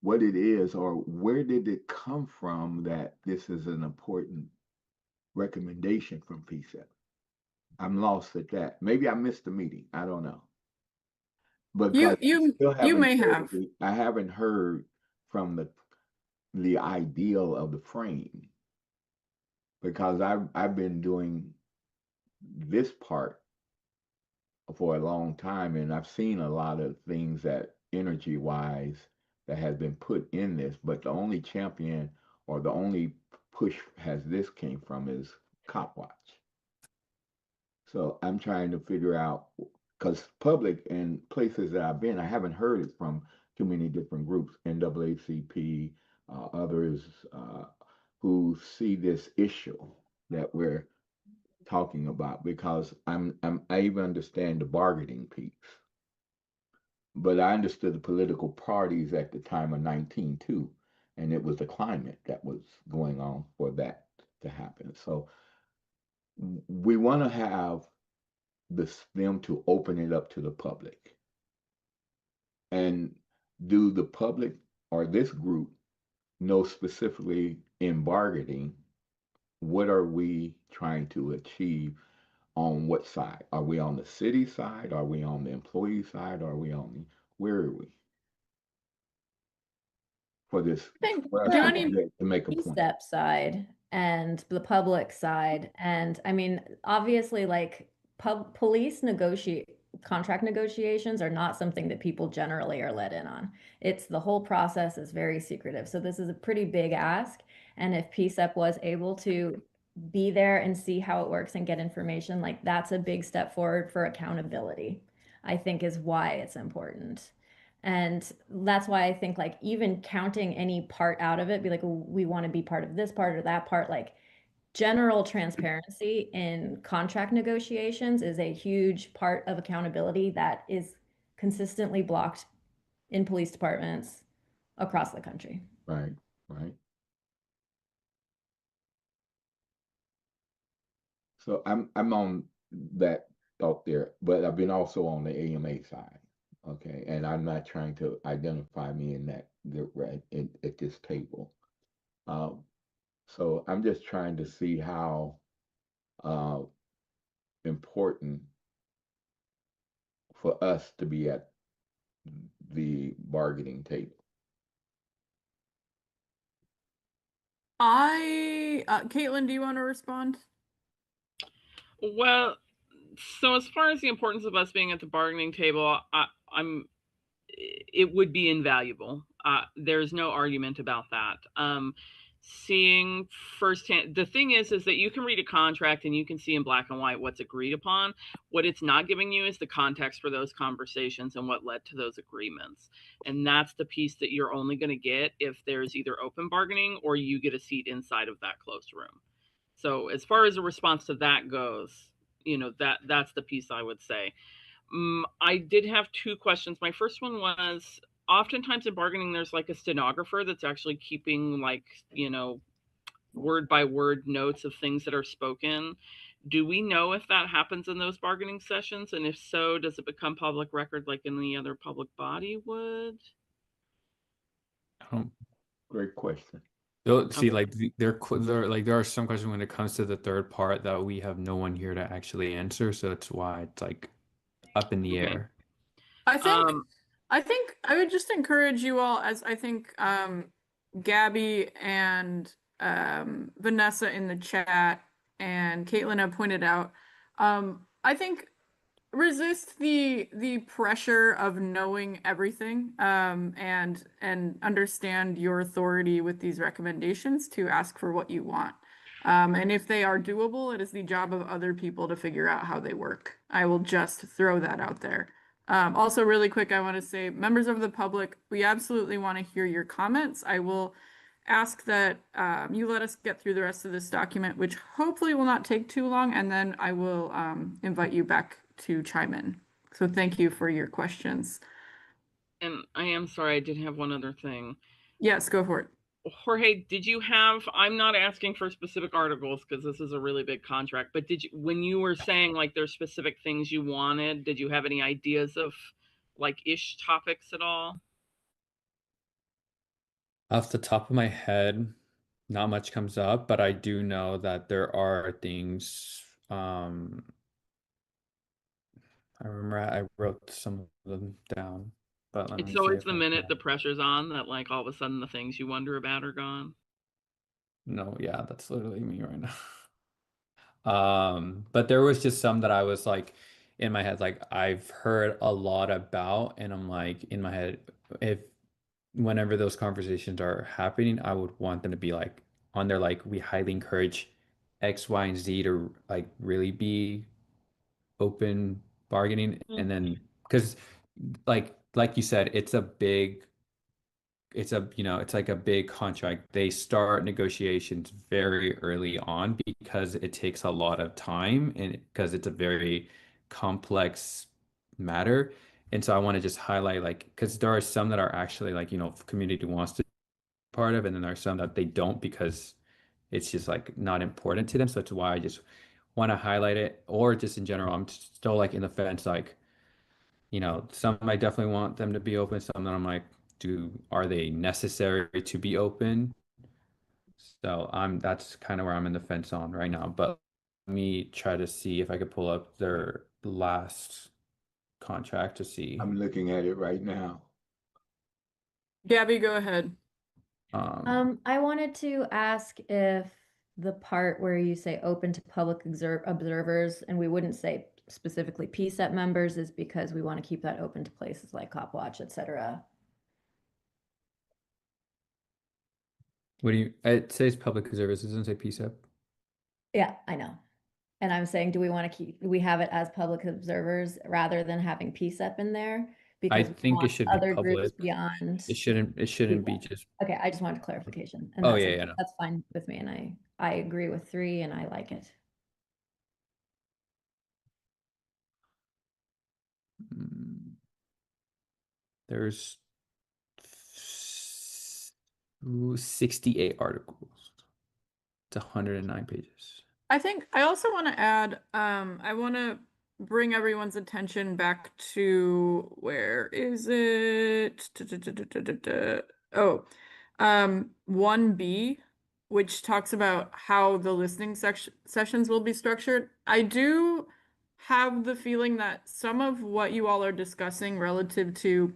what it is or where did it come from that this is an important recommendation from PCCEP. I'm lost at that. Maybe I missed the meeting. I don't know. Because You may have. I haven't heard from the ideal of the frame, because I've been doing this part for a long time, and I've seen a lot of things that energy wise that has been put in this, but the only champion or the only push has this came from is Cop Watch. So I'm trying to figure out, because public and places that I've been, I haven't heard it from too many different groups, NAACP, others who see this issue that we're talking about, because I even understand the bargaining piece, but I understood the political parties at the time of 19 too, and it was the climate that was going on for that to happen. So we want to have them to open it up to the public, and do the public or this group know specifically in bargaining what are we trying to achieve, on what side? Are we on the city side? Are we on the employee side? Are we on where are we for this? For us to make a point. PCCEP side and the public side. And I mean, obviously, like police contract negotiations are not something that people generally are let in on. It's the whole process is very secretive. So this is a pretty big ask. And if PCCEP was able to be there and see how it works and get information, like that's a big step forward for accountability, I think is why it's important. And that's why I think like even counting any part out of it, be like, we want to be part of this part or that part, like general transparency in contract negotiations is a huge part of accountability that is consistently blocked in police departments across the country. Right, right. So I'm on that thought there, but I've been also on the AMA side. Okay, and I'm not trying to identify me in that right at this table. So I'm just trying to see how important for us to be at the bargaining table. Caitlin, do you want to respond? Well, so as far as the importance of us being at the bargaining table, it would be invaluable. There's no argument about that. Seeing firsthand, the thing is that you can read a contract and you can see in black and white what's agreed upon. What it's not giving you is the context for those conversations and what led to those agreements. And that's the piece that you're only going to get if there's either open bargaining or you get a seat inside of that closed room. So as far as a response to that goes, that's the piece I would say. I did have two questions. My first one was, oftentimes in bargaining, there's like a stenographer that's actually keeping word by word notes of things that are spoken. Do we know if that happens in those bargaining sessions? And if so, does it become public record like any other public body would? Great question. See, like there are some questions when it comes to the third part that we have no one here to actually answer, so that's why it's like up in the air. I think I would just encourage you all, as I think Gabby and Vanessa in the chat and Caitlin have pointed out. I think resist the pressure of knowing everything, and understand your authority with these recommendations to ask for what you want. And if they are doable, it is the job of other people to figure out how they work. I will just throw that out there. Also, really quick, I want to say, members of the public, we absolutely want to hear your comments. I will ask that you let us get through the rest of this document, which hopefully will not take too long, and then I will invite you back to chime in. So thank you for your questions. And I am sorry, I did have one other thing. Yes, go for it. Jorge, did you have, I'm not asking for specific articles because this is a really big contract, but did you, when you were saying like there's specific things you wanted, did you have any ideas of like ish topics at all? Off the top of my head, not much comes up, but I do know that there are things. I remember I wrote some of them down, but let me It's see always if the I minute the can. pressure's on that like all of a sudden the things you wonder about are gone. No, yeah, that's literally me right now. But there was just some that I was like in my head, like I've heard a lot about, and I'm like in my head, if whenever those conversations are happening, I would want them to be like on there, like we highly encourage X, Y, and Z to like really be open bargaining, and then because like you said, it's like a big contract. They start negotiations very early on because it takes a lot of time and because it's a very complex matter. And so I want to just highlight like because there are some that are actually like, community wants to be part of, and then there are some that they don't because it's just like not important to them. So that's why I just want to highlight it. Or just in general, I'm still like in the fence, like some I definitely want them to be open, some that I'm like, are they necessary to be open? So that's kind of where I'm in the fence on right now. But let me try to see if I could pull up their last contract to see. I'm looking at it right now. Gabby, go ahead. I wanted to ask if the part where you say open to public observers, and we wouldn't say specifically PCEP members, is because we want to keep that open to places like Cop Watch, etc. What do you, it says public observers, it doesn't say PCEP. Yeah, I know. And I'm saying, do we have it as public observers rather than having PCEP in there? I Because we think it want should be other groups public. beyond. It shouldn't be PCEP. just. Okay, I just wanted clarification. And Oh yeah, no. that's fine with me, and I agree with 3 and I like it. There's 68 articles. It's 109 pages. I think I also want to add, I want to bring everyone's attention back to, where is it? Oh, 1B, which talks about how the listening sessions will be structured. I do have the feeling that some of what you all are discussing relative to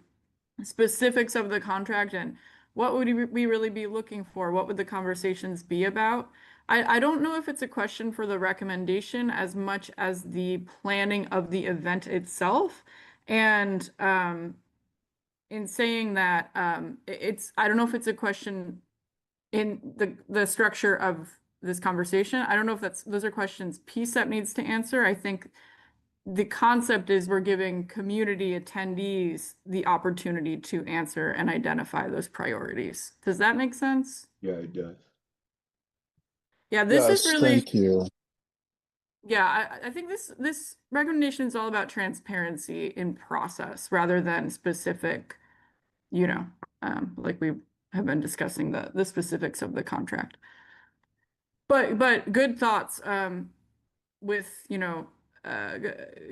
specifics of the contract and what would we really be looking for, what would the conversations be about, I don't know if it's a question for the recommendation as much as the planning of the event itself. And in saying that, I don't know if it's a question in the structure of this conversation. I don't know if those are questions PCEP needs to answer. I think the concept is we're giving community attendees the opportunity to answer and identify those priorities. Does that make sense? Yeah, it does. Yeah, this is Yes, really, thank you. yeah, I think this recommendation is all about transparency in process rather than specific, like we have been discussing the specifics of the contract. But good thoughts, with,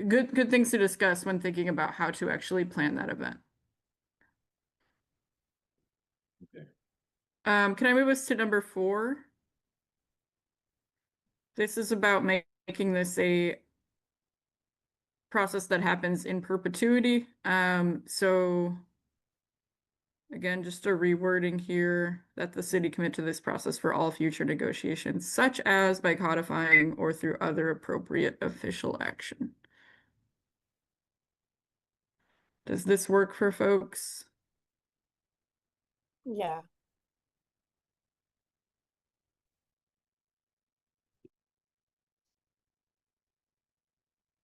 good things to discuss when thinking about how to actually plan that event. Okay. Can I move us to number 4? This is about making this a process that happens in perpetuity. So again, just a rewording here, that the city commit to this process for all future negotiations, such as by codifying or through other appropriate official action. Does this work for folks? Yeah.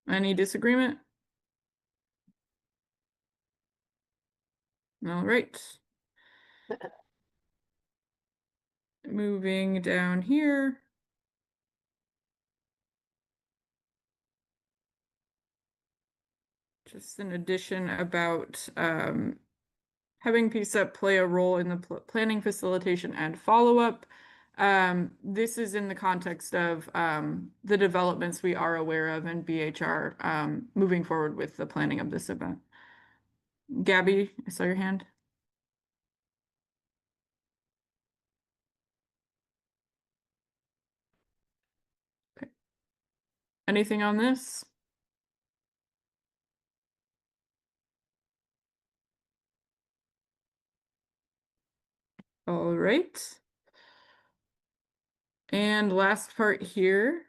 Any disagreement? All right. Moving down here. Just an addition about having PCCEP play a role in the planning, facilitation, and follow-up. This is in the context of the developments we are aware of in BHR moving forward with the planning of this event. Gabby, I saw your hand. Okay. Anything on this? All right. And last part here.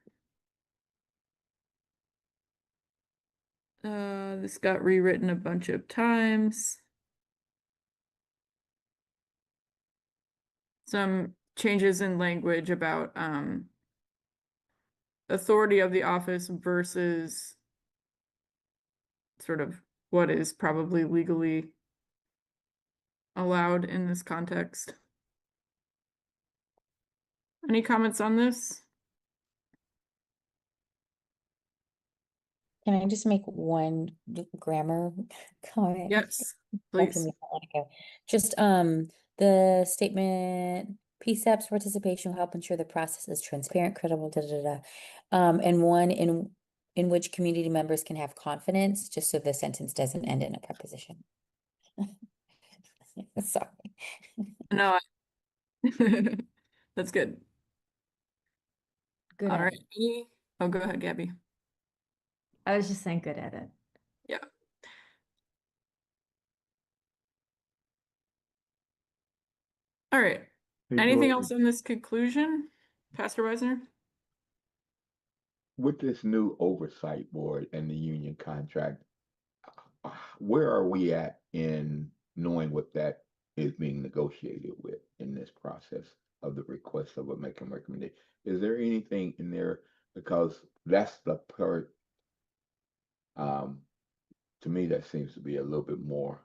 This got rewritten a bunch of times. Some changes in language about authority of the office versus sort of what is probably legally allowed in this context. Any comments on this? Can I just make one grammar comment? Yes, Back to please. me, Monica. Just the statement, PCCEP's participation will help ensure the process is transparent, credible, and one in which community members can have confidence, just so the sentence doesn't end in a preposition. Sorry. No, that's good. Good All edit. right. Oh, go ahead, Gabby. I was just saying good edit. Yeah. All right. Hey, Anything Dorothy, else on this conclusion, Pastor Weisner? with this new oversight board and the union contract, where are we at in knowing what that is being negotiated with in this process of the request of a making recommendation? Is there anything in there? Because that's the part, to me, that seems to be a little bit more.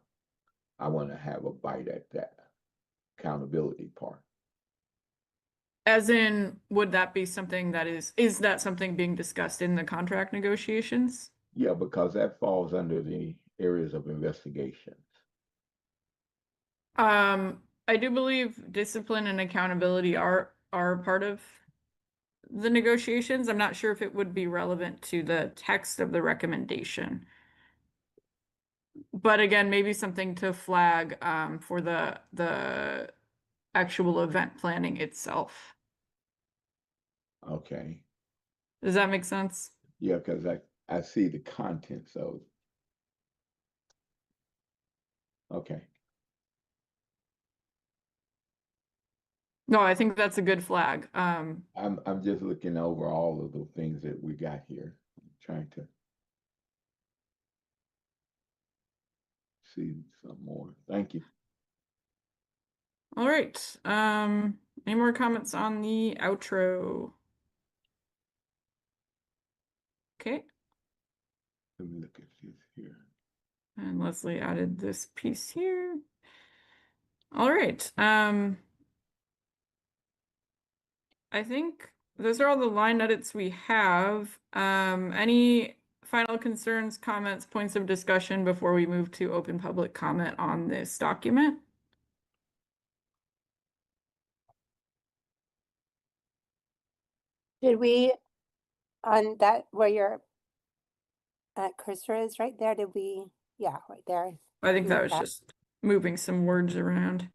I want to have a bite at that accountability part. As in, would that be something that is that something being discussed in the contract negotiations? Yeah, because that falls under the areas of investigations. I do believe discipline and accountability are part of the negotiations. I'm not sure if it would be relevant to the text of the recommendation. But again, maybe something to flag for the actual event planning itself. Okay. Does that make sense? Yeah, because I see the contents of. Okay. No, I think that's a good flag. I'm just looking over all of the things that we got here, trying to see some more. Thank you. All right. Any more comments on the outro? Okay. Let me look at this here. And Leslie added this piece here. All right. I think those are all the line edits we have. Any final concerns, comments, points of discussion before we move to open public comment on this document? Did we, on that where your cursor is right there, did we, yeah, right there. I think that move was just moving some words around.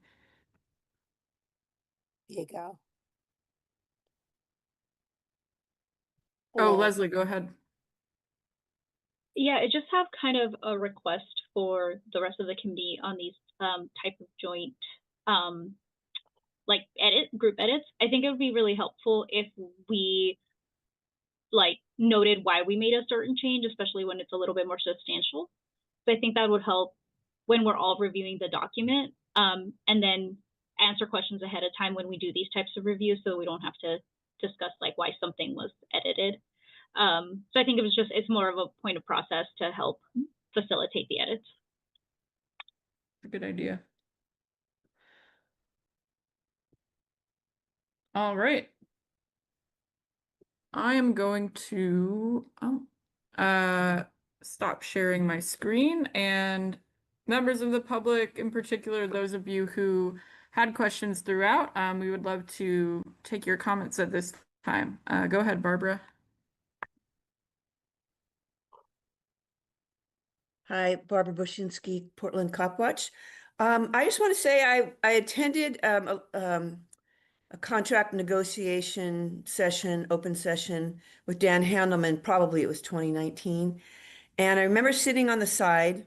There you go. Oh, Leslie, go ahead. Yeah, I just have kind of a request for the rest of the committee on these type of joint like group edits. I think it would be really helpful if we like noted why we made a certain change, especially when it's a little bit more substantial. So I think that would help when we're all reviewing the document, and then answer questions ahead of time when we do these types of reviews, so we don't have to discuss like why something was edited. So I think it's more of a point of process to help facilitate the edits. A good idea. All right. I am going to stop sharing my screen, and members of the public, in particular, those of you who had questions throughout, we would love to take your comments at this time. Go ahead, Barbara. Hi, Barbara Bushinsky, Portland Cop Watch. I just want to say I attended a contract negotiation session, open session with Dan Handelman, probably it was 2019. And I remember sitting on the side,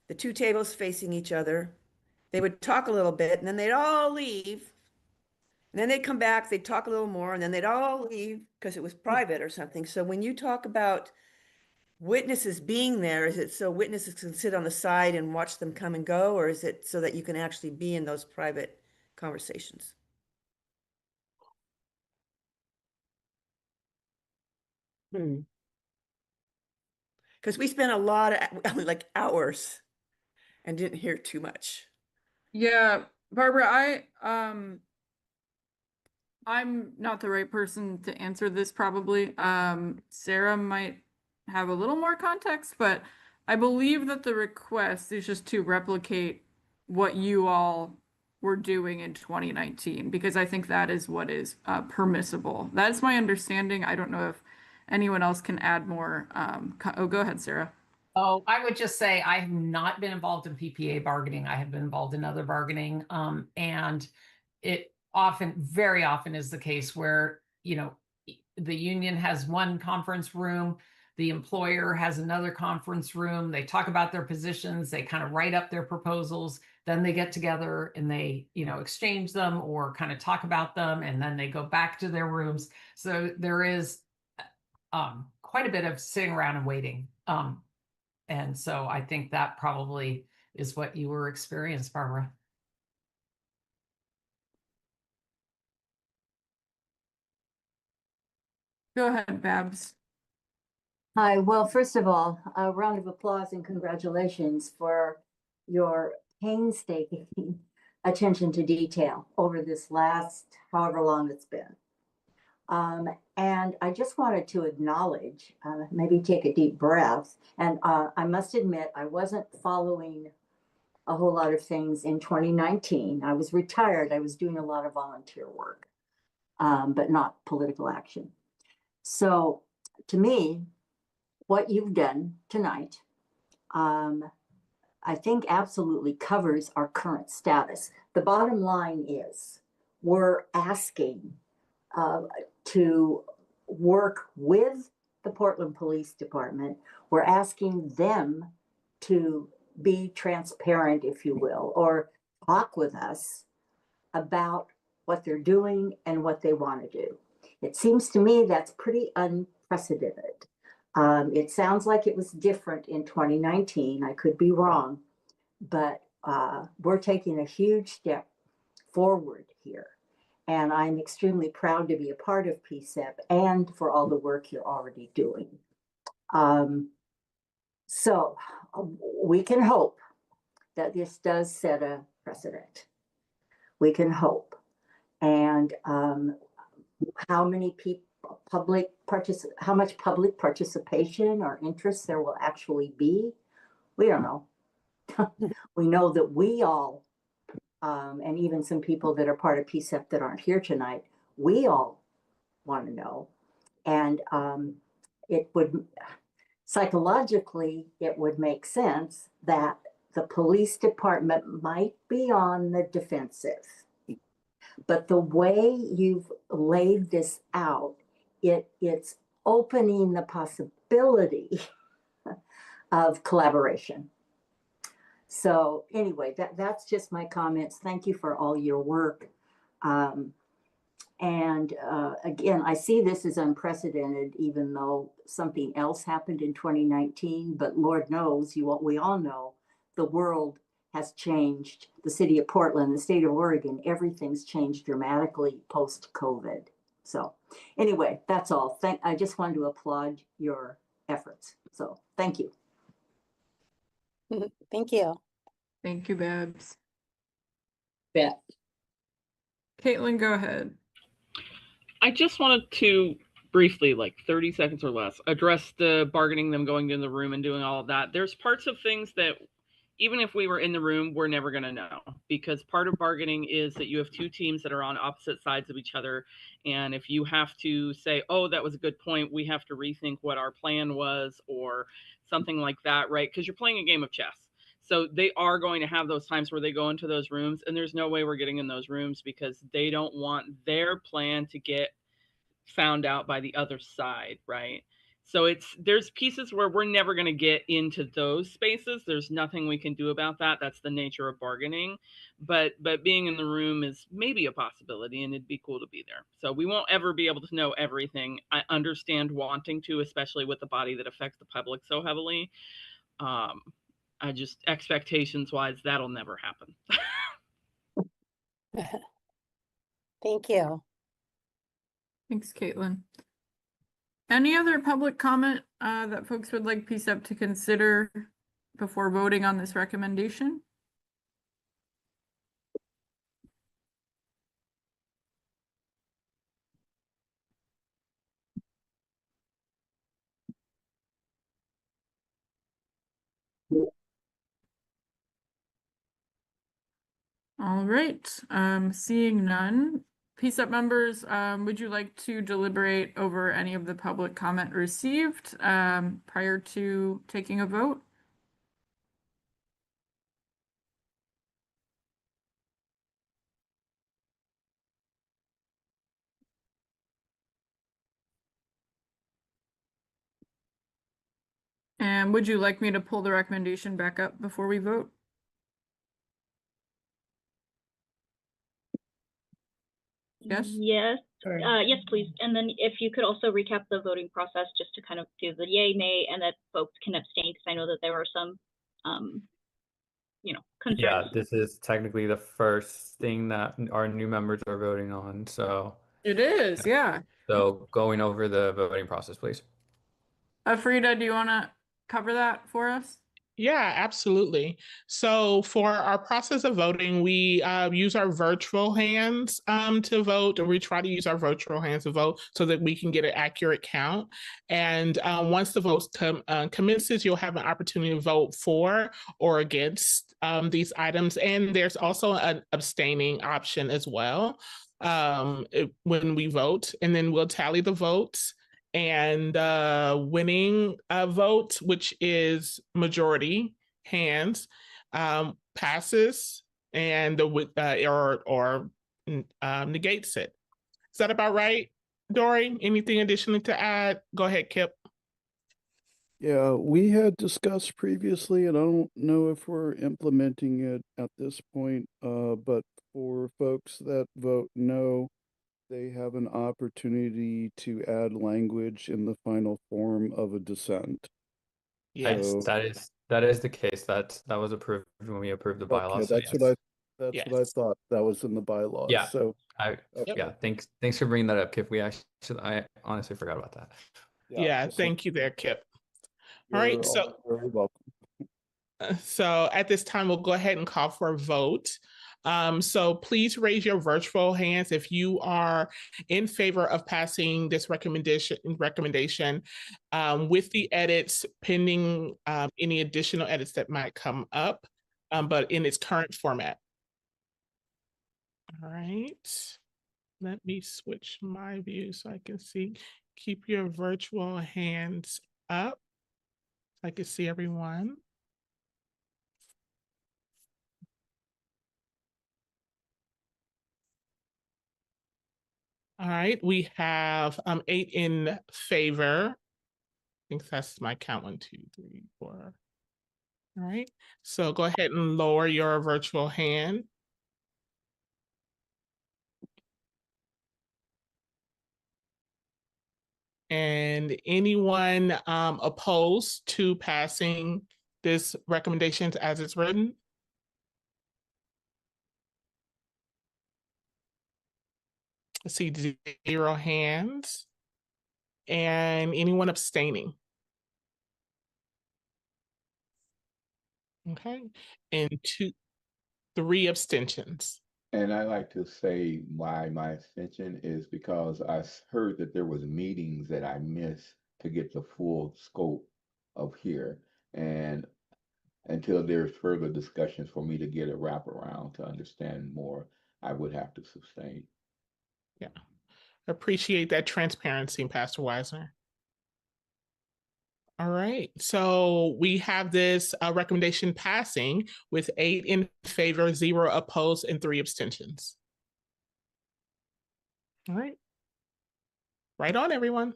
the two tables facing each other. They would talk a little bit and then they'd all leave. And then they'd come back, they'd talk a little more, and then they'd all leave because it was private or something. So when you talk about witnesses being there, is it so witnesses can sit on the side and watch them come and go, or is it so that you can actually be in those private conversations? Because we spent a lot of like hours and didn't hear too much. Yeah, Barbara, I'm not the right person to answer this probably. Sarah might have a little more context, but I believe that the request is just to replicate what you all were doing in 2019, because I think that is what is permissible. That's my understanding. I don't know if anyone else can add more. Oh, go ahead, Sarah. Oh, I would just say I have not been involved in PPA bargaining. I have been involved in other bargaining. And it very often is the case where, the union has one conference room, the employer has another conference room. They talk about their positions, they kind of write up their proposals, then they get together and they, exchange them or kind of talk about them, and then they go back to their rooms. So there is quite a bit of sitting around and waiting. And so I think that probably is what you were experiencing, Barbara. Go ahead, Babs. Hi, well, first of all, a round of applause and congratulations for your painstaking attention to detail over this last however long it's been. And I just wanted to acknowledge, maybe take a deep breath. And I must admit, I wasn't following a whole lot of things in 2019. I was retired. I was doing a lot of volunteer work, but not political action. So to me, what you've done tonight, I think absolutely covers our current status. The bottom line is we're asking to work with the Portland Police Department. We're asking them to be transparent, if you will, or talk with us about what they're doing and what they want to do. It seems to me that's pretty unprecedented. It sounds like it was different in 2019. I could be wrong, but we're taking a huge step forward here. And I'm extremely proud to be a part of PCCEP and for all the work you're already doing. So we can hope that this does set a precedent. We can hope. And how many people, how much public participation or interest there will actually be, we don't know. We know that we all, and even some people that are part of PCCEP that aren't here tonight, we all want to know. And it would, psychologically, it would make sense that the police department might be on the defensive. But the way you've laid this out, it's opening the possibility of collaboration. So anyway, that's just my comments. Thank you for all your work. And again, I see this as unprecedented, even though something else happened in 2019. But Lord knows, we all know, the world has changed. The city of Portland, the state of Oregon, everything's changed dramatically post-COVID. So anyway, that's all. I just wanted to applaud your efforts. So thank you. Thank you. Thank you, Babs. Bet. Caitlin, go ahead. I just wanted to briefly, like 30 seconds or less, address the bargaining, them going in the room and doing all of that. There's parts of things that even if we were in the room, we're never going to know, because part of bargaining is that you have two teams that are on opposite sides of each other. And if you have to say, oh, that was a good point, we have to rethink what our plan was or something like that, right? Because you're playing a game of chess. So they are going to have those times where they go into those rooms, and there's no way we're getting in those rooms because they don't want their plan to get found out by the other side, right? So there's pieces where we're never going to get into those spaces. There's nothing we can do about that. That's the nature of bargaining. But being in the room is maybe a possibility, and it'd be cool to be there. So we won't ever be able to know everything. I understand wanting to, especially with the body that affects the public so heavily. I just, expectations wise, that'll never happen. Thank you. Thanks, Caitlin. Any other public comment that folks would like PCCEP to consider before voting on this recommendation? All right, seeing none. PCCEP members, would you like to deliberate over any of the public comment received prior to taking a vote? And would you like me to pull the recommendation back up before we vote? Yes? Yes. Yes, please. And then if you could also recap the voting process just to kind of do the yay, nay, and that folks can abstain, because I know that there were some, concerns. Yeah, this is technically the first thing that our new members are voting on. So It is, yeah. So going over the voting process, please. Frida, do you want to cover that for us? Yeah, absolutely. So for our process of voting, we use our virtual hands to vote, or we try to use our virtual hands to vote so that we can get an accurate count. And once the vote commences, you'll have an opportunity to vote for or against these items. And there's also an abstaining option as well when we vote, and then we'll tally the votes. And winning vote, which is majority hands, passes and or negates it. Is that about right, Dory? Anything additionally to add? Go ahead, Kip. Yeah, we had discussed previously, and I don't know if we're implementing it at this point, but for folks that vote no, they have an opportunity to add language in the final form of a dissent. Yes. So, that is the case. That was approved when we approved the bylaws. okay, So that's yes. what I thought. That was in the bylaws. Yeah. So Okay. Yeah. Thanks for bringing that up, Kip. I honestly forgot about that. Yeah. Thank you there, Kip. All right. So very welcome. So at this time, we'll go ahead and call for a vote. So please raise your virtual hands if you are in favor of passing this recommendation with the edits pending any additional edits that might come up, but in its current format. All right. Let me switch my view so I can see. Keep your virtual hands up so I can see everyone. All right, we have 8 in favor. I think that's my count. 1, 2, 3, 4. All right, so go ahead and lower your virtual hand. And anyone opposed to passing this recommendations as it's written? I see 0 hands. And anyone abstaining? Okay, and 3 abstentions. And I like to say why my abstention is because heard that there was meetings that I missed to get the full scope of here. And until there's further discussions for me to get a wraparound to understand more, I would have to sustain. Yeah, appreciate that transparency, Pastor Weisner. All right, so we have this recommendation passing with 8 in favor, 0 opposed, and 3 abstentions. All right. Right on, everyone.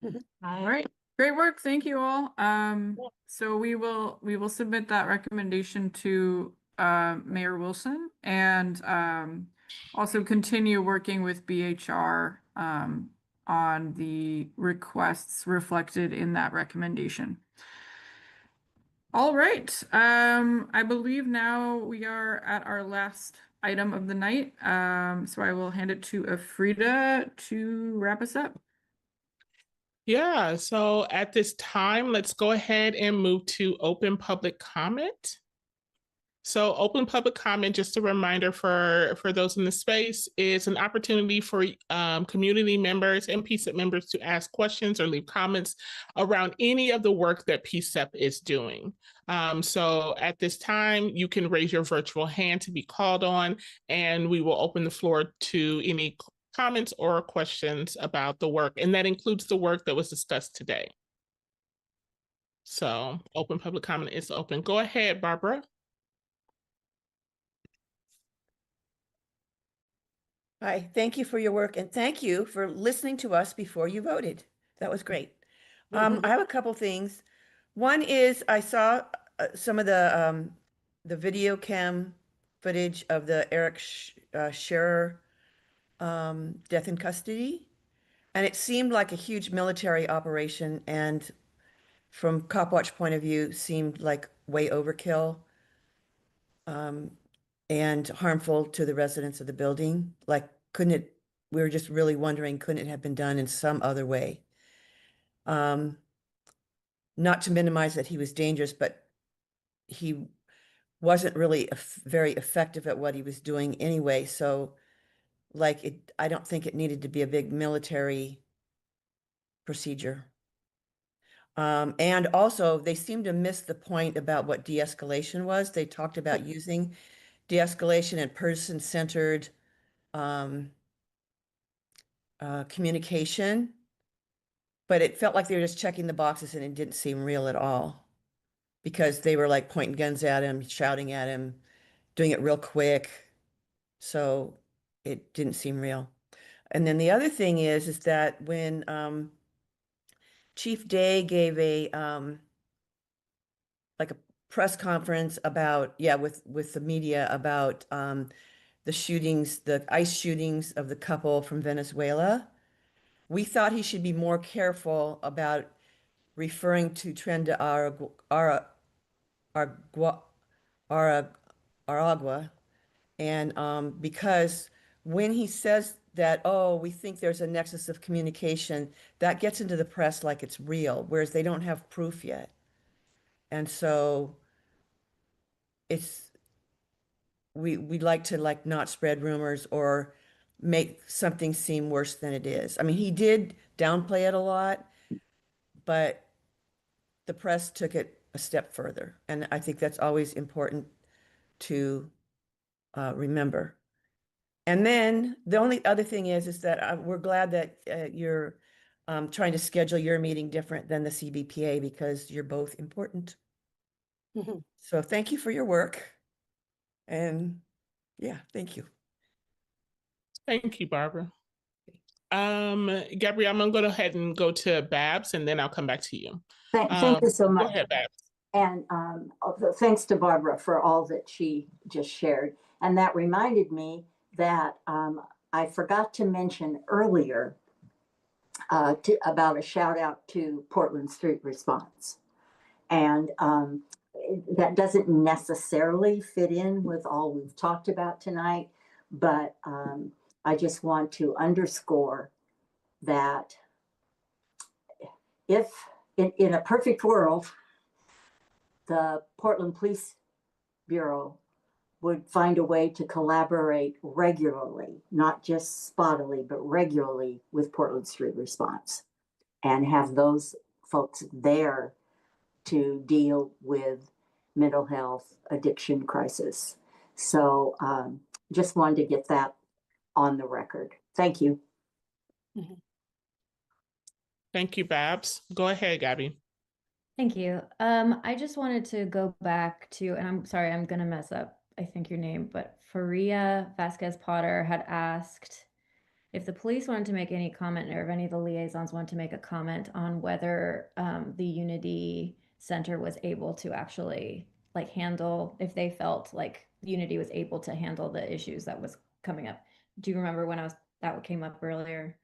All right. Great work. Thank you all. So we will submit that recommendation to Mayor Wilson and also continue working with BHR on the requests reflected in that recommendation. All right. I believe now we are at our last item of the night. So I will hand it to Afrida to wrap us up. Yeah, so at this time, let's go ahead and move to open public comment. So open public comment, just a reminder for those in the space, is an opportunity for community members and PCCEP members to ask questions or leave comments around any of the work that PCCEP is doing. So at this time, you can raise your virtual hand to be called on, and we will open the floor to any comments or questions about the work, and that includes the work that was discussed today. So open public comment is open. Go ahead, Barbara. Hi, thank you for your work and thank you for listening to us before you voted. That was great. I have a couple things. One is I saw some of the video cam footage of the Eric Scherer death in custody, and it seemed like a huge military operation, and from Cop Watch point of view, seemed like way overkill. And harmful to the residents of the building. Like, we were just really wondering, couldn't it have been done in some other way? Not to minimize that he was dangerous, but he wasn't really very effective at what he was doing anyway. So like I don't think it needed to be a big military procedure. And also they seem to miss the point about what de-escalation was. They talked about using de-escalation and person-centered communication, but it felt like they were just checking the boxes and it didn't seem real at all because they were like pointing guns at him, shouting at him, doing it real quick. So it didn't seem real. And then the other thing is that when Chief Day gave a like a press conference about, with the media about the shootings, the ICE shootings of the couple from Venezuela, we thought he should be more careful about referring to Trenda Aragua. And because when he says that, oh, we think there's a nexus of communication, that gets into the press like it's real, whereas they don't have proof yet. And so we'd like to like not spread rumors or make something seem worse than it is. I mean, he did downplay it a lot, but the press took it a step further. And I think that's always important to remember. And then the only other thing is that we're glad that you're trying to schedule your meeting different than the CBPA because you're both important. So thank you for your work. And yeah, thank you. Thank you, Barbara. Gabrielle, I'm gonna go ahead and go to Babs and then I'll come back to you. Thank you so much. Go ahead, Babs. And thanks to Barbara for all that she just shared. And that reminded me that I forgot to mention earlier about a shout out to Portland Street Response. And that doesn't necessarily fit in with all we've talked about tonight, but I just want to underscore that if in a perfect world, the Portland Police Bureau would find a way to collaborate regularly, not just spottily, but regularly with Portland Street Response, and have those folks there to deal with mental health addiction crisis. So just wanted to get that on the record. Thank you. Thank you, Babs. Go ahead, Gabby. Thank you. I just wanted to go back to, and I'm sorry, I'm gonna mess up, I think your name, but Faria Vasquez Potter had asked if the police wanted to make any comment, or if any of the liaisons wanted to make a comment on whether the Unity Center was able to actually like handle, if they felt like Unity was able to handle the issues that was coming up. Do you remember when that came up earlier?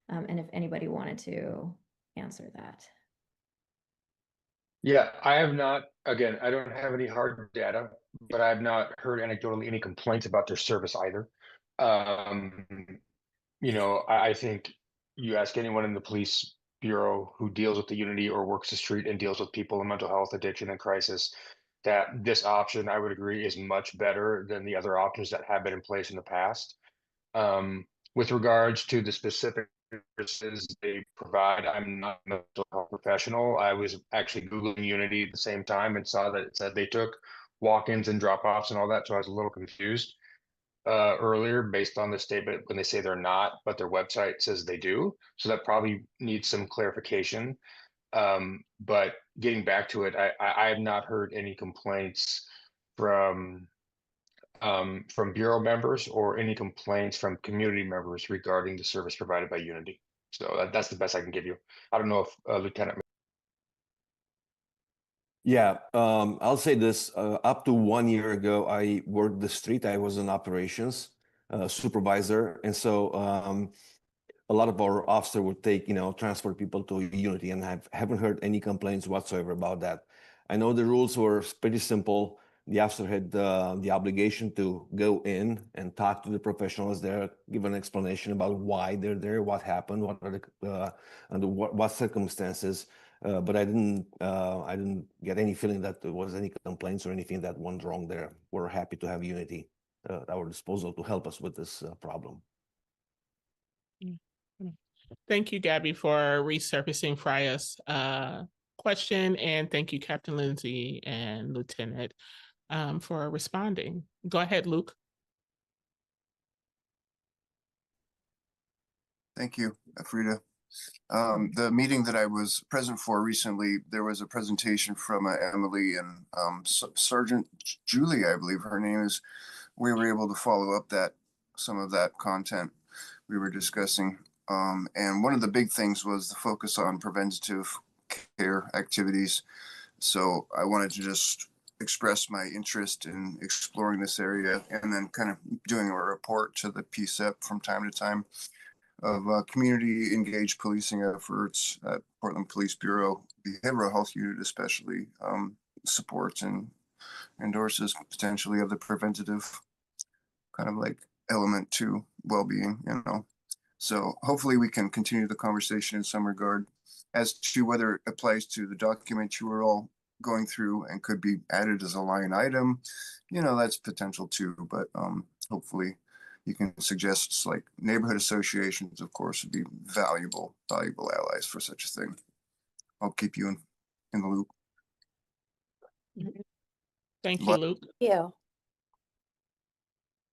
And if anybody wanted to answer that. Yeah, I have not, again, I don't have any hard data, but I have not heard anecdotally any complaints about their service either. You know, I think you ask anyone in the police bureau who deals with the Unity or works the street and deals with people in mental health, addiction, and crisis, that this option, I would agree, is much better than the other options that have been in place in the past. With regards to the specific services they provide, I'm not a mental health professional. I was actually Googling Unity at the same time and saw that it said they took walk-ins and drop-offs and all that, so I was a little confused earlier based on the statement when they say they're not, but their website says they do. So that probably needs some clarification. But getting back to it, I have not heard any complaints from bureau members or any complaints from community members regarding the service provided by Unity. So that's the best I can give you. I don't know if Lieutenant. Yeah, I'll say this, up to 1 year ago, I worked the street. I was an operations supervisor. And so a lot of our officers would take, transport people to Unity, and I haven't heard any complaints whatsoever about that. I know the rules were pretty simple. The officer had the obligation to go in and talk to the professionals there, give an explanation about why they're there, what happened, what are the under what circumstances. But I didn't get any feeling that there was any complaints or anything that went wrong there. We're happy to have Unity at our disposal to help us with this problem. Thank you, Gabby, for resurfacing Freya's question, and thank you, Captain Lindsay and Lieutenant, for responding. Go ahead, Luke. Thank you, Frida. The meeting that I was present for recently, there was a presentation from Emily and Sergeant Julie, I believe her name is. We were able to follow up some of that content we were discussing. And one of the big things was the focus on preventative care activities. So I wanted to just express my interest in exploring this area and then kind of doing a report to the PCCEP from time to time of community engaged policing efforts at Portland Police Bureau, Behavioral Health Unit especially, supports and endorses potentially of the preventative kind of like element to well-being, So hopefully we can continue the conversation in some regard as to whether it applies to the document you were all going through and could be added as a line item. That's potential too, but hopefully you can suggest like neighborhood associations, of course, would be valuable allies for such a thing. I'll keep you in the loop. Thank you, Luke. Yeah.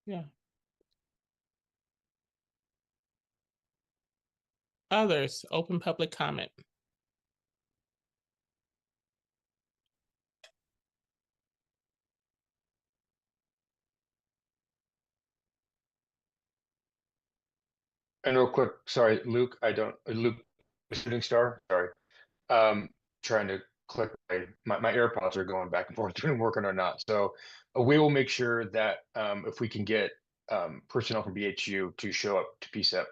Yeah. Others, open public comment. And real quick, sorry, Luke, Luke, shooting star, sorry. Trying to click, my AirPods are going back and forth between working or not. So we will make sure that if we can get personnel from BHU to show up to PCCEP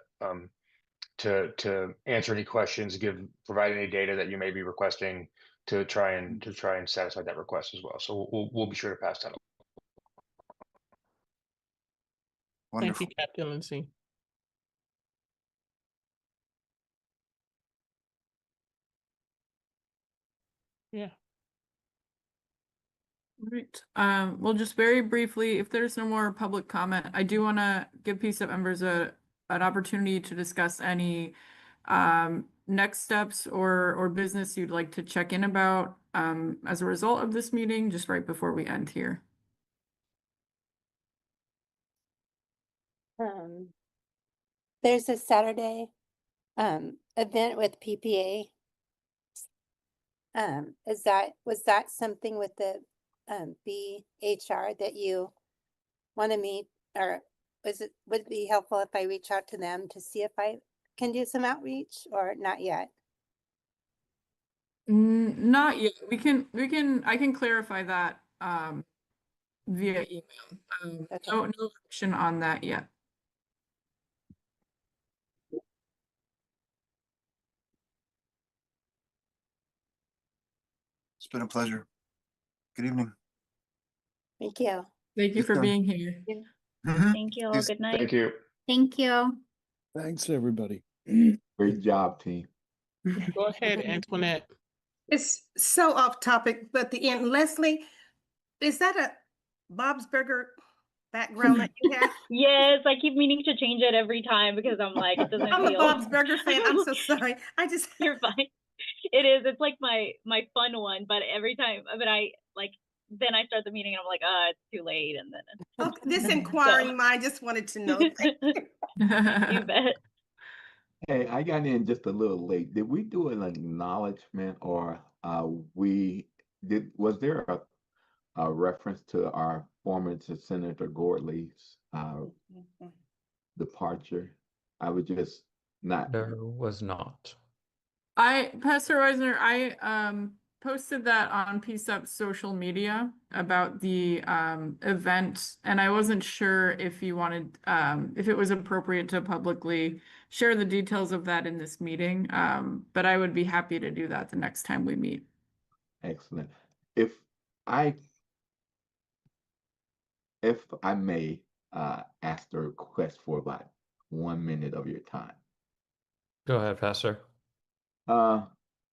to answer any questions, provide any data that you may be requesting to try and satisfy that request as well. So we'll be sure to pass that on. Thank you, Captain Lindsay. Yeah. Right. Well, just very briefly, if there's no more public comment, I do want to give PCEP members an opportunity to discuss any next steps or business you'd like to check in about as a result of this meeting, just right before we end here. There's a Saturday event with PPA. Was that something with the BHR that you want to meet, or would it be helpful if I reach out to them to see if I can do some outreach, or not yet? Not yet. I can clarify that via email. No action on that yet. It's been a pleasure. Good evening. Thank you. Thank you for being here. Thank you all. Good night. Thank you. Thank you. Thanks, everybody. Great job, team. Go ahead, Antoinette. It's so off topic, but the end. Leslie, is that a Bob's Burger background that you have? Yes, I keep meaning to change it every time because I'm like, it doesn't I'm feel. a Bob's Burger fan. I'm so sorry. You're fine. It is. It's like my fun one, but every time, but I like. Then I start the meeting and I'm like, it's too late, and then. Okay, this inquiring mind just wanted to know. You bet. Hey, I got in just a little late. Did we do an acknowledgement, or was there a reference to our former Senator Gordley's departure? I was just not. There was not. Pastor Reisner, I posted that on PCEP's social media about the event, and I wasn't sure if you wanted, if it was appropriate to publicly share the details of that in this meeting, but I would be happy to do that the next time we meet. Excellent. If I may ask the request for about 1 minute of your time. Go ahead, Pastor.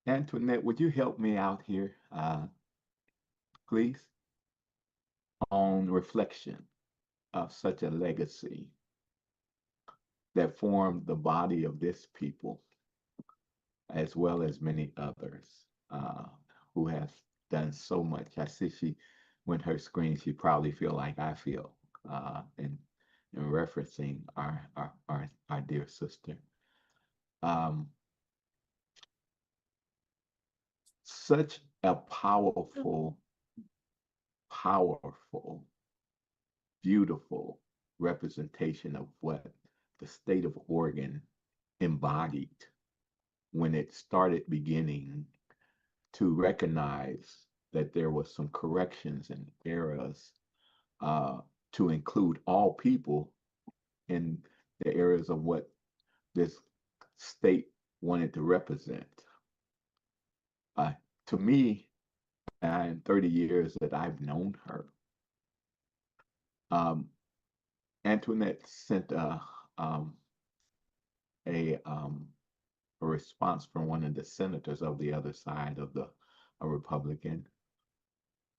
Antoinette, would you help me out here, please? On reflection of such a legacy that formed the body of this people, as well as many others who have done so much. I see when her screen, she probably feel like I feel in referencing our dear sister. Such a powerful, beautiful representation of what the state of Oregon embodied when it started beginning to recognize that there was some corrections and errors to include all people in the areas of what this state wanted to represent. To me, in 30 years that I've known her, Antoinette sent a response from one of the senators of the other side of a Republican,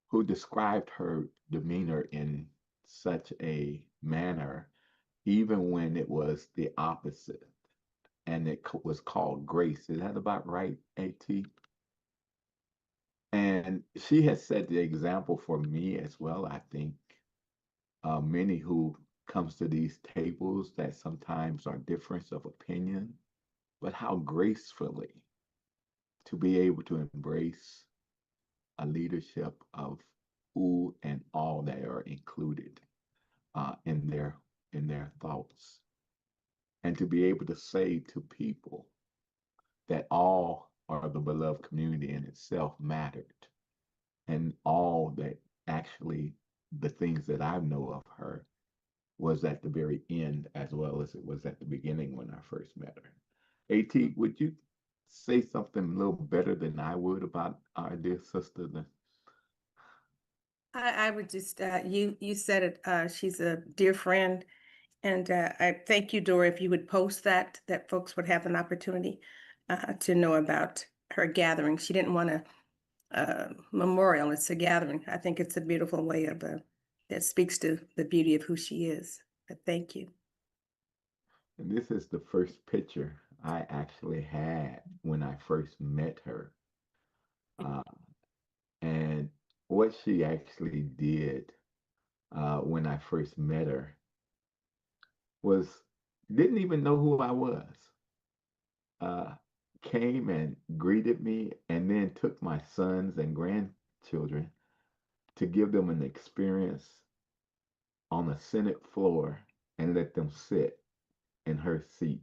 who described her demeanor in such a manner, even when it was the opposite, and it was called grace. Is that about right, AT? And she has set the example for me as well, I think. Many who comes to these tables that sometimes are difference of opinion, but how gracefully to be able to embrace a leadership of who and all that are included in their thoughts, and to be able to say to people that all are the beloved community in itself mattered, and all that actually the things that I know of her was at the very end as well as it was at the beginning when I first met her. AT, would you say something a little better than I would about our dear sister? I would just, you said it, she's a dear friend. And I thank you, Dora, if you would post that folks would have an opportunity to know about her gathering. She didn't want a memorial, it's a gathering. I think it's a beautiful way of, that speaks to the beauty of who she is. But thank you. And this is the first picture I actually had when I first met her. And what she actually did when I first met her was didn't even know who I was. Came and greeted me and then took my sons and grandchildren to give them an experience on the Senate floor and let them sit in her seat.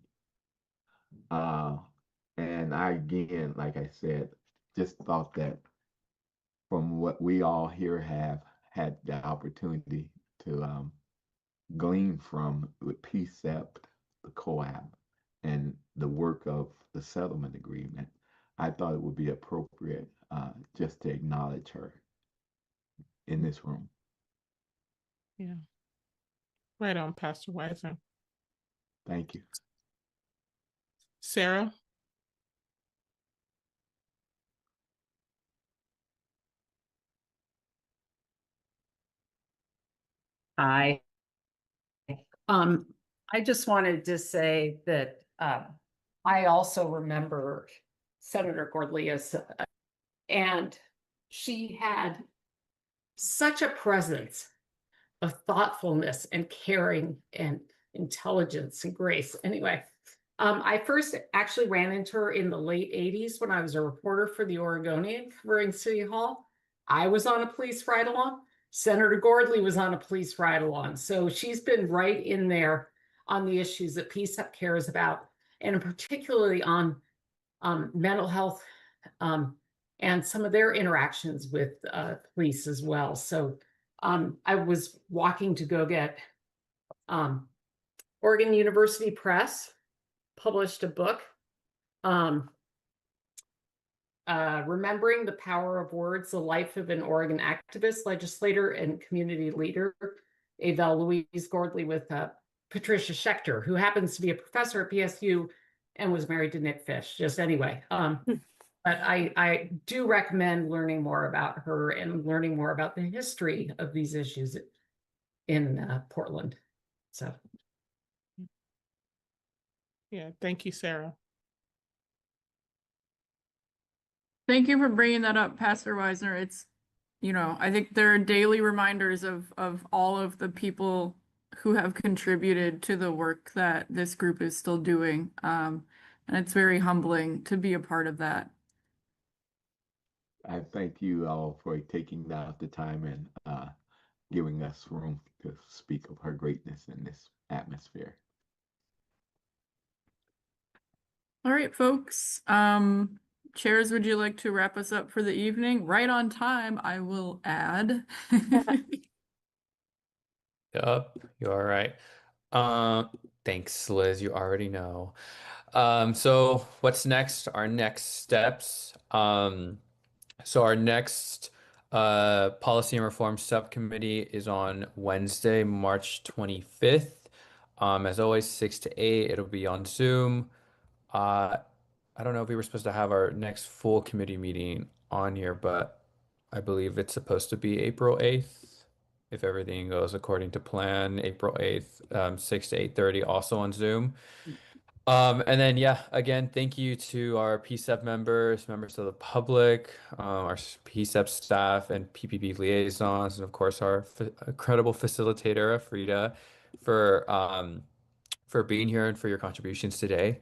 And I, again, like I said, just thought that from what we all here have had the opportunity to glean from the PCCEP, the COAB, and the work of the settlement agreement, I thought it would be appropriate just to acknowledge her in this room. Yeah. Right on, Pastor Weiser. Thank you. Sarah? Hi. I just wanted to say that I also remember Senator Gordley as, and she had such a presence of thoughtfulness and caring and intelligence and grace. Anyway, I first actually ran into her in the late 80s when I was a reporter for the Oregonian covering City Hall. I was on a police ride-along. Senator Gordley was on a police ride-along. So she's been right in there on the issues that PCCEP cares about, and particularly on mental health and some of their interactions with police as well. So I was walking to go get Oregon University Press published a book, Remembering the Power of Words, The Life of an Oregon Activist, Legislator, and Community Leader, Avell Louise Gordley, with Patricia Schechter, who happens to be a professor at PSU and was married to Nick Fish. Just anyway. But I do recommend learning more about her and learning more about the history of these issues in Portland. So. Yeah, thank you, Sarah. Thank you for bringing that up, Pastor Weisner. It's, I think there are daily reminders of all of the people who have contributed to the work that this group is still doing. And it's very humbling to be a part of that. I thank you all for taking out the time and giving us room to speak of her greatness in this atmosphere. All right, folks. Chairs, would you like to wrap us up for the evening? Right on time, I will add. Yup, you're all right. Thanks, Liz. You already know. So what's next? Our next steps. So our next policy and reform subcommittee is on Wednesday, March 25th. As always, 6 to 8. It'll be on Zoom. I don't know if we were supposed to have our next full committee meeting on here, but I believe it's supposed to be April 8th. If everything goes according to plan, April 8th, 6 to 8:30, also on Zoom. And then, yeah, again, thank you to our PCCEP members, members of the public, our PCCEP staff and PPP liaisons, and of course, our incredible facilitator, Frida, for being here and for your contributions today.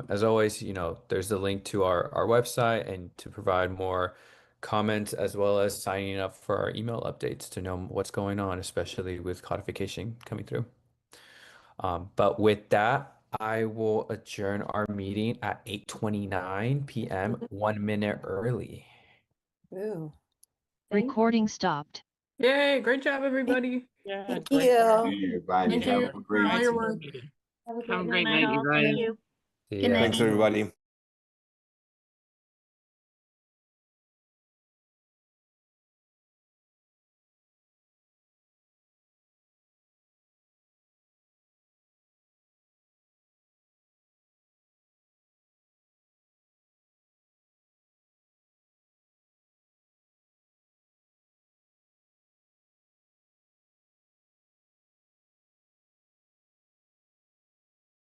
As always, there's the link to our website and to provide more comments, as well as signing up for our email updates to know what's going on, especially with codification coming through. But with that, I will adjourn our meeting at 8:29 p.m., 1 minute early. Ooh. Recording stopped. Yay, great job, everybody. Yeah, Thank great you. job. Everybody Thank have you a for great all your night. work. Have a great night, all. Thank you. See Good ya. night. Thanks, everybody.